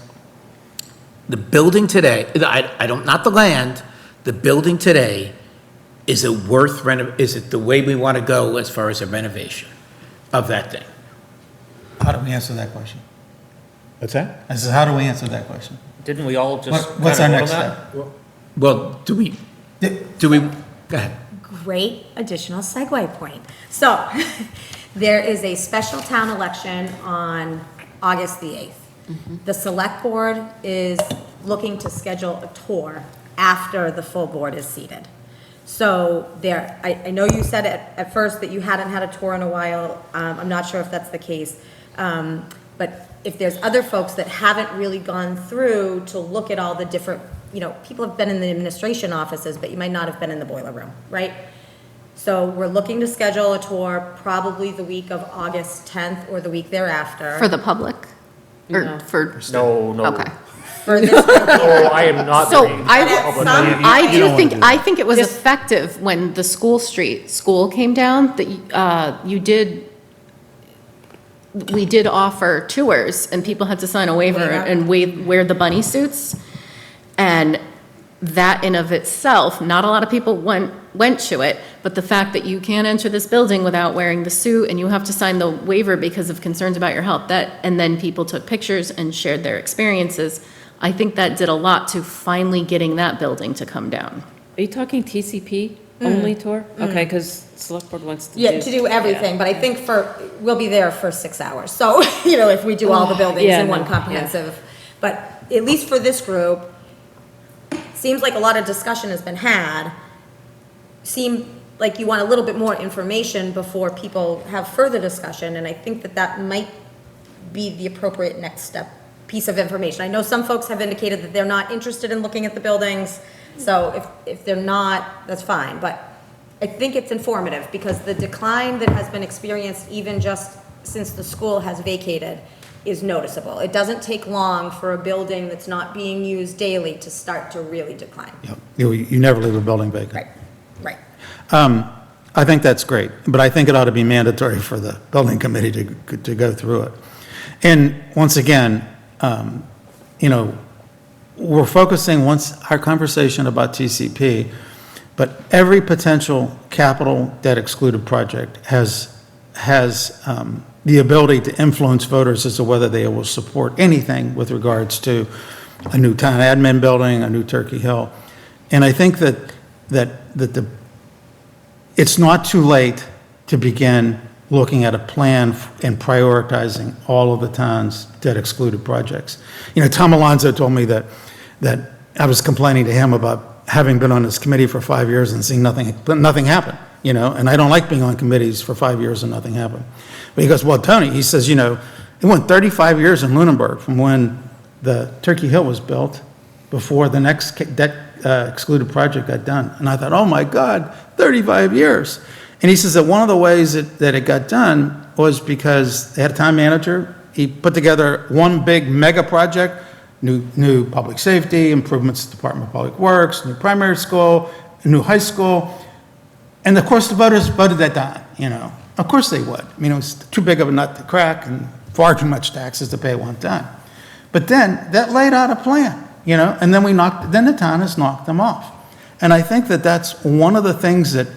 the building today, not the land, the building today, is it the way we want to go as far as a renovation of that thing? How do we answer that question? What's that? I said, how do we answer that question? Didn't we all just What's our kinda next vote on that? step? Well, do we, go ahead. Great additional segue point. So, there is a special town election on August the 8th. The select board is looking to schedule a tour after the full board is seated. So I know you said at first that you hadn't had a tour in a while. I'm not sure if that's the case. But if there's other folks that haven't really gone through to look at all the different, people have been in the administration offices, but you might not have been in the boiler room, right? So we're looking to schedule a tour probably the week of August 10th or the week thereafter. For the public? Or No. for, No, no. okay. For this Oh, I am not. So bringing I, public some- money. I you do don't think, wanna do I think it was Just- effective when the school came down, that we did offer tours, and people had to sign a waiver Waiver. and wear the bunny suits. And that in of itself, not a lot of people went to it, but the fact that you can't enter this building without wearing the suit, and you have to sign the waiver because of concerns about your health, and then people took pictures and shared their experiences, I think that did a lot to finally getting that building to come down. Are you talking TCP only tour? Okay, because select board wants to do. Yeah, to do everything, but I think we'll be there for 6 hours. So, if we do all the buildings Yeah, in one no, comprehensive. But at least for this group, seems like a lot of discussion has been had. Seem like you want a little bit more information before people have further discussion, and I think that might be the appropriate next step, piece of information. I know some folks have indicated that they're not interested in looking at the buildings, so if they're not, that's fine, but I think it's informative, because the decline that has been experienced even just since the school has vacated is noticeable. It doesn't take long for a building that's not being used daily to start to really decline. Yep. You never leave a building vacant. Right. I think that's great, but I think it ought to be mandatory for the building committee to go through it. And once again, we're focusing our conversation about TCP, but every potential capital debt excluded project has the ability to influence voters as to whether they will support anything with regards to a new town admin building, a new Turkey Hill. And I think that it's not too late to begin looking at a plan and prioritizing all of the town's debt excluded projects. Tom Alonso told me that I was complaining to him about having been on this committee for 5 years and seeing nothing happen, and I don't like being on committees for 5 years and nothing happened. But he goes, well, Tony, he says, it went 35 years in Lunenburg from when the Turkey Hill was built before the next debt excluded project got done. And I thought, oh my God, 35 years. And he says that one of the ways that it got done was because they had a town manager. He put together one big mega project, new public safety, improvements to the Department of Public Works, new primary school, a new high school. And of course, the voters voted that down, Of course they would. It was too big of a nut to crack and far too much taxes to pay one time. But then that laid out a plan, and then then the town has knocked them off. And I think that's one of the things that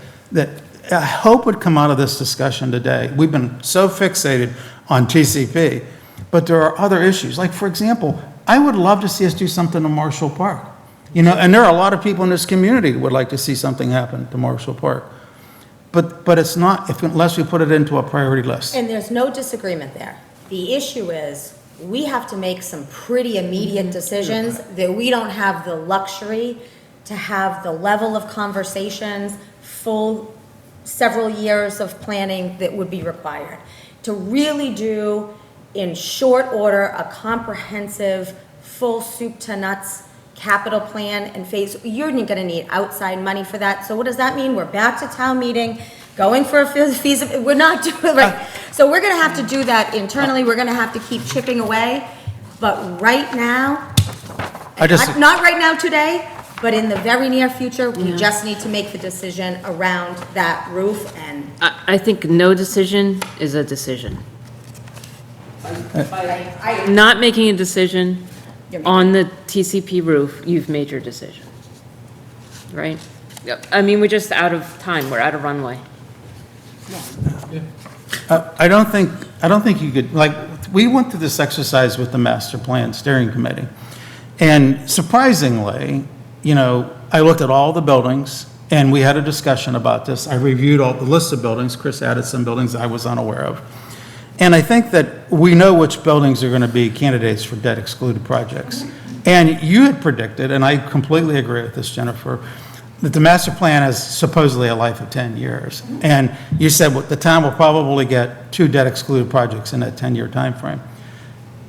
I hope would come out of this discussion today. We've been so fixated on TCP, but there are other issues. Like, for example, I would love to see us do something to Marshall Park. And there are a lot of people in this community who would like to see something happen to Marshall Park. But it's not, unless we put it into a priority list. And there's no disagreement there. The issue is, we have to make some pretty immediate decisions that we don't have the luxury to have the level of conversations, full several years of planning that would be required. To really do, in short order, a comprehensive, full soup to nuts capital plan and phase, you're gonna need outside money for that. So what does that mean? We're back to town meeting, going for a feasibility, we're not doing, right. So we're gonna have to do that internally, we're gonna have to keep chipping away. But right now, not right now today, but in the very near future, we just need to make the decision around that roof and. I think no decision is a decision. Not making a decision on the TCP roof, you've made your decision, right? We're just out of time, we're out of runway. I don't think you could, we went through this exercise with the master plan steering committee. And surprisingly, I looked at all the buildings and we had a discussion about this. I reviewed all the list of buildings. Chris added some buildings I was unaware of. And I think that we know which buildings are going to be candidates for debt excluded projects. And you had predicted, and I completely agree with this, Jennifer, that the master plan has supposedly a life of 10 years. And you said the town will probably get 2 debt excluded projects in that 10-year time frame.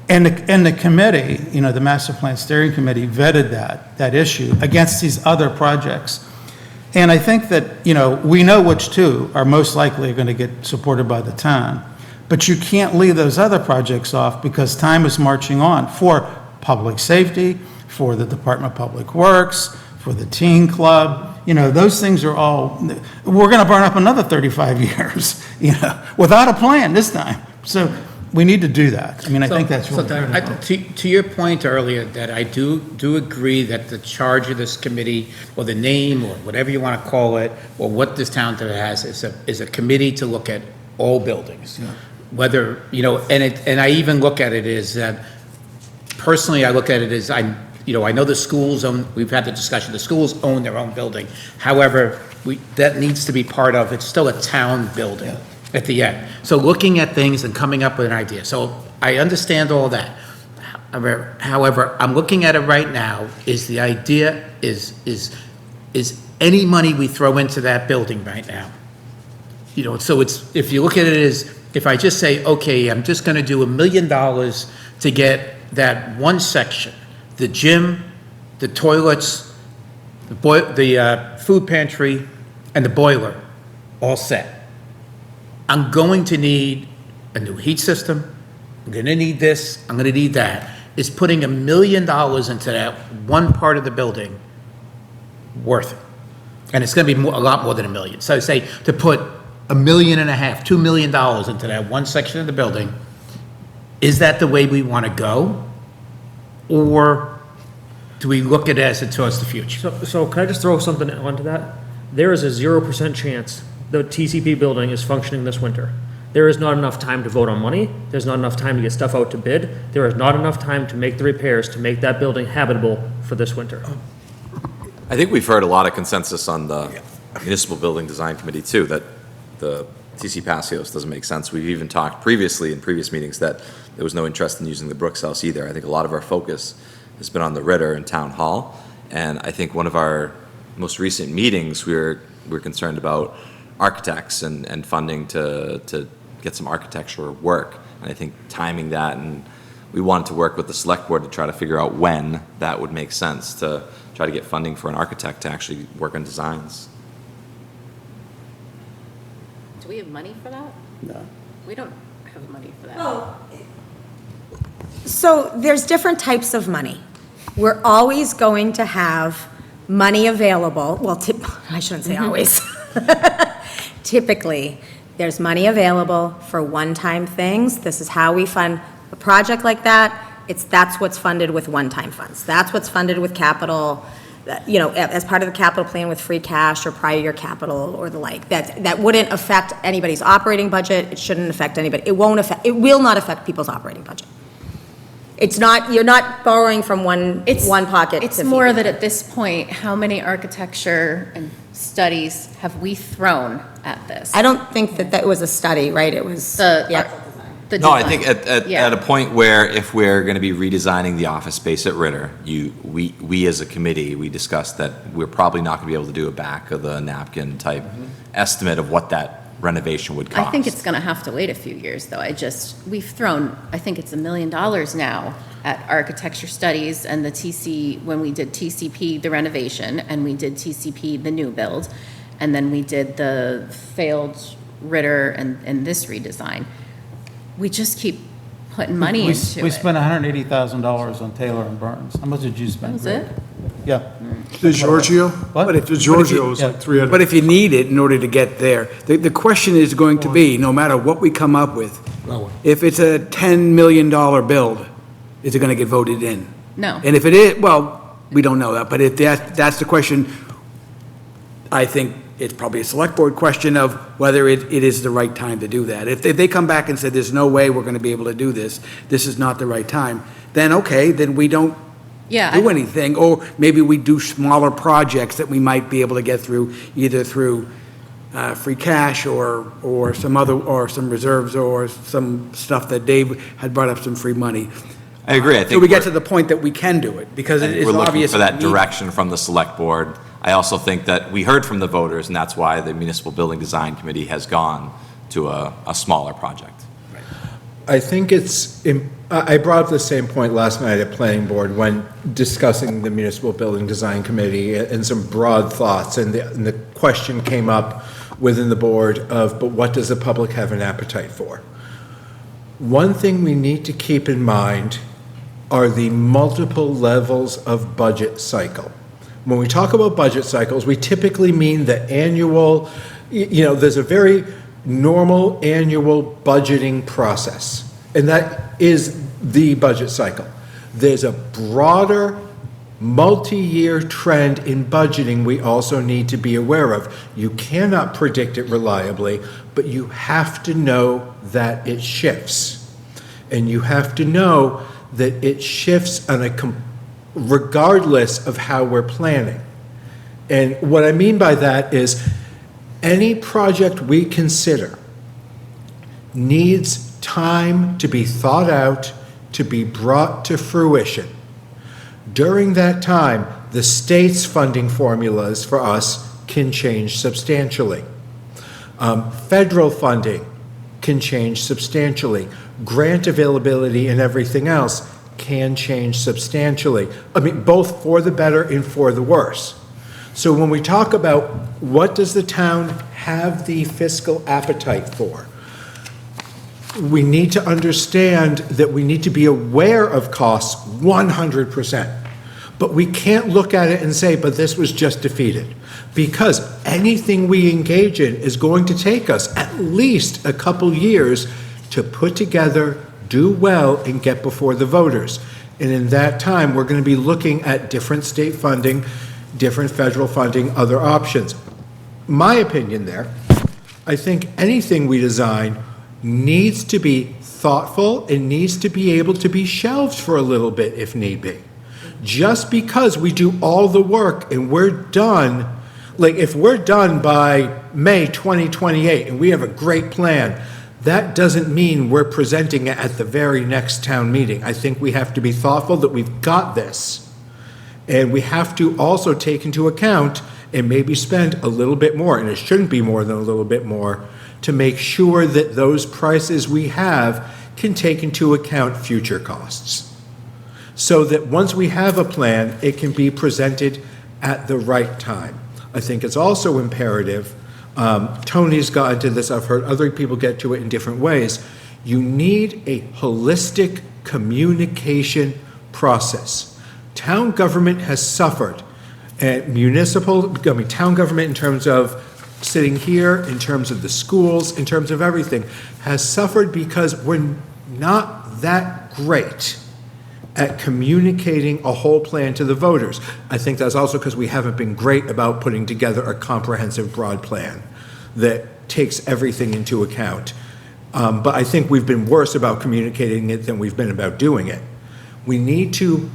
And the committee, the master plan steering committee vetted that issue against these other projects. And I think that, we know which two are most likely going to get supported by the town. But you can't leave those other projects off because time is marching on for public safety, for the Department of Public Works, for the teen club. Those things are all, we're going to burn up another 35 years, without a plan this time. So we need to do that. I think that's really critical. To your point earlier, that I do agree that the charge of this committee, or the name, or whatever you want to call it, or what this town has, is a committee to look at all buildings. Yeah. Whether, and I even look at it as that, personally, I look at it as, I know the schools own, we've had the discussion, the schools own their own building. However, that needs to be part of, it's still a town building at the end. So looking at things and coming up with an idea. So I understand all that. However, I'm looking at it right now, is the idea is any money we throw into that building right now. So it's, if you look at it as, if I just say, okay, I'm just gonna do $1 million to get that one section, the gym, the toilets, the food pantry, and the boiler, all set. I'm going to need a new heat system, I'm gonna need this, I'm gonna need that. Is putting $1 million into that one part of the building worth it? And it's gonna be a lot more than $1 million. So say, to put $1.5 million, $2 million into that one section of the building, is that the way we wanna go? Or do we look at it as towards the future? So can I just throw something onto that? There is a 0% chance the TCP building is functioning this winter. There is not enough time to vote on money. There's not enough time to get stuff out to bid. There is not enough time to make the repairs to make that building habitable for this winter. I think we've heard a lot of consensus on the Municipal Building Design Committee too, that the TC Passios doesn't make sense. We've even talked previously in previous meetings that there was no interest in using the Brooks House either. I think a lot of our focus has been on the Ritter and Town Hall. And I think one of our most recent meetings, we're concerned about architects and funding to get some architecture work. And I think timing that, and we wanted to work with the select board to try to figure out when that would make sense to try to get funding for an architect to actually work on designs. Do we have money for that? No. We don't have money for that. Oh. So there's different types of money. We're always going to have money available, well, I shouldn't say always. Typically, there's money available for one-time things. This is how we fund a project like that. That's what's funded with one-time funds. That's what's funded with capital, as part of the capital plan with free cash or prior year capital or the like. That wouldn't affect anybody's operating budget. It shouldn't affect anybody. It will not affect people's operating budget. It's not, you're not borrowing from one pocket. It's more that at this point, how many architecture and studies have we thrown at this? I don't think that was a study, right? It was, The No, I design. think at a point where if we're going to be redesigning the office space at Ritter, we as a committee, we discussed that we're probably not going to be able to do a back of the napkin type estimate of what that renovation would cost. I think it's going to have to wait a few years, though. We've thrown, I think it's $1 million now at architecture studies and the when we did TCP, the renovation, and we did TCP, the new build, and then we did the failed Ritter and this redesign. We just keep putting money into it. We spent $180,000 on Taylor and Burns. How much did you spend? Was it? Yeah. The Giorgio? What? The Giorgio was like 300. But if you need it in order to get there, the question is going to be, no matter what we come up with, if it's a $10 million build, is it going to get voted in? No. And if it is, well, we don't know that, but if that's the question, I think it's probably a select board question of whether it is the right time to do that. If they come back and say, there's no way we're going to be able to do this, this is not the right time, then okay, then we don't do anything, or maybe we do smaller projects that we might be able to get through, either through free cash or some other, or some reserves, or some stuff that Dave had brought up, some free money. I agree. I think So we get to the point that we can do it, because it is we're looking obvious. for that we need- direction from the select board. I also think that we heard from the voters, and that's why the Municipal Building Design Committee has gone to a smaller project. I think it's I brought up the same point last night at Planning Board when discussing the Municipal Building Design Committee and some broad thoughts, and the question came up within the board of, but what does the public have an appetite for? One thing we need to keep in mind are the multiple levels of budget cycle. When we talk about budget cycles, we typically mean the annual, there's a very normal annual budgeting process, and that is the budget cycle. There's a broader multi-year trend in budgeting we also need to be aware of. You cannot predict it reliably, but you have to know that it shifts. And you have to know that it shifts regardless of how we're planning. And what I mean by that is any project we consider needs time to be thought out, to be brought to fruition. During that time, the state's funding formulas for us can change substantially. Federal funding can change substantially. Grant availability and everything else can change substantially. I mean, both for the better and for the worse. So when we talk about what does the town have the fiscal appetite for, we need to understand that we need to be aware of costs 100%. But we can't look at it and say, but this was just defeated. Because anything we engage in is going to take us at least a couple years to put together, do well, and get before the voters. And in that time, we're going to be looking at different state funding, different federal funding, other options. My opinion there, I think anything we design needs to be thoughtful and needs to be able to be shelved for a little bit if need be. Just because we do all the work and we're done, like if we're done by May 2028 and we have a great plan, that doesn't mean we're presenting it at the very next town meeting. I think we have to be thoughtful that we've got this. And we have to also take into account and maybe spend a little bit more, and it shouldn't be more than a little bit more, to make sure that those prices we have can take into account future costs. So that once we have a plan, it can be presented at the right time. I think it's also imperative, Tony's gotten to this, I've heard other people get to it in different ways, you need a holistic communication process. Town government has suffered, and town government in terms of sitting here, in terms of the schools, in terms of everything, has suffered because we're not that great at communicating a whole plan to the voters. I think that's also because we haven't been great about putting together a comprehensive, broad plan that takes everything into account. But I think we've been worse about communicating it than we've been about doing it. We need to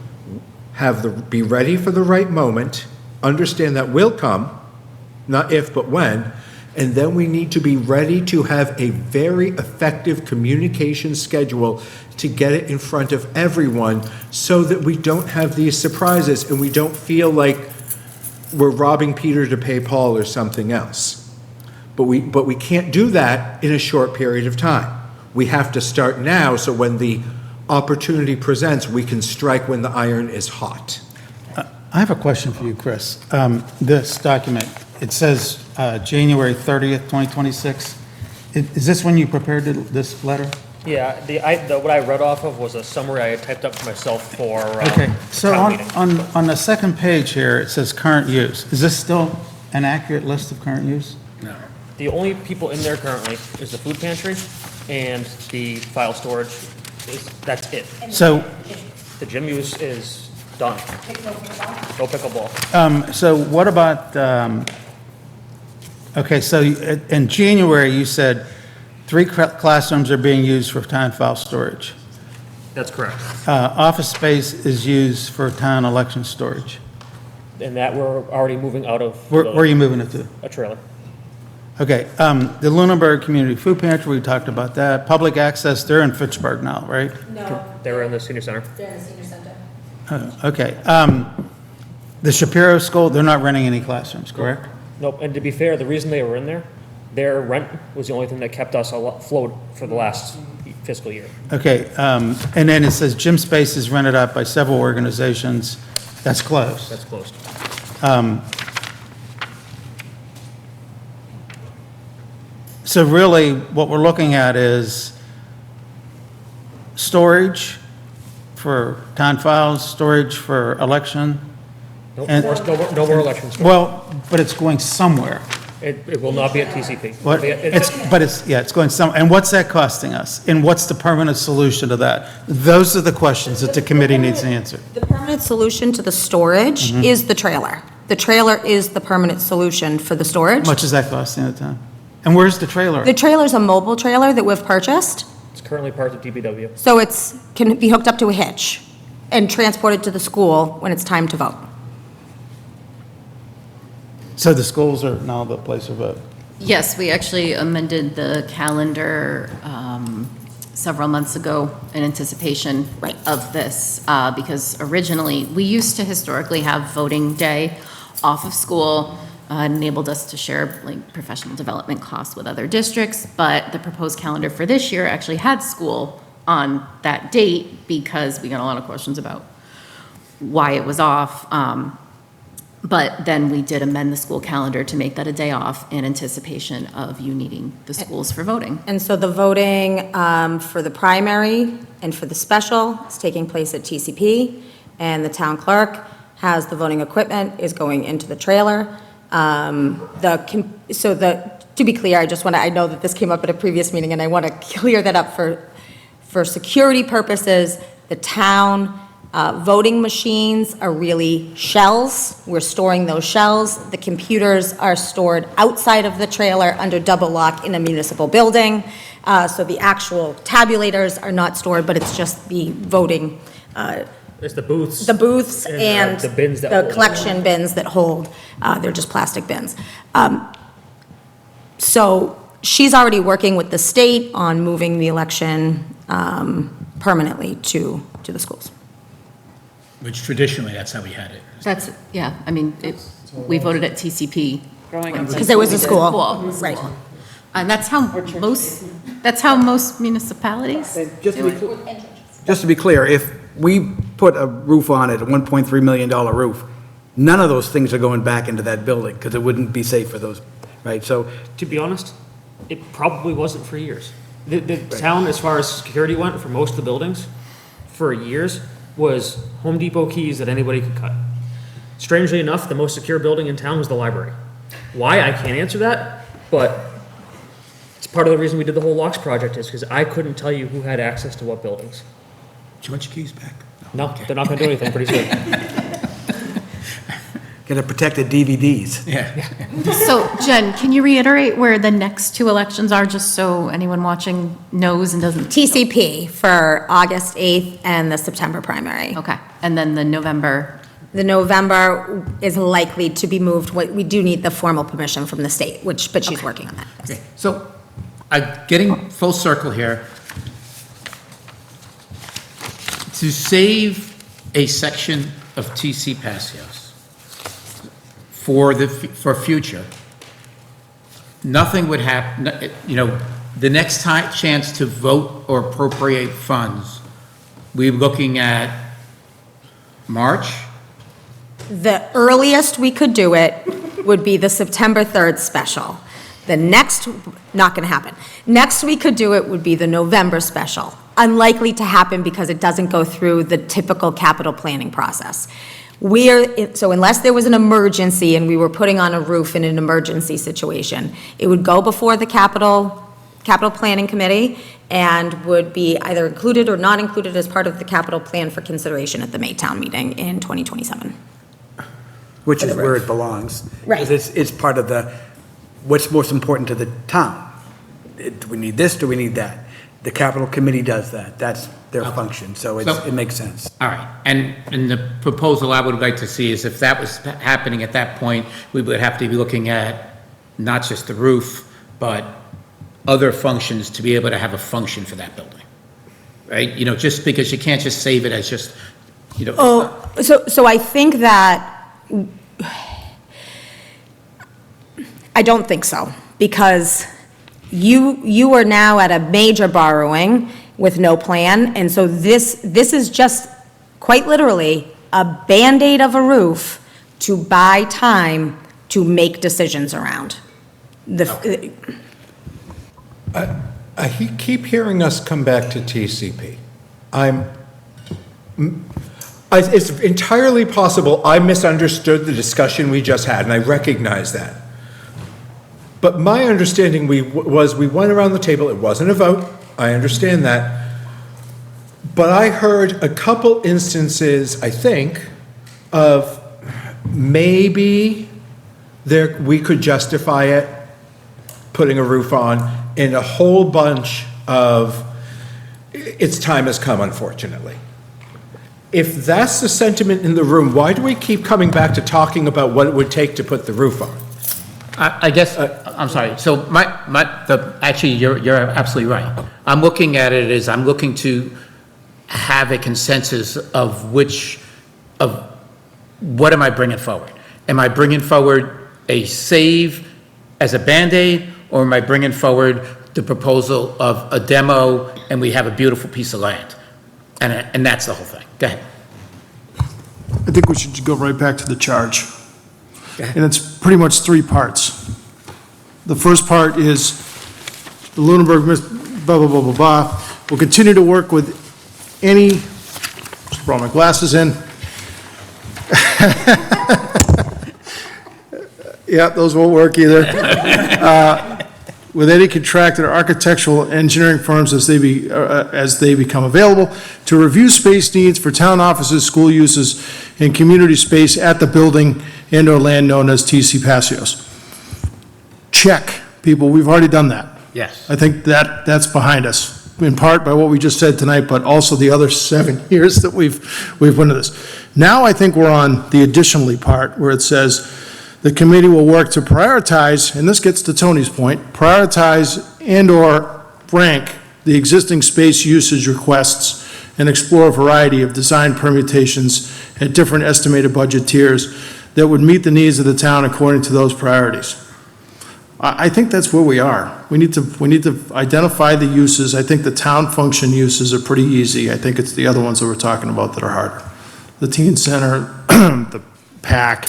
be ready for the right moment, understand that will come, not if, but when, and then we need to be ready to have a very effective communication schedule to get it in front of everyone so that we don't have these surprises and we don't feel like we're robbing Peter to pay Paul or something else. But we can't do that in a short period of time. We have to start now so when the opportunity presents, we can strike when the iron is hot. I have a question for you, Chris. This document, it says January 30th, 2026. Is this when you prepared this letter? Yeah, what I read off of was a summary I had typed up for myself for Okay, so town meeting. on the second page here, it says current use. Is this still an accurate list of current use? No. The only people in there currently is the food pantry and the file storage. That's it. So, The gym use is done. No pickleball. so what about, okay, so in January, you said 3 classrooms are being used for town file storage. That's correct. Office space is used for town election storage. And that we're already moving out of. Where are you moving it to? A trailer. Okay, the Lunenburg Community Food Pantry, we talked about that. Public access, they're in Fitchburg now, right? No, They were in the senior center. they're in the senior center. Okay, the Shapiro School, they're not renting any classrooms, correct? Nope, and to be fair, the reason they were in there, their rent was the only thing that kept us afloat for the last fiscal year. Okay, and then it says gym space is rented out by several organizations. That's closed. That's closed. So really, what we're looking at is storage for town files, storage for election. No And- no more elections. Well, but it's going somewhere. It will not be at TCP. What, it's going some, and what's that costing us? And what's the permanent solution to that? Those are the questions that the committee needs to answer. The permanent solution to the storage is the trailer. The trailer is the permanent solution for the storage. How much is that costing the town? And where's the trailer? The trailer's a mobile trailer that we've purchased, It's currently parked at DPW. so can be hooked up to a hitch and transported to the school when it's time to vote. So the schools are now the place of vote. Yes, we actually amended the calendar several months ago in anticipation of this, because originally, we used to historically have voting day off of school. It enabled us to share like professional development costs with other districts, but the proposed calendar for this year actually had school on that date because we got a lot of questions about why it was off. But then we did amend the school calendar to make that a day off in anticipation of you needing the schools for voting. And so the voting for the primary and for the special is taking place at TCP, and the town clerk has the voting equipment, is going into the trailer. To be clear, I know that this came up at a previous meeting, and I want to clear that up for security purposes. The town voting machines are really shells. We're storing those shells. The computers are stored outside of the trailer under double lock in a municipal building. So the actual tabulators are not stored, but it's just the voting, It's the booths. the booths and the bins that the hold. collection bins that hold, they're just plastic bins. So she's already working with the state on moving the election permanently to the schools. Which traditionally, that's how we had it. That's, yeah, I mean, we voted at TCP. Because it was a school, right. And that's how most municipalities Just to do be it. clear- Just to be clear, if we put a roof on it, a $1.3 million roof, none of those things are going back into that building, because it wouldn't be safe for those, right? So, To be honest, it probably wasn't for years. The town, as far as security went, for most of the buildings, for years, was Home Depot keys that anybody could cut. Strangely enough, the most secure building in town was the library. Why, I can't answer that, but it's part of the reason we did the whole locks project is because I couldn't tell you who had access to what buildings. Do you want your keys back? No, they're not gonna do anything pretty soon. gotta protect the DVDs. Yeah. So Jen, can you reiterate where the next two elections are, just so anyone watching knows and doesn't? TCP for August 8th and the September primary. Okay, and then the November. The November is likely to be moved. We do need the formal permission from the state, but she's working on that. Okay, so, getting full circle here. To save a section of TC Passios for future, nothing would happen, the next chance to vote or appropriate funds, we're looking at March? The earliest we could do it would be the September 3rd special. The next, not going to happen. Next we could do it would be the November special. Unlikely to happen because it doesn't go through the typical capital planning process. So unless there was an emergency and we were putting on a roof in an emergency situation, it would go before the capital planning committee and would be either included or not included as part of the capital plan for consideration at the May town meeting in 2027. Which is where it belongs. Right. 'Cause it's part of what's most important to the town. Do we need this, do we need that? The capital committee does that, that's their function, so it makes sense. All right, and the proposal I would like to see is if that was happening at that point, we would have to be looking at not just the roof, but other functions to be able to have a function for that building, right? Just because you can't just save it as just, So I think that, I don't think so, because you are now at a major borrowing, with no plan. And so this is just quite literally a Band-Aid of a roof to buy time to make decisions around. I keep hearing us come back to TCP. It's entirely possible I misunderstood the discussion we just had, and I recognize that. But my understanding was we went around the table, it wasn't a vote, I understand that. But I heard a couple instances, I think, of maybe we could justify it, putting a roof on, and a whole bunch of, its time has come, unfortunately. If that's the sentiment in the room, why do we keep coming back to talking about what it would take to put the roof on? I guess, I'm sorry, so actually, you're absolutely right. I'm looking at it as I'm looking to have a consensus of what am I bringing forward? Am I bringing forward a save as a Band-Aid, or am I bringing forward the proposal of a demo and we have a beautiful piece of land? And that's the whole thing. Go ahead. I think we should go right back to the charge. And it's pretty much three parts. The first part is the Lunenburg, blah, blah, blah, blah, blah. We'll continue to work with any, just brought my glasses in. Yeah, those won't work either. With any contracted or architectural engineering firms as they become available, to review space needs for town offices, school uses, and community space at the building and/or land known as TC Passios. Check, people, we've already done that. Yes. I think that's behind us, in part by what we just said tonight, but also the other 7 years that we've went into this. Now I think we're on the additionally part, where it says, the committee will work to prioritize, and this gets to Tony's point, prioritize and/or rank the existing space usage requests and explore a variety of design permutations at different estimated budget tiers that would meet the needs of the town according to those priorities. I think that's where we are. We need to identify the uses. I think the town function uses are pretty easy. I think it's the other ones that we're talking about that are harder. The teen center, the PAC,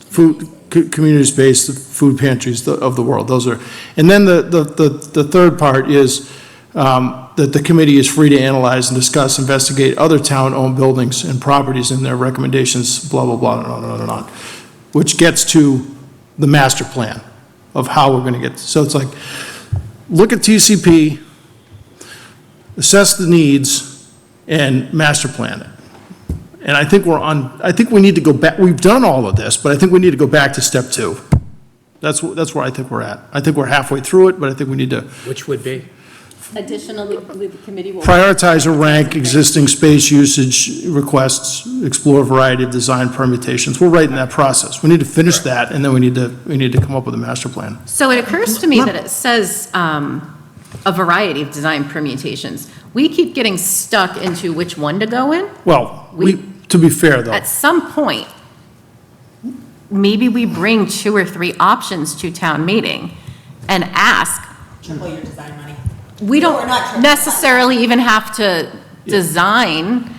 food, community space, the food pantries of the world, those are, and then the third part is that the committee is free to analyze and discuss, investigate other town-owned buildings and properties and their recommendations, blah, blah, blah, and on and on and on, which gets to the master plan of how we're gonna get, so it's like, look at TCP, assess the needs, and master plan it. And I think I think we need to go back, we've done all of this, but I think we need to go back to step 2. That's where I think we're at. I think we're halfway through it, but I think we need to Which would be? Additionally, the committee will. prioritize or rank existing space usage requests, explore a variety of design permutations. We're right in that process. We need to finish that, and then we need to come up with a master plan. So it occurs to me that it says a variety of design permutations. We keep getting stuck into which one to go in. Well, to be fair, though. At some point, maybe we bring 2 or 3 options to town meeting and ask. Triple your design money. We No, we're not don't triple necessarily even have to design.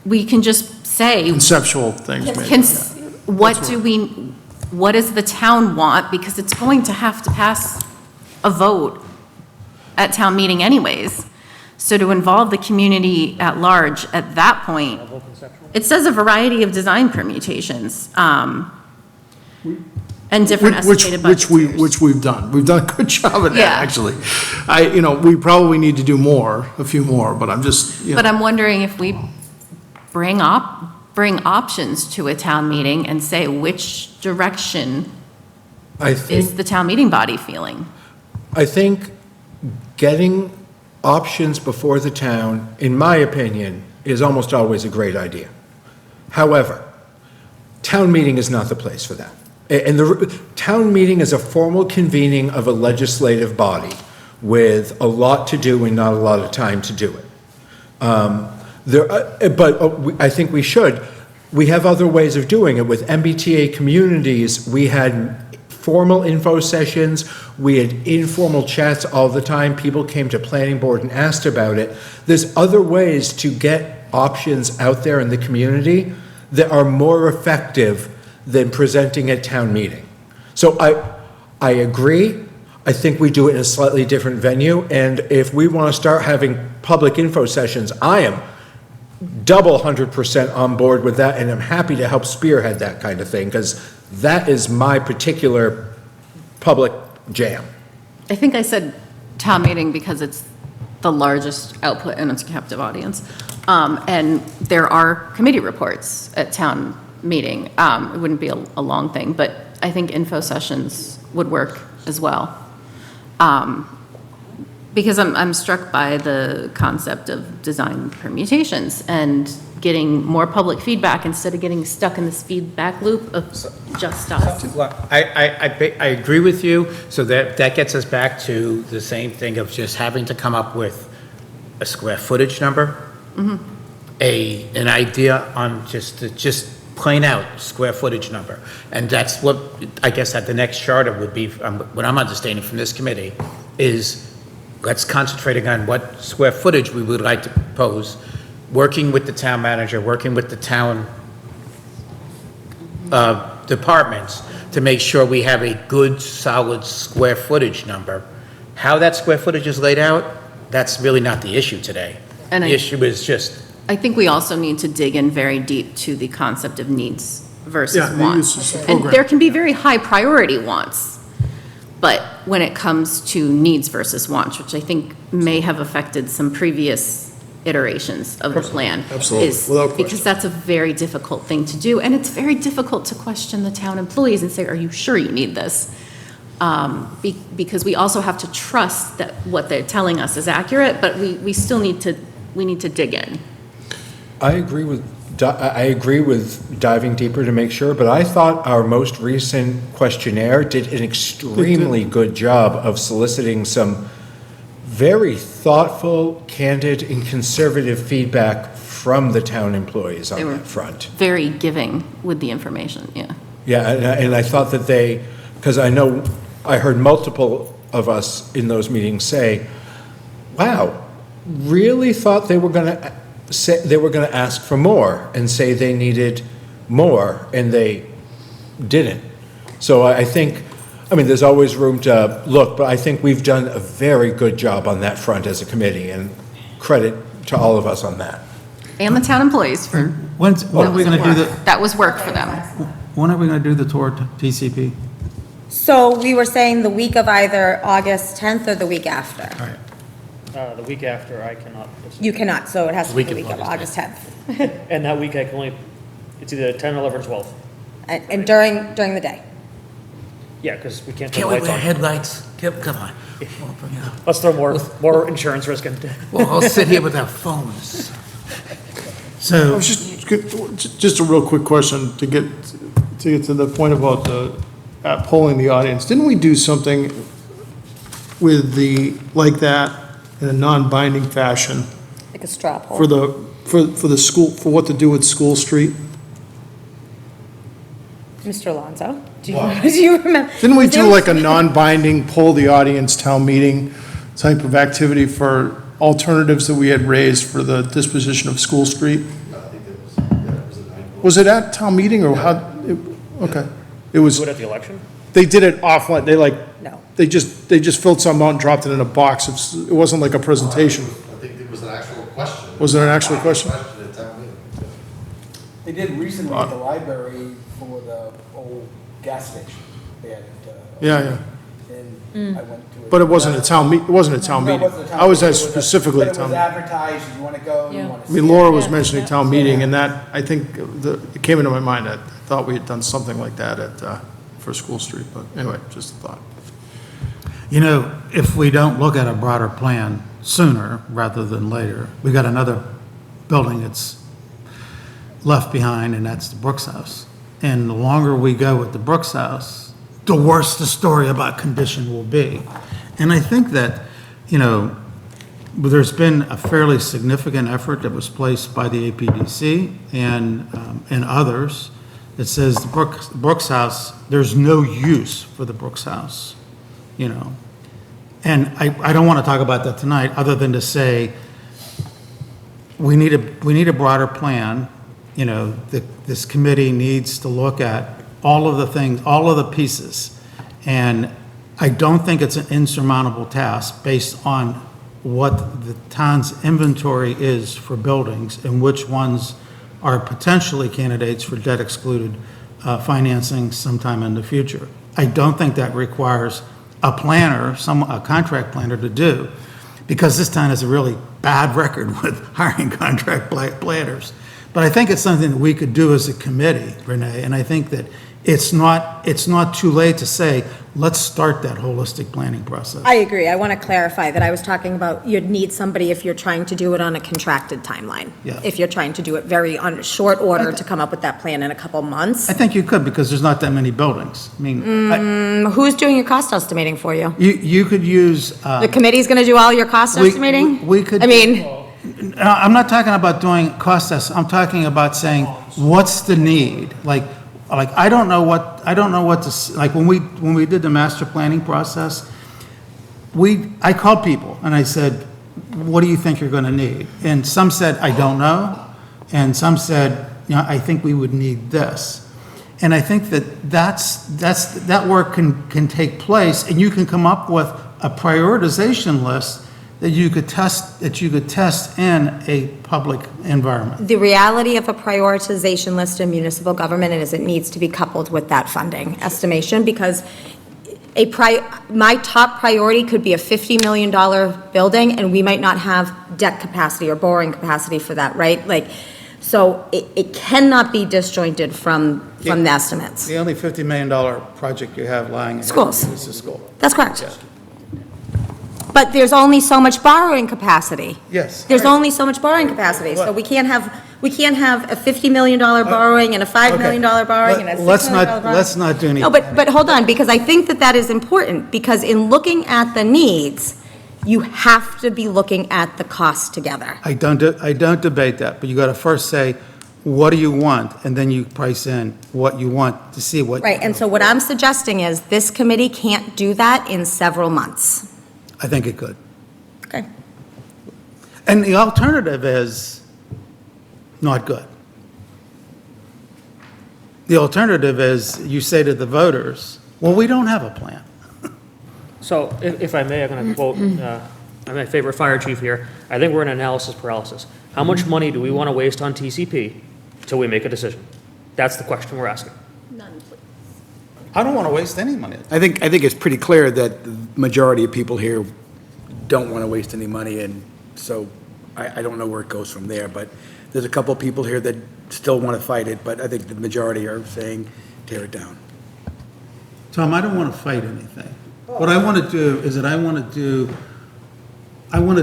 We can just say, Conceptual things, maybe. what does the town want? Because it's going to have to pass a vote at town meeting anyways. So to involve the community at large at that point, it says a variety of design permutations, and different estimated budget tiers. Which we've done. We've done a good job of that, Yeah. actually. We probably need to do a few more, but I'm just, But I'm wondering if we bring options to a town meeting and say which direction is the town meeting body feeling? I think getting options before the town, in my opinion, is almost always a great idea. However, town meeting is not the place for that. And the town meeting is a formal convening of a legislative body with a lot to do and not a lot of time to do it. I think we should. We have other ways of doing it. With MBTA communities, we had formal info sessions, we had informal chats all the time, people came to planning board and asked about it. There's other ways to get options out there in the community that are more effective than presenting at town meeting. So I agree. I think we do it in a slightly different venue, and if we want to start having public info sessions, I am double 100% on board with that, and I'm happy to help spearhead that kind of thing, because that is my particular public jam. I think I said town meeting because it's the largest output and it's a captive audience. And there are committee reports at town meeting. It wouldn't be a long thing, but I think info sessions would work as well. Because I'm struck by the concept of design permutations and getting more public feedback instead of getting stuck in this feedback loop of just us. Well, I agree with you, so that gets us back to the same thing of just having to come up with a square footage number, an idea on just plain out square footage number. And that's what, I guess, at the next charter would be, what I'm understanding from this committee, is let's concentrating on what square footage we would like to propose, working with the town manager, working with the town departments to make sure we have a good, solid square footage number. How that square footage is laid out, that's really not the issue today. And The issue is just, I think we also need to dig in very deep to the concept of needs versus Yeah, wants. needs is the And program. there can be very high priority wants, but when it comes to needs versus wants, which I think may have affected some previous iterations of the plan. Absolutely, is without question. Because that's a very difficult thing to do, and it's very difficult to question the town employees and say, are you sure you need this? Because we also have to trust that what they're telling us is accurate, but we still need to dig in. I agree with diving deeper to make sure, but I thought our most recent questionnaire did an extremely good job of soliciting some very thoughtful, candid, and conservative feedback from the town employees They on were that front. very giving with the information, yeah. Yeah, and I thought that because I know, I heard multiple of us in those meetings say, wow, really thought they were going to ask for more and say they needed more, and they didn't. So I think, there's always room to look, but I think we've done a very good job on that front as a committee, and credit to all of us on that. And the town employees for, When are we going to do the, that was work for them. when are we going to do the tour to TCP? So we were saying the week of either August 10th or the week after. All right. The week after, I cannot. You cannot, so it has to be the week of August 10th. And that week I can only, it's either 10, 11, or 12. And during the day. Yeah, because we can't turn can't the we lights wear on. headlights? Come on. We'll bring it up. Let's throw more insurance risk in. We'll all sit here with our phones. So, Just a real quick question to get to the point about polling the audience. Didn't we do something like that in a non-binding fashion Like a straw poll. for the school, for what to do with School Street? Mr. Alonso, do you remember? Didn't we do like a non-binding poll the audience town meeting type of activity for alternatives that we had raised for the disposition of School Street? Was it at town meeting or how? Okay. It was, Do it at the election? they did it offline, No. they just filled some out and dropped it in a box. It wasn't like a presentation. I think it was an actual question. Was it an actual question? Question at town meeting. They did recently at the library for the old gas station. They had it, Yeah. and I went to it. But it wasn't a town meet, it wasn't a town No, it meeting. wasn't a town I was meeting. at It was specifically a But it town. was advertised, you want to go, you want to I see mean, it. Laura was mentioning town meeting, and that, I think, it came into my mind, I thought we had done something like that for School Street, but anyway, just a thought. if we don't look at a broader plan sooner rather than later, we got another building that's left behind, and that's the Brooks House. And the longer we go with the Brooks House, the worse the story about condition will be. And I think that, there's been a fairly significant effort that was placed by the APDC and others it says the Brooks House, there's no use for the Brooks House, you know? And I don't want to talk about that tonight, other than to say, we need a broader plan, you know, this committee needs to look at all of the things, all of the pieces. And I don't think it's an insurmountable task based on what the town's inventory is for buildings and which ones are potentially candidates for debt excluded financing sometime in the future. I don't think that requires a planner, a contract planner to do, because this town has a really bad record with hiring contract planners. But I think it's something that we could do as a committee, Renee, and I think that it's not too late to say, let's start that holistic planning process. I agree. I want to clarify that I was talking about you'd need somebody if you're trying to do it on a contracted timeline. Yeah. If you're trying to do it very on short order to come up with that plan in a couple months. I think you could, because there's not that many buildings. I mean, Who's doing your cost estimating for you? you could use. The committee's going to do all your cost estimating? We could. I mean, I'm not talking about doing cost estimate. I'm talking about saying, what's the need? Like, I don't know what to, like, when we did the master planning process, I called people and I said, what do you think you're going to need? And some said, I don't know. And some said, you know, I think we would need this. And I think that work can take place, and you can come up with a prioritization list that you could test in a public environment. the reality of a prioritization list in municipal government is it needs to be coupled with that funding estimation, because my top priority could be a $50 million building, and we might not have debt capacity or borrowing capacity for that, right? Like, so it cannot be disjointed from the estimates. The only $50 million project you have lying ahead Schools. is the school. That's correct. But there's only so much borrowing capacity. Yes. There's only so much borrowing capacity, so we can't have a $50 million borrowing and a $5 million borrowing and a $6 million borrowing. Let's not do anything. No, but hold on, because I think that is important, because in looking at the needs, you have to be looking at the costs together. I don't debate that, but you got to first say, what do you want? And then you price in what you want to see what. Right, and so what I'm suggesting is this committee can't do that in several months. I think it could. Okay. And the alternative is not good. The alternative is you say to the voters, well, we don't have a plan. So if I may, I'm going to quote my favorite fire chief here. I think we're in analysis paralysis. How much money do we want to waste on TCP till we make a decision? That's the question we're asking. I don't want to waste any money. I think it's pretty clear that the majority of people here don't want to waste any money, and so I don't know where it goes from there, but there's a couple of people here that still want to fight it, but I think the majority are saying tear it down. Tom, I don't want to fight anything. What I want to do is that I want to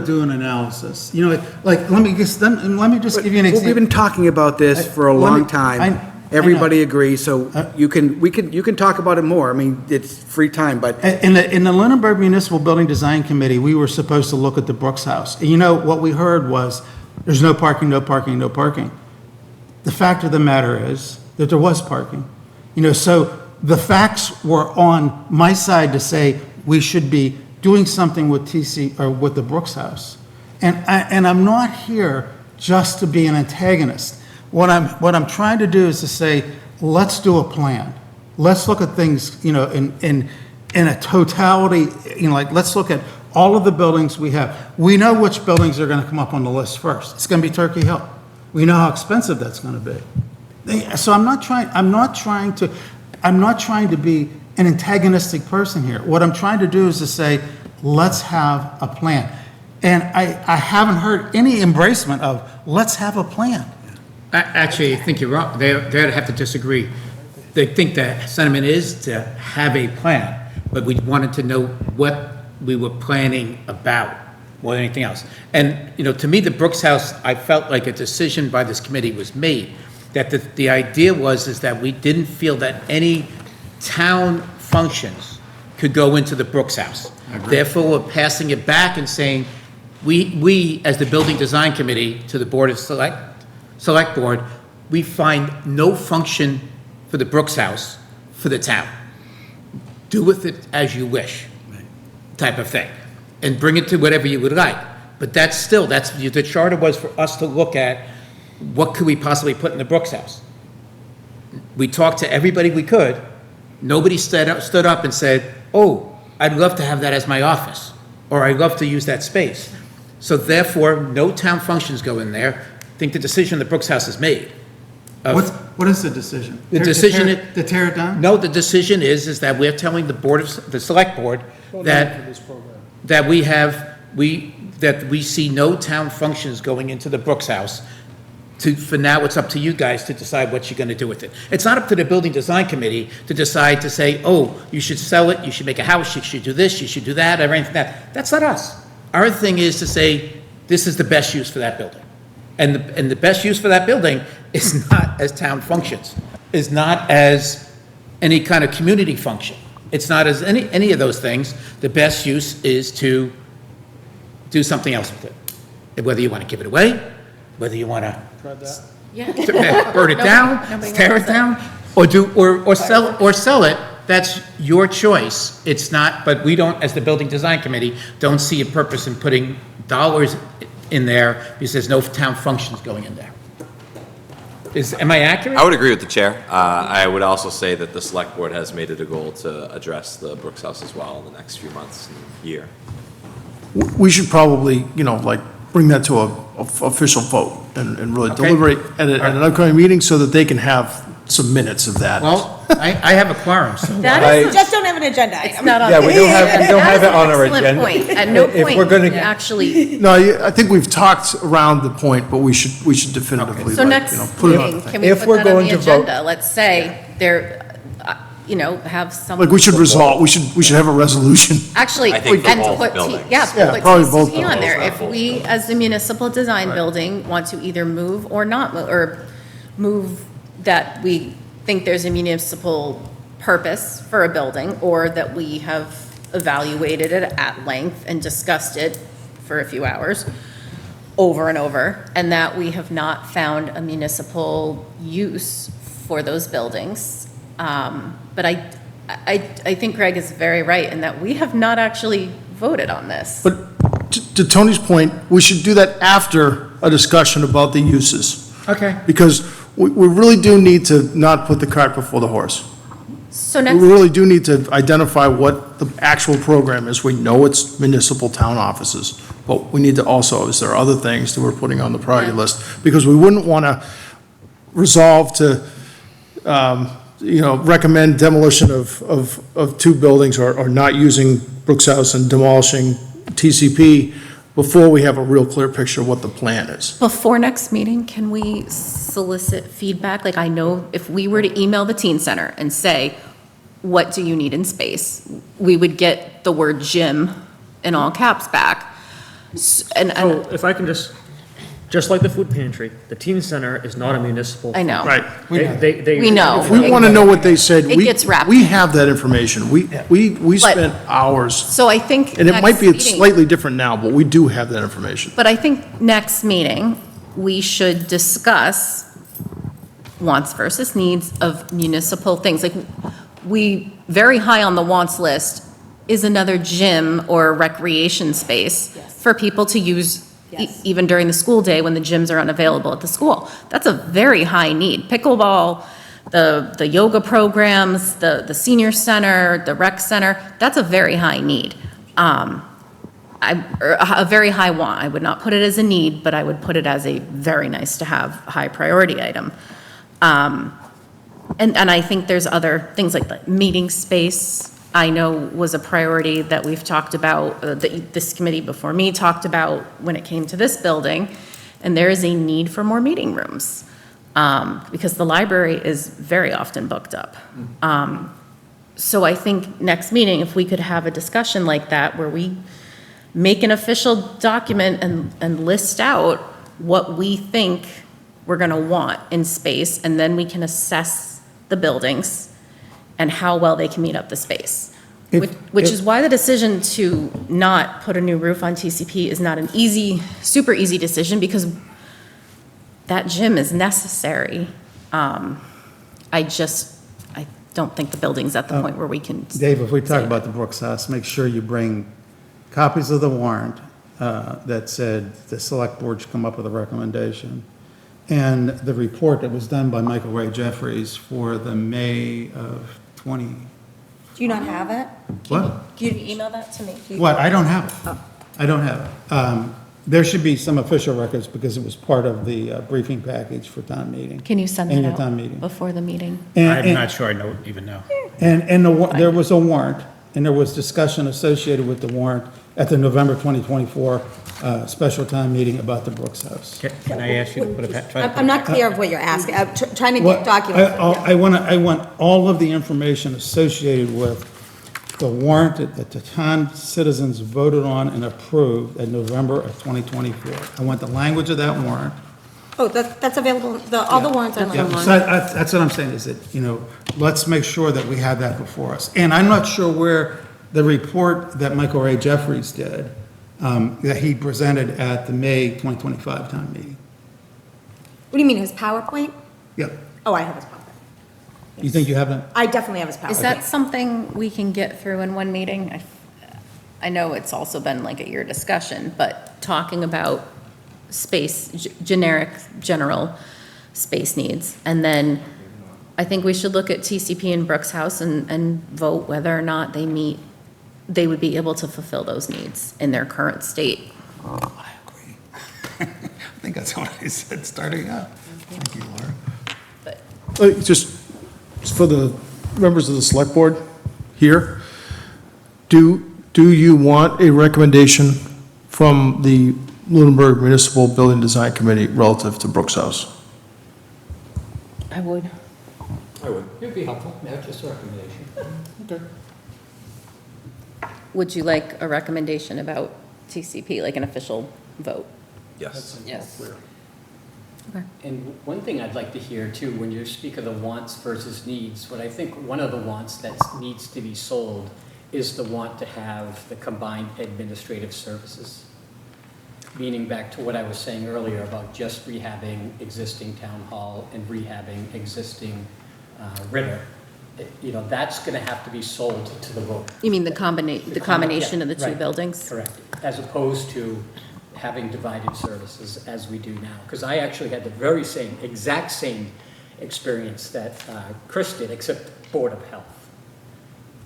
do an analysis. You know, like, let me just give you an example. We've been talking about this for a long time. Everybody agrees, so we can talk about it more. I mean, it's free time, but. In the Lunenburg Municipal Building Design Committee, we were supposed to look at the Brooks House. And you know, what we heard was, there's no parking, no parking, no parking. The fact of the matter is that there was parking. You know, so the facts were on my side to say we should be doing something with with the Brooks House. And I'm not here just to be an antagonist. What I'm trying to do is to say, let's do a plan. Let's look at things, you know, in a totality, you know, like, let's look at all of the buildings we have. We know which buildings are going to come up on the list first. It's going to be Turkey Hill. We know how expensive that's going to be. So I'm not trying to be an antagonistic person here. What I'm trying to do is to say, let's have a plan. And I haven't heard any embracement of, let's have a plan. Actually, I think you're wrong. They'd have to disagree. They think the sentiment is to have a plan, but we wanted to know what we were planning about more than anything else. And, you know, to me, the Brooks House, I felt like a decision by this committee was made, that the idea is that we didn't feel that any town functions could go into the Brooks House. Therefore, we're passing it back and saying, we, as the Building Design Committee, to the Board of Select Board, we find no function for the Brooks House for the town. Do with it as you wish, type of thing, and bring it to whatever you would like. But that's the charter was for us to look at what could we possibly put in the Brooks House. We talked to everybody we could. Nobody stood up and said, oh, I'd love to have that as my office, or I'd love to use that space. So therefore, no town functions go in there. I think the decision the Brooks House has made. What is the decision? The decision To tear it down? No, the decision is that we're telling the select board that we see no town functions going into the Brooks House. For now, it's up to you guys to decide what you're gonna do with it. It's not up to the building design committee to decide to say, oh, you should sell it, you should make a house, you should do this, you should do that, or anything like that. That's not us. Our thing is to say, this is the best use for that building. And the best use for that building is not as town functions, is not as any kind of community function. It's not as any of those things. The best use is to do something else with it. Whether you want to give it away, whether you want to burn it down, tear it down, or sell it, that's your choice. It's not, but we don't, as the building design committee, don't see a purpose in putting dollars in there because there's no town functions going in there. Am I accurate? I would agree with the chair. I would also say that the select board has made it a goal to address the Brooks House as well in the next few months and year. We should probably, bring that to a official vote and really deliberate at an upcoming meeting so that they can have some minutes of that. Well, I have a quorum, so. Just don't have an agenda item. Not on. Yeah, we don't have it on our Excellent agenda. point. At no If point we're gonna- actually. No, I think we've talked around the point, but we should definitively, So next put it on. meeting, can we If put we're that on going the to vote- agenda? Let's say there, have some. Like, we should resolve, we should have a resolution. Actually, I think for and both put, buildings. Yeah, put probably both TCP on there. buildings. If we, as the municipal design building, want to either move or not, or move that we think there's a municipal purpose for a building, or that we have evaluated it at length and discussed it for a few hours over and over, and that we have not found a municipal use for those buildings. But I think Greg is very right in that we have not actually voted on this. But to Tony's point, we should do that after a discussion about the uses. Okay. Because we really do need to not put the cart before the horse. So We next, really do need to identify what the actual program is. We know it's municipal town offices, but we need to also, is there other things that we're putting on the priority list? Because we wouldn't want to resolve to, recommend demolition of two buildings or not using Brooks House and demolishing TCP before we have a real clear picture of what the plan is. before next meeting, can we solicit feedback? Like, I know if we were to email the teen center and say, what do you need in space? We would get the word gym in all caps back. And So if I can just like the food pantry, the teen center is not a municipal. I know. Right. They. We know. We want to know what they said. It gets wrapped. We have that information. We spent hours, So I think. and it might next be meeting- slightly different now, but we do have that information. But I think next meeting, we should discuss wants versus needs of municipal things. Like, very high on the wants list is another gym or recreation space for people to use even during the school day when the gyms are unavailable at the school. That's a very high need. Pickleball, the yoga programs, the senior center, the rec center, that's a very high need. A very high want. I would not put it as a need, but I would put it as a very nice to have, high priority item. And I think there's other things like the meeting space, I know was a priority that we've talked about, that this committee before me talked about when it came to this building. And there is a need for more meeting rooms, because the library is very often booked up. So I think next meeting, if we could have a discussion like that, where we make an official document and list out what we think we're going to want in space, and then we can assess the buildings and how well they can meet up the space. Which is why the decision to not put a new roof on TCP is not an super easy decision, because that gym is necessary. I just don't think the building's at the point where we can. Dave, if we talk say- about the Brooks House, make sure you bring copies of the warrant that said the select board should come up with a recommendation, and the report that was done by Michael Ray Jeffries for the May of 20, Do you not have it? what? Can you email that to me? What? I don't have it. I don't have it. There should be some official records because it was part of the briefing package for town meeting. Can you send it Annual out town meeting. before the meeting? I'm not sure I even know. And there was a warrant, and there was discussion associated with the warrant at the November 2024 special town meeting about the Brooks House. Can I ask you to put a? I'm not clear of what you're asking. I'm trying to What- get documents. I want all of the information associated with the warrant that the town citizens voted on and approved in November of 2024. I want the language of that warrant. Oh, that's available, all the warrants are Yeah, online. so that's what I'm saying, is that, let's make sure that we have that before us. And I'm not sure where the report that Michael Ray Jeffries did, that he presented at the May 2025 town meeting. What do you mean, his PowerPoint? Yep. Oh, I have his PowerPoint. You think you have that? I definitely have his PowerPoint. Is that something we can get through in one meeting? I know it's also been like a year discussion, but talking about space, general space needs. And then I think we should look at TCP and Brooks House and vote whether or not they would be able to fulfill those needs in their current state. I agree. I think that's what I said starting out. Thank you, Laura. But Just for the members of the select board here, do you want a recommendation from the Lunenburg Municipal Building Design Committee relative to Brooks House? I would. I would. It'd be helpful, yeah, just a recommendation. Okay. Would you like a recommendation about TCP, like an official vote? Yes. Yes. And one thing I'd like to hear too, when you speak of the wants versus needs, what I think one of the wants that needs to be sold is the want to have the combined administrative services. Meaning back to what I was saying earlier about just rehabbing existing town hall and rehabbing existing Ritter. That's gonna have to be sold to the voter. You mean the combination of the two Right. buildings? Correct, as opposed to having divided services as we do now. Because I actually had the exact same experience that Chris did, except Board of Health.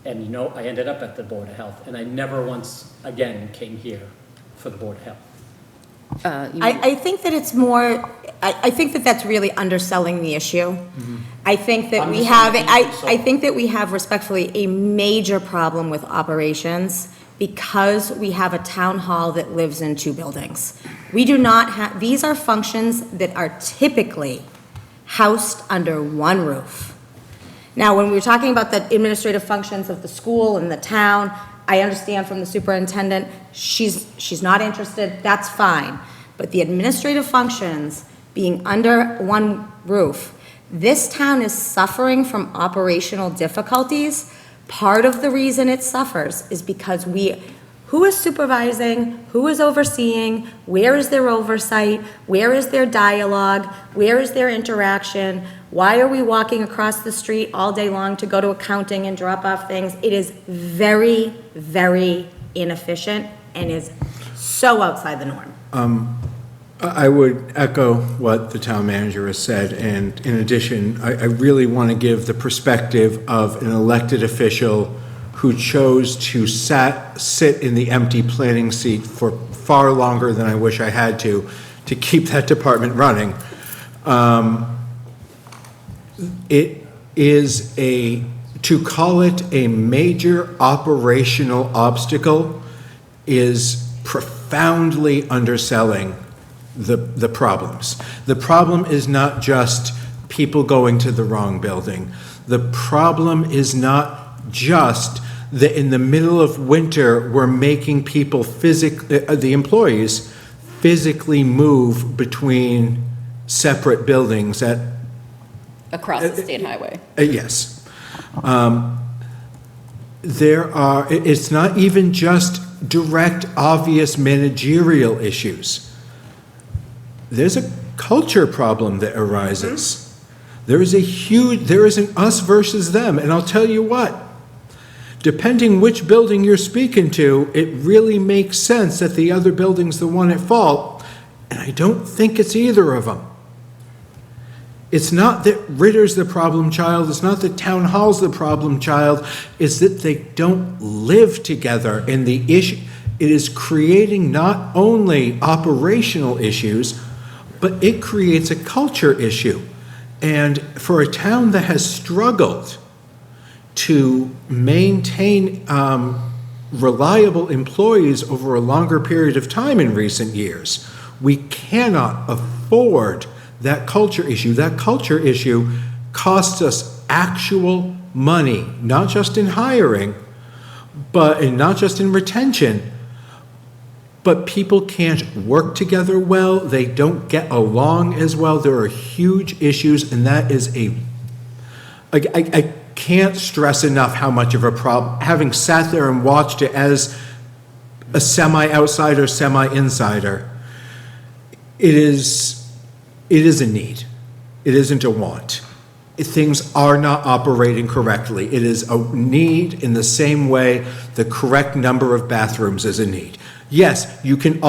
And I ended up at the Board of Health, and I never once again came here for the Board of Health. I think that it's more, I think that that's really underselling the issue. I think that we have, I think that we have respectfully a major problem with operations because we have a town hall that lives in two buildings. We do not have, these are functions that are typically housed under one roof. Now, when we were talking about the administrative functions of the school and the town, I understand from the superintendent, she's not interested, that's fine. But the administrative functions being under one roof, this town is suffering from operational difficulties. Part of the reason it suffers is because who is supervising, who is overseeing, where is their oversight, where is their dialogue, where is their interaction, why are we walking across the street all day long to go to accounting and drop off things? It is very, very inefficient and is so outside the norm. I would echo what the town manager has said, and in addition, I really want to give the perspective of an elected official who chose to sit in the empty planning seat for far longer than I wish I had to keep that department running. It is to call it a major operational obstacle is profoundly underselling the problems. The problem is not just people going to the wrong building. The problem is not just that in the middle of winter, we're making people the employees physically move between separate buildings Across the state highway. Yes. It's not even just direct, obvious managerial issues. There's a culture problem that arises. There is an us versus them, and I'll tell you what, depending which building you're speaking to, it really makes sense that the other building's the one at fault, and I don't think it's either of them. It's not that Ritter's the problem child, it's not that Town Hall's the problem child, it's that they don't live together, and the issue, it is creating not only operational issues, but it creates a culture issue. And for a town that has struggled to maintain reliable employees over a longer period of time in recent years, we cannot afford that culture issue. That culture issue costs us actual money, not just in hiring, and not just in retention, but people can't work together well. They don't get along as well. There are huge issues, and that is I can't stress enough how much of a problem, having sat there and watched it as a semi-outsider, semi-insider, it is a need. It isn't a want. Things are not operating correctly. It is a need in the same way the correct number of bathrooms is a need. Yes, you can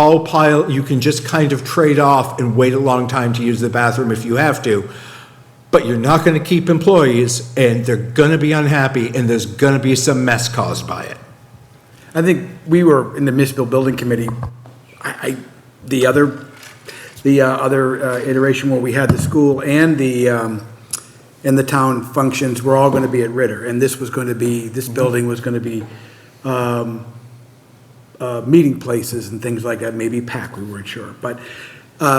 you can just kind of trade off and wait a long time to use the bathroom if you have to, but you're not going to keep employees, and they're going to be unhappy, and there's going to be some mess caused by it. I think we were in the municipal building committee, the other iteration where we had the school and the town functions were all going to be at Ritter, and this building was going to be meeting places and things like that, maybe PAC, we weren't sure. But,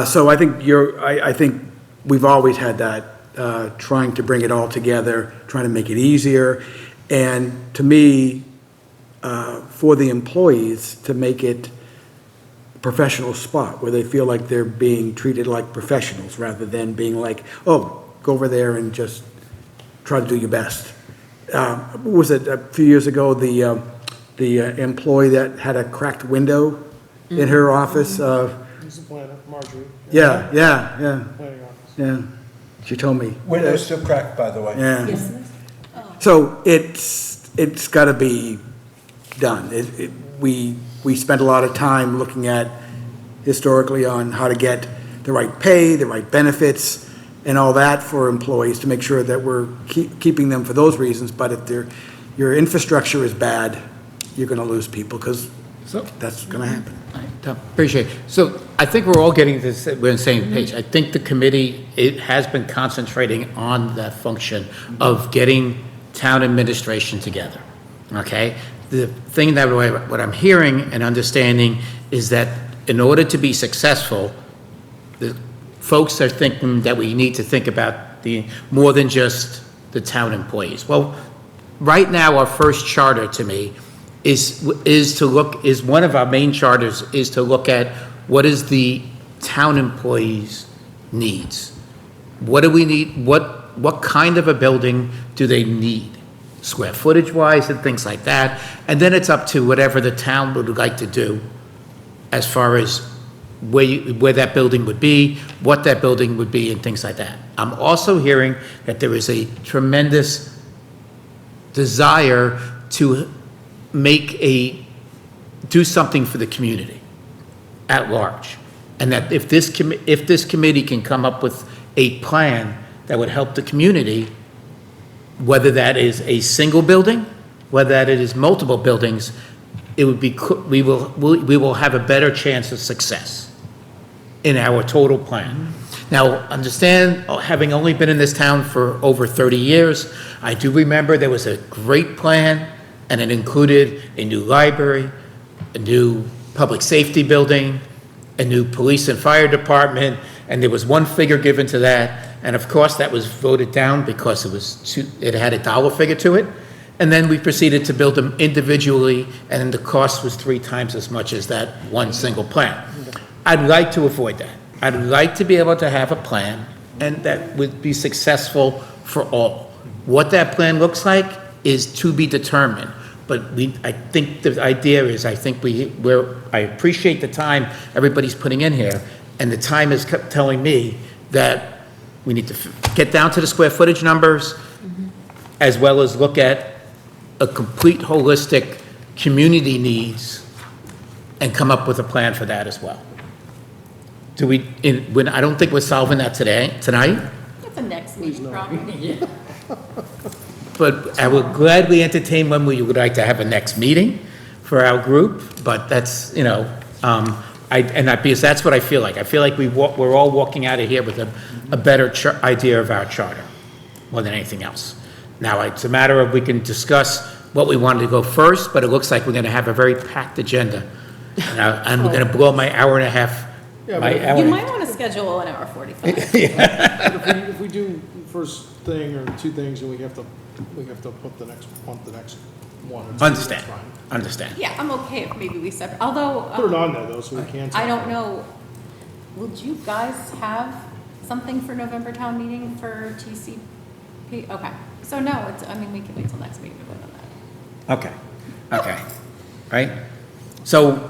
so I think I think we've always had that, trying to bring it all together, trying to make it easier, and to me, for the employees, to make it a professional spot where they feel like they're being treated like professionals rather than being like, oh, go over there and just try to do your best. Was it a few years ago, the employee that had a cracked window in her office? He's the planner, Marjorie. Yeah. She told me. Window's still cracked, by the way. Yeah. So it's got to be done. We spent a lot of time looking at historically on how to get the right pay, the right benefits, and all that for employees to make sure that we're keeping them for those reasons. But if your infrastructure is bad, you're going to lose people because that's going to happen. Tom, appreciate it. So I think we're all getting this, we're on the same page. I think the committee, it has been concentrating on that function of getting town administration together, okay? The thing that what I'm hearing and understanding is that in order to be successful, the folks are thinking that we need to think about more than just the town employees. Well, right now, our first charter to me is one of our main charters is to look at what is the town employees' needs. What do we need? What kind of a building do they need? Square footage wise and things like that. And then it's up to whatever the town would like to do as far as where that building would be, what that building would be, and things like that. I'm also hearing that there is a tremendous desire to do something for the community at large. And that if this committee can come up with a plan that would help the community, whether that is a single building, whether that it is multiple buildings, it would be, we will have a better chance of success in our total plan. Now, understand, having only been in this town for over 30 years, I do remember there was a great plan, and it included a new library, a new public safety building, a new police and fire department, and there was one figure given to that, and of course that was voted down because it had a dollar figure to it, and then we proceeded to build them individually, and the cost was 3 times as much as that one single plan. I'd like to avoid that. I'd like to be able to have a plan, and that would be successful for all. What that plan looks like is to be determined, but I think the idea is, I appreciate the time everybody's putting in here, and the time is telling me that We need to get down to the square footage numbers, as well as look at a complete holistic community needs and come up with a plan for that as well. Do we, I don't think we're solving that tonight, It's a next meeting problem. but I will gladly entertain when we would like to have a next meeting for our group, but that's, because that's what I feel like. I feel like we're all walking out of here with a better idea of our charter, more than anything else. Now, it's a matter of, we can discuss what we wanted to go first, but it looks like we're gonna have a very packed agenda. And we're gonna blow my hour and a half, Yeah, my but- hour. You might want to schedule an hour 45. If we do first thing or two things, and we have to put the next one. Understand, That's fine. understand. Yeah, I'm okay if maybe we separate, although. Put it on there though, so we can. I don't know, would you guys have something for November town meeting for TCP? Okay, so no, we can wait till next meeting to vote on that. Okay, right? So,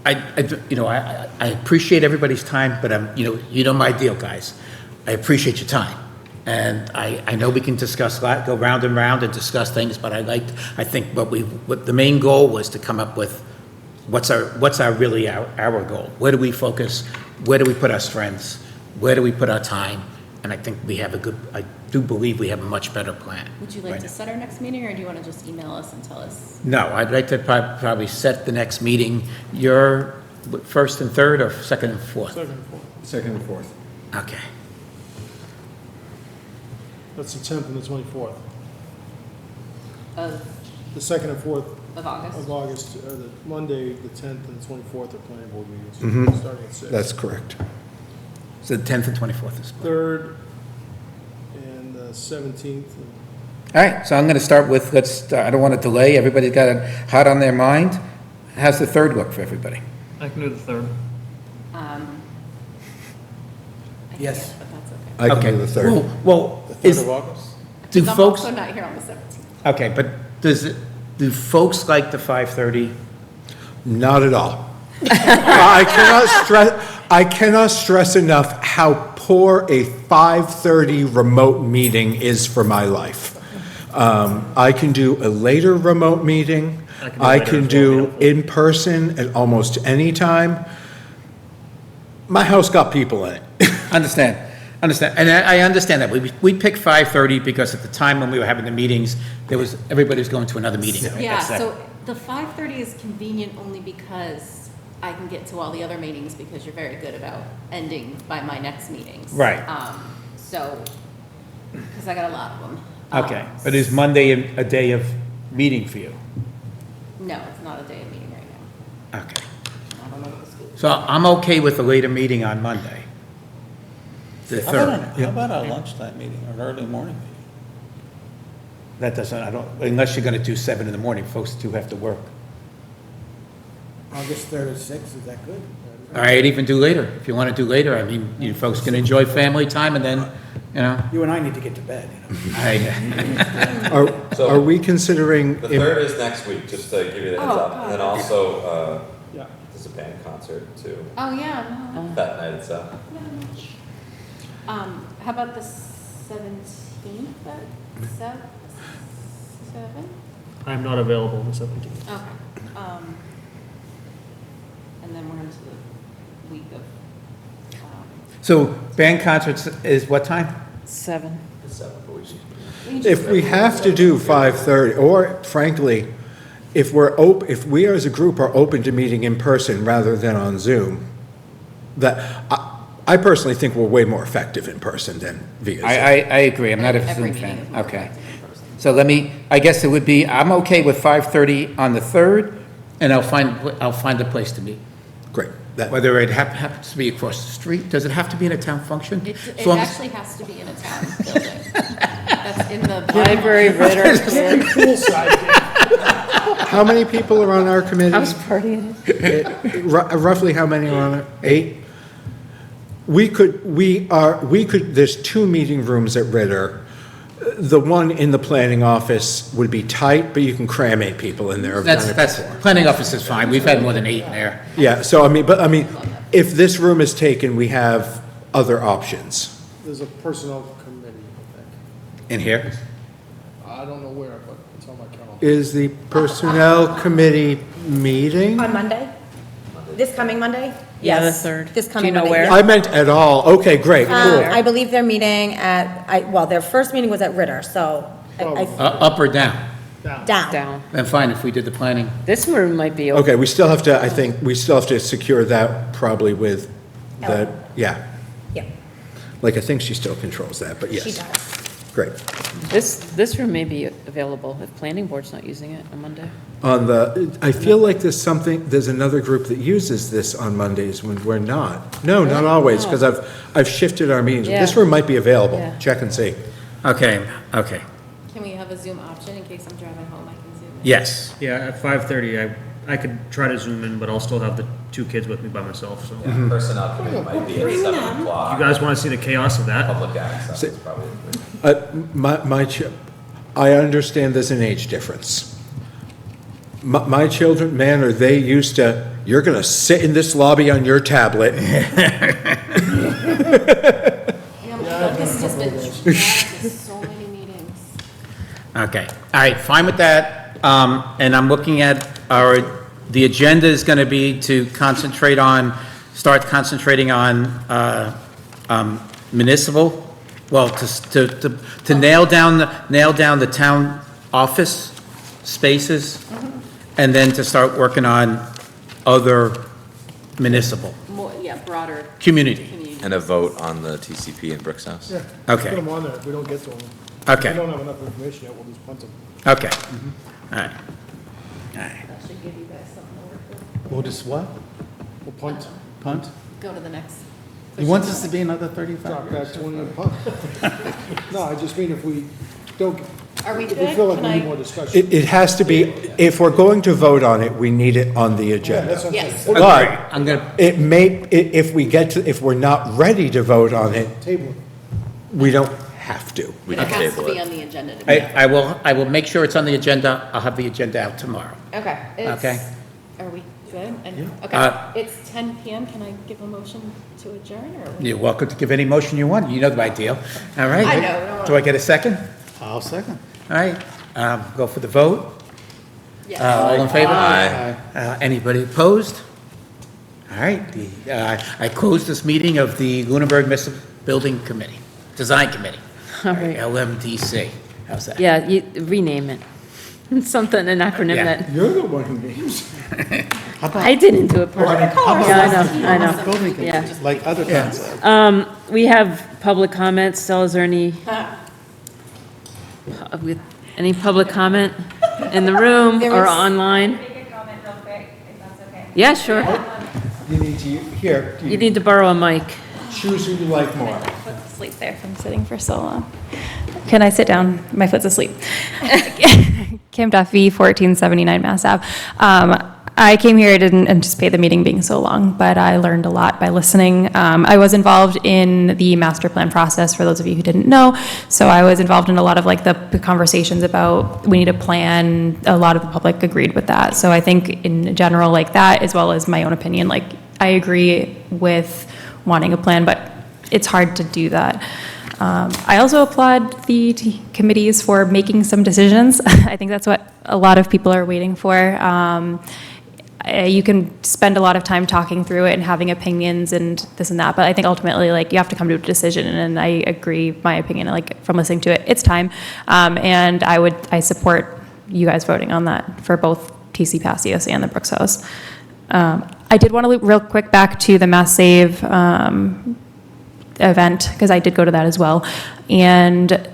I appreciate everybody's time, but my deal, guys. I appreciate your time. And I know we can discuss, go round and round and discuss things, but I think what the main goal was to come up with what's our goal? Where do we focus? Where do we put our strengths? Where do we put our time? And I think I do believe we have a much better plan. Would you like right to now. set our next meeting, or do you want to just email us and tell us? No, I'd like to probably set the next meeting, your first and third, or second and fourth? Second and fourth. Okay. That's the 10th and the 24th. Of The 2nd and 4th August? of August, the Monday, the 10th and the 24th are planning board meetings, Mhm. starting at 6. That's correct. So the 10th and 24th is. 3rd and the 17th. All right, so I'm going to start with, I don't want to delay, everybody's got it hot on their mind. How's the third look for everybody? I can do the 3rd. I Yes. can't, but that's okay. I can Okay. do the third. Well, The 3rd of August? do I'm folks, also not here on the 17th. okay, but do folks like the 5:30? Not at all. I cannot stress enough how poor a 5:30 remote meeting is for my life. I can do a later remote meeting. I can do in person at almost any time. My house got people in it. Understand, and I understand that. We picked 5:30 because at the time when we were having the meetings, everybody was going to another meeting. right? Yeah, That's that. so the 5:30 is convenient only because I can get to all the other meetings because you're very good about ending by my next meetings. Right. Because I got a lot of them. Okay, but is Monday a day of meeting for you? No, it's not a day of meeting right now. Okay. I don't know what the school. So I'm okay with a later meeting on Monday. The How 3rd. about a lunchtime meeting or an early morning meeting? That doesn't, unless you're going to do 7 in the morning, folks do have to work. August 3rd at 6, is that good? All right, even do later, if you want to do later. I mean, you folks can enjoy family time and then, You and I need to get to bed, Are we considering? The 3rd is next week, just to give you the heads Oh, up. And then also, Yeah. there's a band concert too, Oh, yeah, no. that night itself. How about the 17th at 7? I'm not available on the 17th. Okay. And then we're into the week of, So band concerts is what time? 7. If we have to do 5:30, or frankly, if we as a group are open to meeting in person rather than on Zoom, I personally think we're way more effective in person than via Zoom. I agree, I'm not a Every Zoom meeting fan. is more Okay. effective in person. So I guess it would be, I'm okay with 5:30 on the 3rd, and I'll find a place to meet. Great. Whether it happens to be across the street, does it have to be in a town function? It As long as- actually has to be in a town building. That's in the. Library, Ritter, How many people are on our committee? house party it is. Roughly how many are on it? 8? There's 2 meeting rooms at Ritter. The one in the planning office would be tight, but you can cram 8 people in there. I've done it That's, before. planning office is fine, we've had more than 8 in there. Yeah, so if this room is taken, we have other options. There's a personnel committee, I think. In here? I don't know where, but it's on my calendar. Is the Personnel Committee meeting? On Monday? This coming Monday? Yeah, the Yes, 3rd. This Do you coming know Monday. where? yeah. I meant at all. Okay, great, cool. I believe they're meeting at, their first meeting was at Ritter, so Up or down? down. Down. Then fine, if we did the planning. This room might be open. Okay, we still have to, I think, we still have to secure that probably with the, yeah. Yeah, Like, I think she still controls that, but yes. she does. Great. This room may be available if planning board's not using it on Monday. On the, I feel like there's another group that uses this on Mondays when we're not. No, not always, because I've shifted our meetings. Yeah. This room might be available. Yeah. Check and see. Okay, okay. Can we have a Zoom option in case I'm driving home, I can Zoom in? Yes. Yeah, at 5:30, I could try to zoom in, but I'll still have the 2 kids with me by myself, so. Personnel committee might be at 7 o'clock. You guys want to see the chaos of that? Public access is probably. I understand there's an age difference. My children, man, are they used to, you're going to sit in this lobby on your tablet. This has been dragged to so many meetings. Okay, all right, fine with that. And I'm looking at the agenda is going to be to start concentrating on municipal, well, to nail down the town office spaces, and then to start working on other municipal, More, yeah, broader community. And a vote on the TCP in Brooks House. Yeah. Okay. Put them on there if we don't get to them. Okay. If we don't have enough information yet, we'll just punt them. Okay, all right. All right. That should give you guys something to work with. We'll just what? We'll punt. Punt? Go to the next. He wants us to be another 35 Drop years? back 20 and punt. No, I just mean if we don't, Are we if we good? feel like Can we need I? more discussion. It has to be, if we're going to vote on it, we need it on the Yeah, that's agenda. what I'm Yes. saying. But I'm gonna, if we're not ready to vote on it, Table. we don't have to. We But can it has to table be it. on the agenda to be. I will make sure it's on the agenda. I'll have the agenda out tomorrow. Okay. Okay. Are we good? And, Uh, okay, it's 10 PM. Can I give a motion to adjourn or? You're welcome to give any motion you want. You know my deal. All right? I know. Do I get a second? I'll second. All right, go for the vote. Yes. All in favor? Aye. Anybody opposed? All right, I close this meeting of the Lunenburg Municipal Building Committee, Design Committee, All right. LMDC. How's that? Yeah, you rename it. Something, an acronym Yeah. that, You're the one who names. I didn't do it personally. Yeah, I know, Building Yeah. committees, like other towns have. We have public comments. Stella, is there any public comment in the room or online? Make a comment real quick, if that's okay. Yeah, sure. You need to, here, You need to borrow a mic. choose who you like more. Foot's asleep there from sitting for so long. Can I sit down? My foot's asleep. Kim Duffy, 1479 Mass Ave. I came here, I didn't anticipate the meeting being so long, but I learned a lot by listening. I was involved in the master plan process, for those of you who didn't know. So I was involved in a lot of like the conversations about we need a plan. A lot of the public agreed with that. So I think in general like that, as well as my own opinion, like I agree with wanting a plan, but it's hard to do that. I also applaud the committees for making some decisions. I think that's what a lot of people are waiting for. You can spend a lot of time talking through it and having opinions and this and that, but I think ultimately, like, you have to come to a decision, and I agree, my opinion, like, from listening to it, it's time. And I support you guys voting on that for both TC Passios and the Brooks House. I did want to loop real quick back to the Mass Save event, because I did go to that as well. And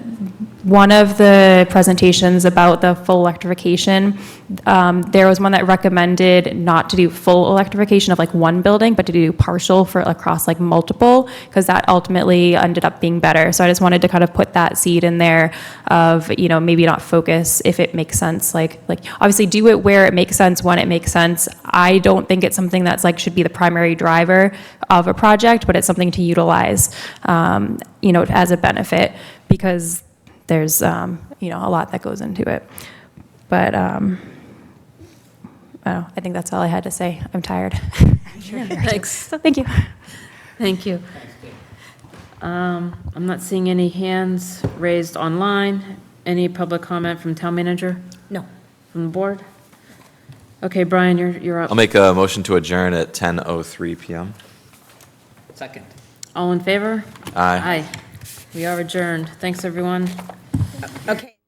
one of the presentations about the full electrification, there was one that recommended not to do full electrification of like one building, but to do partial for across like multiple, because that ultimately ended up being better. So I just wanted to kind of put that seed in there of, you know, maybe not focus if it makes sense. Like obviously do it where it makes sense, when it makes sense. I don't think it's something that's like should be the primary driver of a project, but it's something to utilize, you know, as a benefit, because there's, you know, a lot that goes into it. But I I think that's all I had to say. I'm tired. Thanks. So thank you. Thank you. I'm not seeing any hands raised online. Any public comment from town manager? No. From the board? Okay, Brian, you're up. I'll make a motion to adjourn at 10:03 PM. Second. All in favor? Aye. Aye. We are adjourned. Thanks, everyone. Okay.